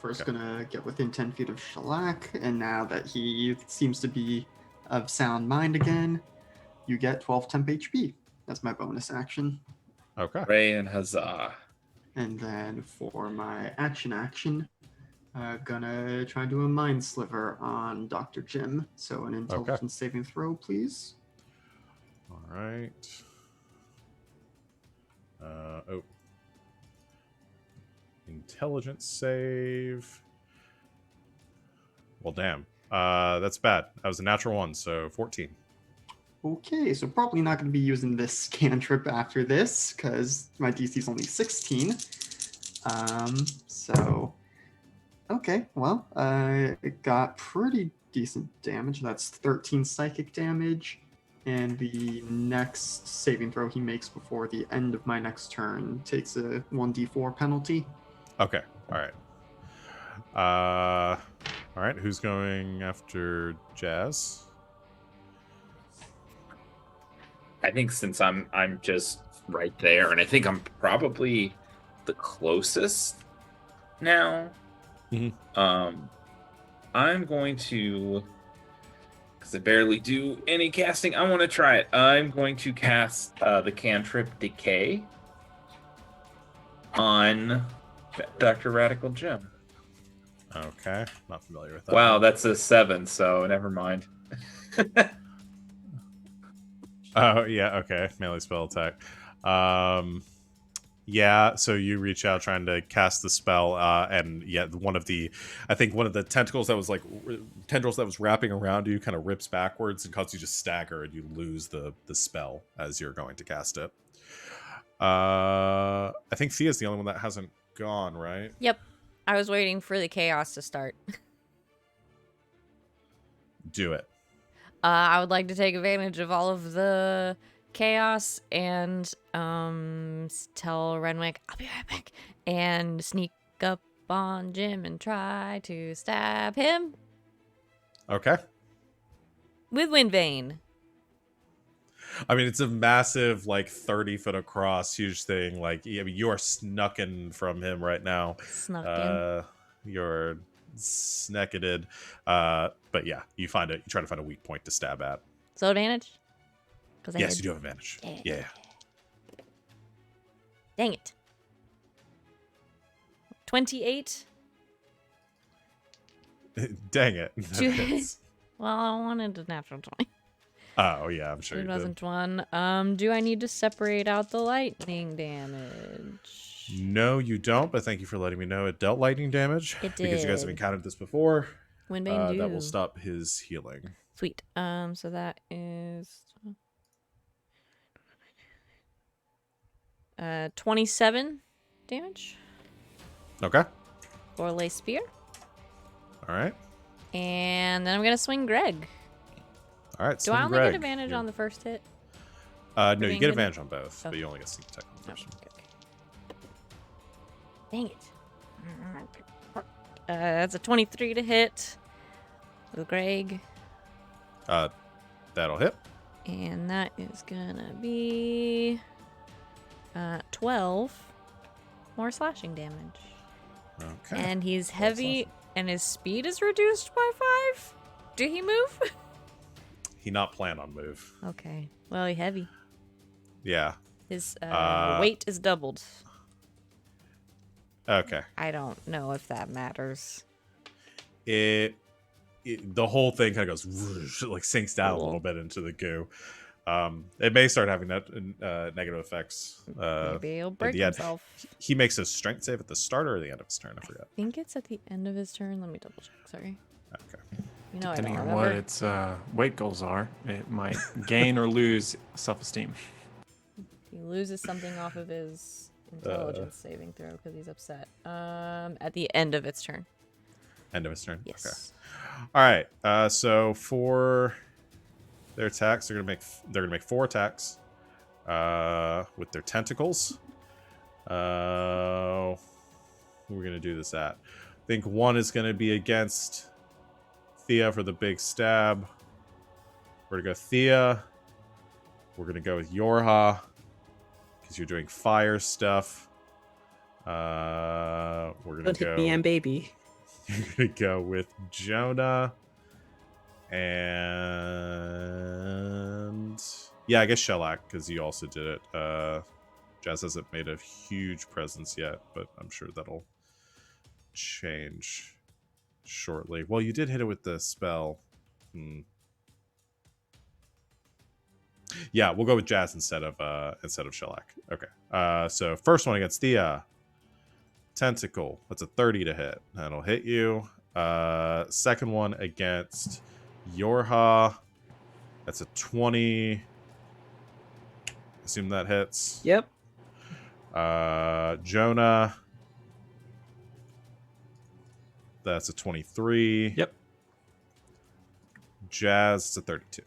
First, Okay. gonna get within 10 feet of Shellac, and now that he seems to be of sound mind again, you get 12 temp HP. That's my bonus action. Okay. Ray and huzzah. And then for my action, gonna try and do a Mind Sliver on Dr. Jim. So an intelligence saving throw, please. All right. Oh. Intelligence save. Well, damn. That's bad. That was a natural 1, so 14. Okay, so probably not going to be using this cantrip after this, because my DC is only 16. Okay, well, it got pretty decent damage. That's 13 psychic damage, and the next saving throw he makes before the end of my next turn takes a 1d4 penalty. Okay. All right. All right. Who's going after Jazz? I think since I'm just right there, and I think I'm probably the closest now. Mhm. I'm going to, because I barely do any casting. I want to try it. I'm going to cast the cantrip Decay on Dr. Radical Gem. Okay. Not familiar with that. Wow, that's a 7, so never mind. Oh, yeah. Okay. Melee spell attack. Yeah, so you reach out trying to cast the spell, and one of the tentacles that was tendrils that was wrapping around you kind of rips backwards and causes you to stagger, and you lose the spell as you're going to cast it. I think Thea's the only one that hasn't gone, right? Yep. I was waiting for the chaos to start. Do it. I would like to take advantage of all of the chaos and tell Renwick I'll be right back and sneak up on Jim and try to stab him Okay. with Windvane. I mean, it's a massive, 30-foot across, huge thing. You are snucking from him right now. Snuck in. You're snecketed. But yeah, you try to find a weak point to stab at. So advantage? Yes, you do have advantage. Yeah. Dang it. 28? Dang it. Two hits. Well, I wanted a natural 20. Oh, yeah, I'm sure It you wasn't did. one. Do I need to separate out the lightning damage? No, you don't, but thank you for letting me know it dealt lightning damage. It Because you guys have did. encountered this before. Windbane do. That will stop his healing. Sweet. So that is 27 damage Okay. for Lay Spear. All right. And then I'm gonna swing Greg. All right. Do I swing only Greg. get advantage on the first hit? No, you being get good? advantage on both, Oh. but you only get sneak attack on the Oh, first one. okay. Dang it. That's a 23 to hit with Greg. That'll hit. And that is gonna be 12 more slashing damage. Okay. And he's Well, heavy, slashing. and his speed is reduced by 5. Did he move? He not plan on move. Okay. Well, he's heavy. Yeah. His Uh, weight is doubled. Okay. I don't know if that matters. The whole thing kind of goes whoosh, sinks down a Cool. little bit into the goo. It may start having negative effects. Maybe he'll break the end. himself. He makes a strength save at the start or the end of his turn. I forgot. I think it's at the end of his turn. Let me double check. Sorry. Okay. You know, Depending I on don't what remember. its weight goals are, it might gain or lose self-esteem. He loses something off of his intelligence saving throw because he's upset. At the end of its turn. End of his turn. Yes. Okay. All right. So for their attacks, they're gonna make 4 attacks. With their tentacles. Who are we gonna do this at? I think one is gonna be against Thea for the big stab. We're gonna go Thea. We're gonna go with Yorha because you're doing fire stuff. We're gonna Don't go. hit me, I'm baby. You're gonna go with Jonah, and yeah, I guess Shellac because you also did it. Jazz hasn't made a huge presence yet, but I'm sure that'll change shortly. Well, you did hit it with the spell. Yeah, we'll go with Jazz instead of Shellac. Okay. So first one against Thea. Tentacle. That's a 30 to hit. That'll hit you. Second one against Yorha. That's a 20. Assume that hits. Yep. Jonah. That's a 23. Yep. Jazz, it's a 32.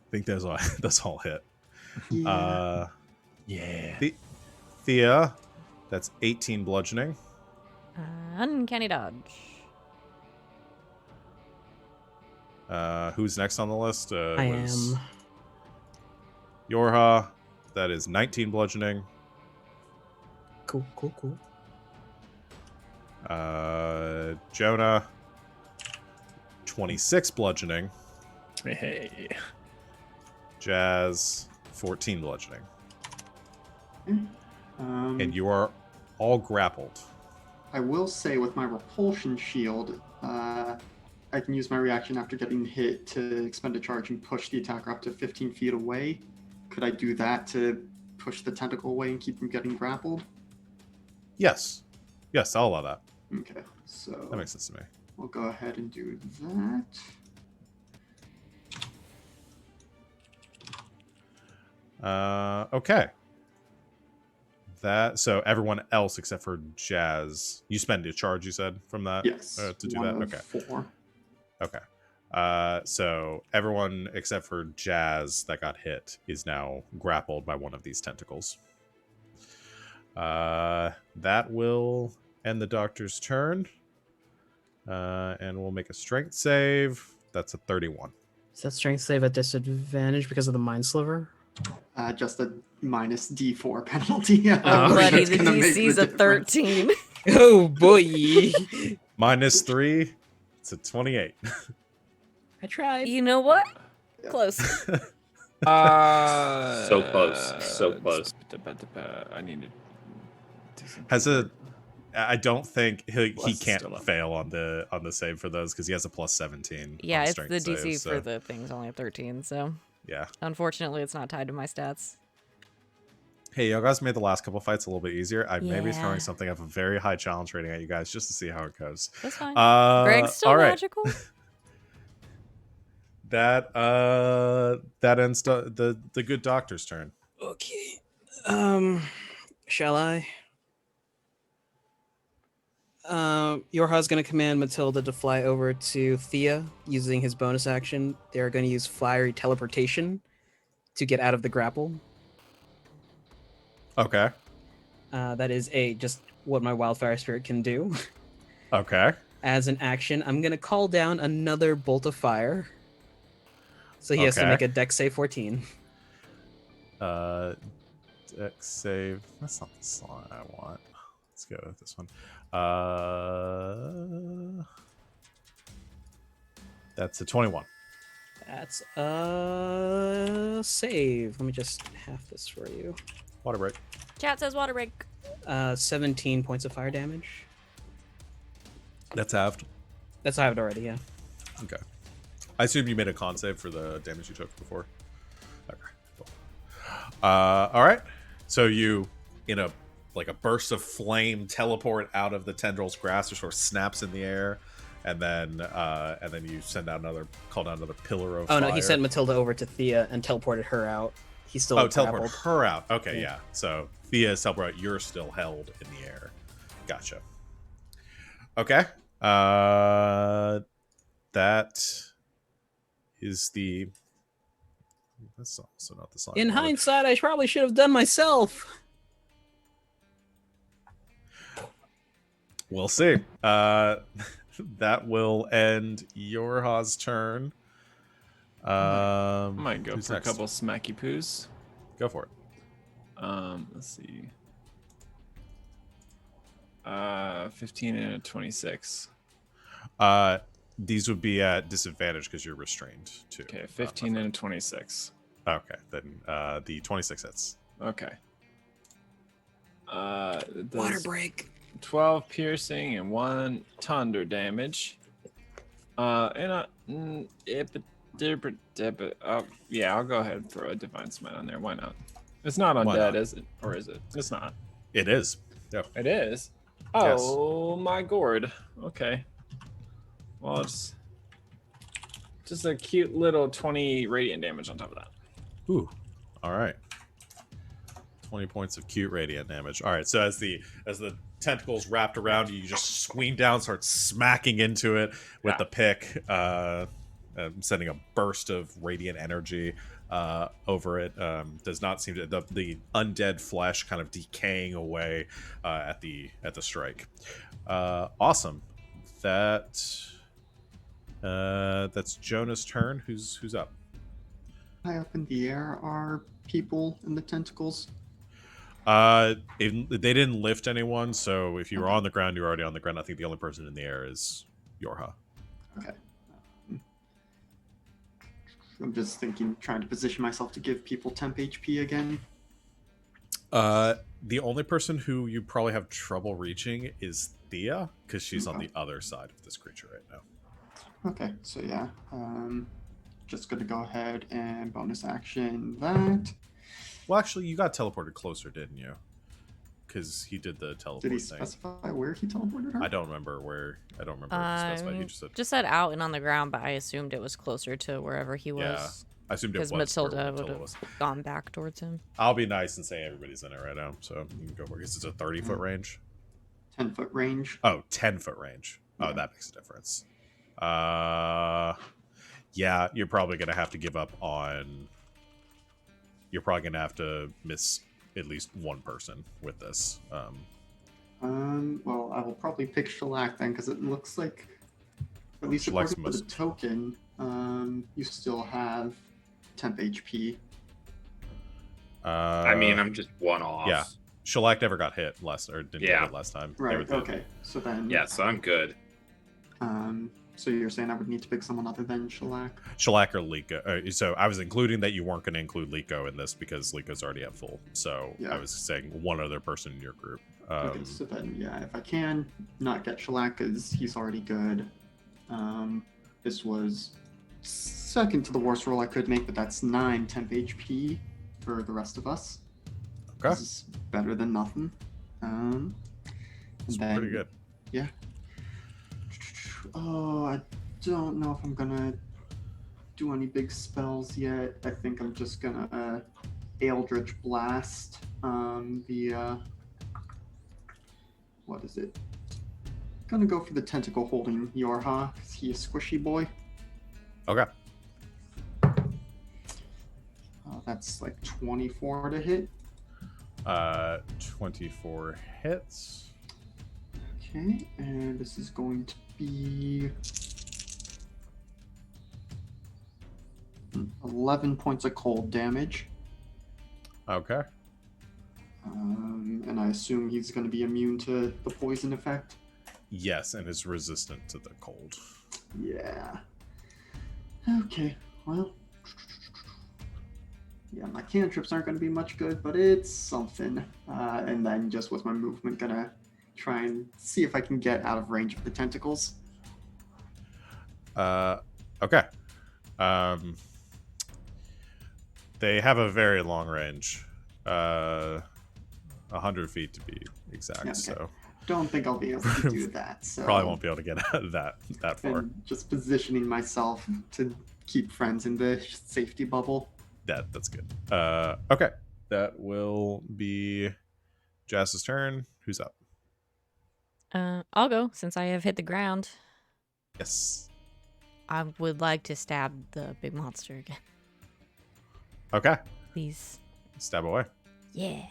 I think that's all hit. Yeah. Yeah. Thea, that's 18 bludgeoning. Uncanny dodge. Who's next on the list? I am. Yorha, that is 19 bludgeoning. Cool. Jonah, 26 bludgeoning. Hey. Jazz, 14 bludgeoning. And you are all grappled. I will say with my repulsion shield, I can use my reaction after getting hit to expend a charge and push the attacker up to 15 feet away. Could I do that to push the tentacle away and keep him getting grappled? Yes. Yes, I'll allow that. Okay, so That makes sense to me. we'll go ahead and do that. Okay. So everyone else except for Jazz, you spend a charge, you said, from that? Yes. To do one that? of Okay. 4. Okay. So everyone except for Jazz that got hit is now grappled by one of these tentacles. That will end the doctor's turn. And we'll make a strength save. That's a 31. Is that strength save at disadvantage because of the mind sliver? Just a minus D4 penalty. Oh, Buddy, That's the gonna make DC's a difference. 13. Oh boy! -3. It's a 28. I tried. You know what? Yeah. Close. So close. So close. I need to do something. Has a I don't think he Plus can't still up. fail on the save for those because he has a plus 17. Yeah, on it's strength the DC saves, for so, the thing's only a 13, so yeah. unfortunately it's not tied to my stats. Hey, y'all guys made the last couple fights a little bit easier. I may be Yeah. throwing something of a very high challenge rating at you guys just to see how it goes. That's fine. Greg's Greg's still magical. That ends the good doctor's turn. Okay. Shall I? Yorha's going to command Matilda to fly over to Thea using his bonus action. They're going to use fiery teleportation to get out of the grapple. Okay. That is just what my wildfire spirit can do. Okay. As an action, I'm going to call down another bolt of fire. So he has to Okay. make a dex save 14. Dex save. That's not the song I want. Let's go with this one. That's a 21. That's a save. Let me just half this for you. Water break. Chat says water break. 17 points of fire damage. That's halved. That's halved already, yeah. Okay. I assume you made a con save for the damage you took before. Okay. Cool. All right. So you, in a burst of flame, teleport out of the tendril's grasp, or sort of snaps in the air, and then you call down another pillar of Oh fire. no, he sent Matilda over to Thea and teleported her out. He's still teleport grappled. her out. Okay, Yeah. yeah. So Thea is teleport out. You're still held in the air. Gotcha. Okay. That is the. That's also not the sign. In hindsight, I probably should have done myself. We'll see. That will end Yorha's turn. I might go who's for next? a couple smacky poos. Go for it. Let's see. 15 and a 26. These would be at disadvantage because you're restrained too. Okay, 15 and a 26. Okay, then the 26 hits. Okay. It Water does break. 12 piercing and 1 thunder damage. Yeah, I'll go ahead and throw a divine smite on there. Why not? It's not Why undead, not? is it? Or is it? It's not. It is. Yeah. It is. Yes. Oh my gourd. Okay. Well, it's just a cute little 20 radiant damage on top of that. Ooh. All right. 20 points of cute radiant damage. All right. So as the tentacles wrapped around you, you just swing down, start smacking into it with Yeah. the pick, sending a burst of radiant energy over it. Does not seem to the undead flesh kind of decaying away at the strike. Awesome. That's Jonah's turn. Who's up? High up in the air are people in the tentacles. They didn't lift anyone, so if you were on the ground, you're already on the ground. I think the only person in the air is Yorha. Okay. I'm just trying to position myself to give people temp HP again. The only person who you probably have trouble reaching is Thea, because she's on the other side of this creature right now. Okay, so yeah, just gonna go ahead and bonus action that. Well, actually, you got teleported closer, didn't you? Because he did the teleport Did he thing. specify where he teleported her? I don't remember where. I don't remember if he specified. He just said. Just said out and on the ground, but I assumed it was closer to wherever he was. Yeah, I assumed it was Because where Matilda would Matilda have was. gone back towards him. I'll be nice and say everybody's in it right now, so you can go for it. Because it's a 30-foot range. 10-foot range. Oh, 10-foot range. Oh, Yeah. that makes a difference. Yeah, you're probably gonna have to give up on. You're probably gonna have to miss at least one person with this. Well, I will probably pick Shellac then, because it looks like, at least Shellac's according to the most- token, you still have temp HP. I mean, I'm just one off. yeah. Shellac never got hit last, or didn't Yeah. get hit last time. They Right. were the- Okay. So then. Yeah, so I'm good. So you're saying I would need to pick someone other than Shellac? Shellac or Liko. So I was including that you weren't going to include Liko in this because Liko's already at full. So Yeah. I was saying one other person in your group. Okay. So then, yeah, if I can not get Shellac, because he's already good. This was second to the worst roll I could make, but that's 9 temp HP for the rest of us. Okay. This is better than nothing. And It's then, pretty good. Yeah. Oh, I don't know if I'm gonna do any big spells yet. I think I'm just gonna Eldritch Blast what is it? Gonna go for the tentacle holding Yorha, because he is squishy boy. Okay. That's like 24 to hit. 24 hits. Okay, and this is going to be 11 points of cold damage. Okay. And I assume he's going to be immune to the poison effect. Yes, and is resistant to the cold. Yeah. Okay, well. Yeah, my cantrips aren't going to be much good, but it's something. And then just with my movement, gonna try and see if I can get out of range of the tentacles. Okay. They have a very long range. 100 feet to be exact. Yeah, okay. So Don't think I'll be able to do that. So probably won't be able to get that far. And just positioning myself to keep friends in the safety bubble. That's good. Okay. That will be Jazz's turn. Who's up? I'll go since I have hit the ground. Yes. I would like to stab the big monster again, Okay. please. Stab away. Yeah.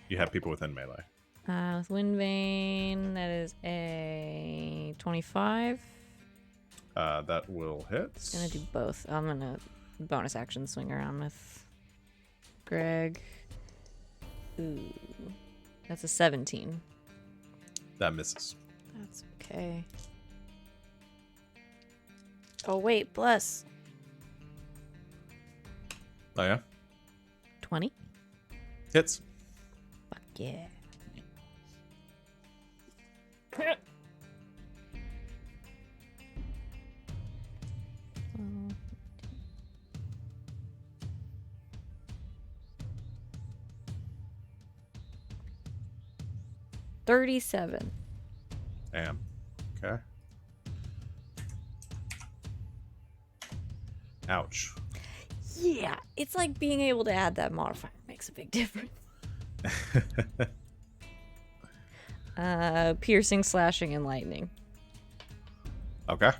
You have people within melee. With Wind Vein, that is a 25. That will hit. Gonna do both. I'm gonna bonus action swing around with Greg. Ooh, that's a 17. That misses. That's okay. Oh wait, bless. Oh yeah. 20. Hits. Fuck yeah. Oh. 37. Damn. Okay. Ouch. Yeah, it's like being able to add that modifier makes a big difference. Piercing, slashing, and lightning. Okay.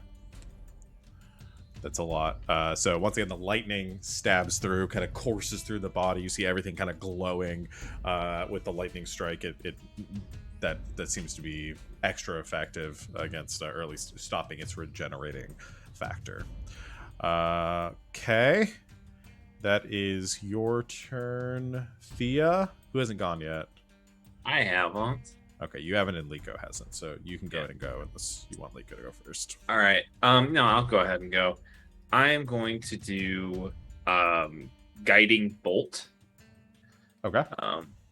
That's a lot. So once again, the lightning stabs through, kind of courses through the body. You see everything kind of glowing with the lightning strike. That seems to be extra effective against, or at least stopping its regenerating factor. Okay. That is your turn, Thea, who hasn't gone yet. I haven't. Okay, you haven't, and Liko hasn't, so you can go ahead and go unless you want Liko to go first. All right. No, I'll go ahead and go. I am going to do guiding bolt. Okay.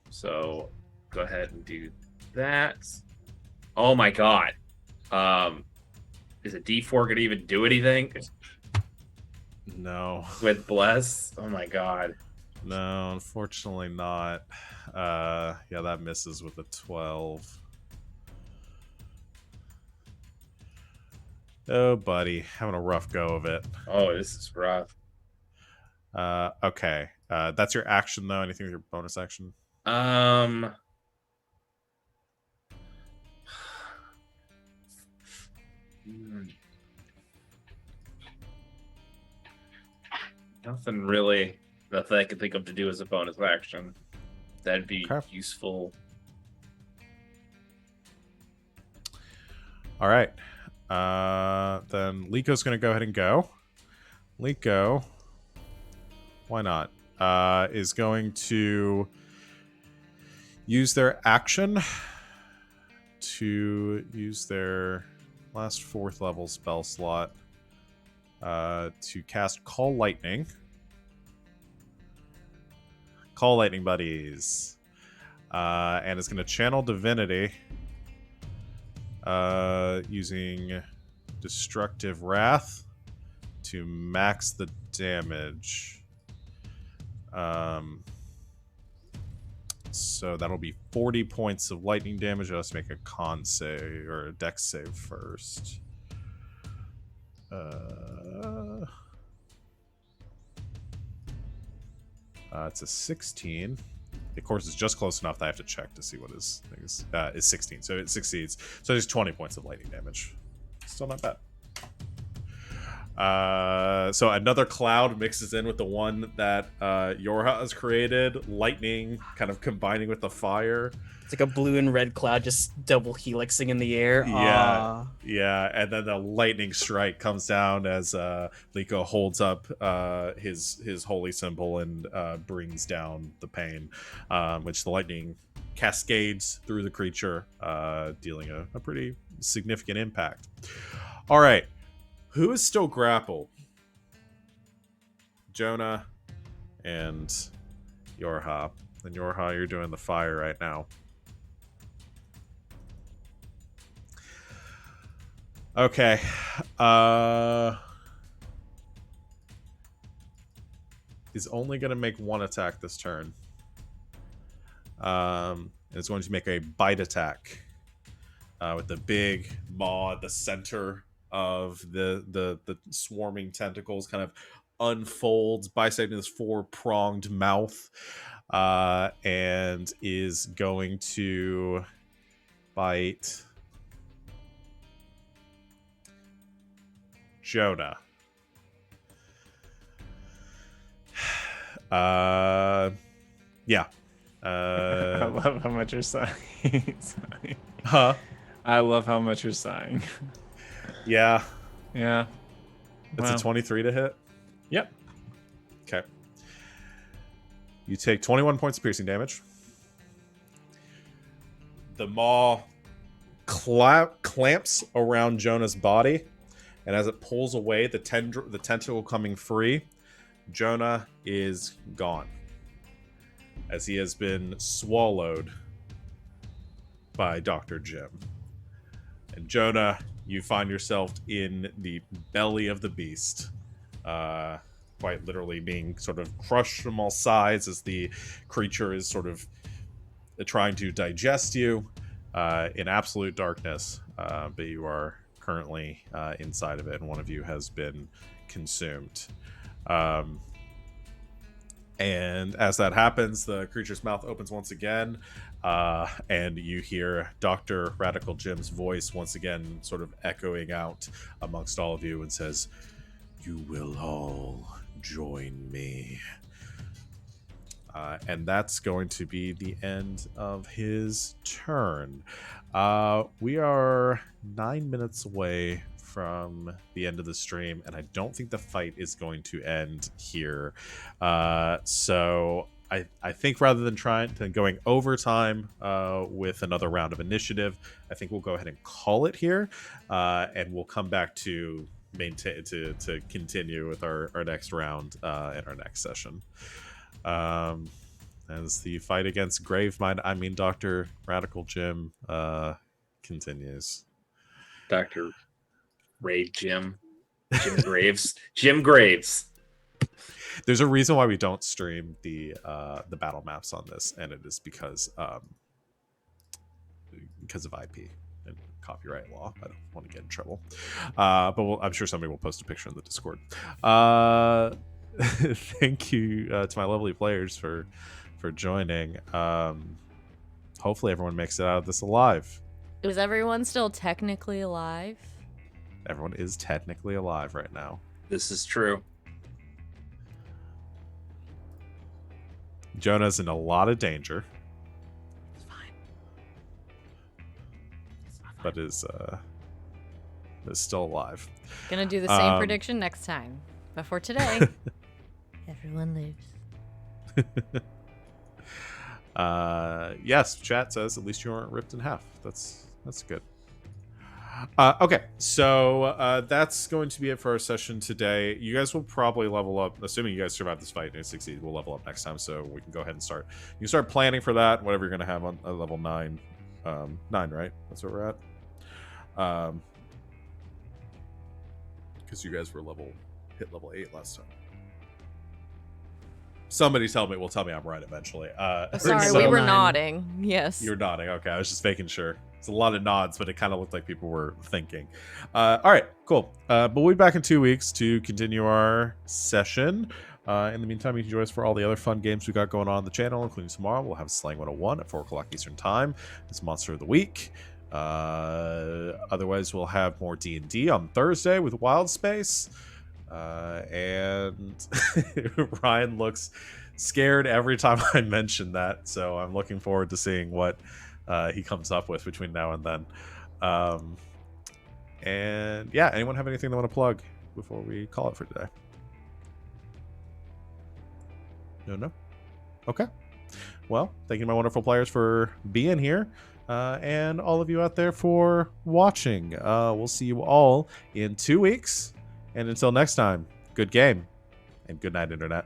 So go ahead and do that. Oh my god. Is a D4 gonna even do anything No. with bless? Oh my god. No, unfortunately not. Yeah, that misses with a 12. Oh, buddy, having a rough go of it. Oh, this is rough. Okay. That's your action, though. Anything with your bonus action? Nothing really. Nothing I can think of to do as a bonus action. That'd be Okay. useful. All right. Then Liko's going to go ahead and go. Liko, why not? Is going to use their action to use their last 4th level spell slot to cast Call Lightning. Call Lightning, buddies. And is going to channel Divinity using Destructive Wrath to max the damage. So that'll be 40 points of lightning damage. Let's make a con save or a dex save first. It's a 16. Of course, it's just close enough that I have to check to see what his thing is. Is 16, so it succeeds. So there's 20 points of lightning damage. Still not bad. So another cloud mixes in with the one that Yorha has created. Lightning kind of combining with the fire. It's like a blue and red cloud just double helixing in the air. Yeah, yeah, and then the lightning strike comes down as Liko holds up his holy symbol and brings down the pain, which the lightning cascades through the creature, dealing a pretty significant impact. All right, who is still grappled? Jonah and Yorha. And Yorha, you're doing the fire right now. Okay. Is only going to make one attack this turn. And it's going to make a bite attack with the big maw at the center of the swarming tentacles kind of unfolds, bisecting this 4-pronged mouth, and is going to bite Jonah. Yeah. I love how much you're sighing. Huh? I love how much you're sighing. Yeah. Yeah. It's a 23 to hit. Yep. Okay. You take 21 points of piercing damage. The maw clamps around Jonah's body, and as it pulls away, the tentacle coming free, Jonah is gone, as he has been swallowed by Dr. Jim. And Jonah, you find yourself in the belly of the beast, quite literally being sort of crushed from all sides as the creature is sort of trying to digest you in absolute darkness, but you are currently inside of it, and one of you has been consumed. And as that happens, the creature's mouth opens once again, and you hear Dr. Radical Jim's voice once again sort of echoing out amongst all of you and says, "You will all join me." And that's going to be the end of his turn. We are 9 minutes away from the end of the stream, and I don't think the fight is going to end here. So I think rather than going overtime with another round of initiative, I think we'll go ahead and call it here, and we'll come back to maintain to continue with our next round in our next session. As the fight against Dr. Radical Jim continues. Dr. Ray Jim Graves. Jim Graves. There's a reason why we don't stream the battle maps on this, and it is because of IP and copyright law. I don't want to get in trouble, but I'm sure somebody will post a picture in the Discord. Thank you to my lovely players for joining. Hopefully everyone makes it out of this alive. Is everyone still technically alive? Everyone is technically alive right now. This is true. Jonah's in a lot of danger, It's fine. but is still alive. Gonna do the same prediction next time. But for today, everyone lives. Yes, chat says at least you weren't ripped in half. That's good. Okay, so that's going to be it for our session today. You guys will probably level up, assuming you guys survive this fight and succeed. We'll level up next time, so we can go ahead and start. You can start planning for that. Whatever you're going to have on level 9, 9, right? That's where we're at. Because you guys were hit level 8 last time. Somebody will tell me I'm right eventually. Sorry, so- we were 9. nodding. Yes. You're nodding. Okay, I was just making sure. It's a lot of nods, but it kind of looked like people were thinking. All right, cool. But we'll be back in 2 weeks to continue our session. In the meantime, you can join us for all the other fun games we got going on the channel, including tomorrow. We'll have Slang 101 at 4 o'clock Eastern Time. It's Monster of the Week. Otherwise, we'll have more D&D on Thursday with Wild Space. And Ryan looks scared every time I mention that, so I'm looking forward to seeing what he comes up with between now and then. And yeah, anyone have anything they want to plug before we call it for today? No? Okay. Well, thank you to my wonderful players for being here, and all of you out there for watching. We'll see you all in 2 weeks. And until next time, good game and good night, Internet.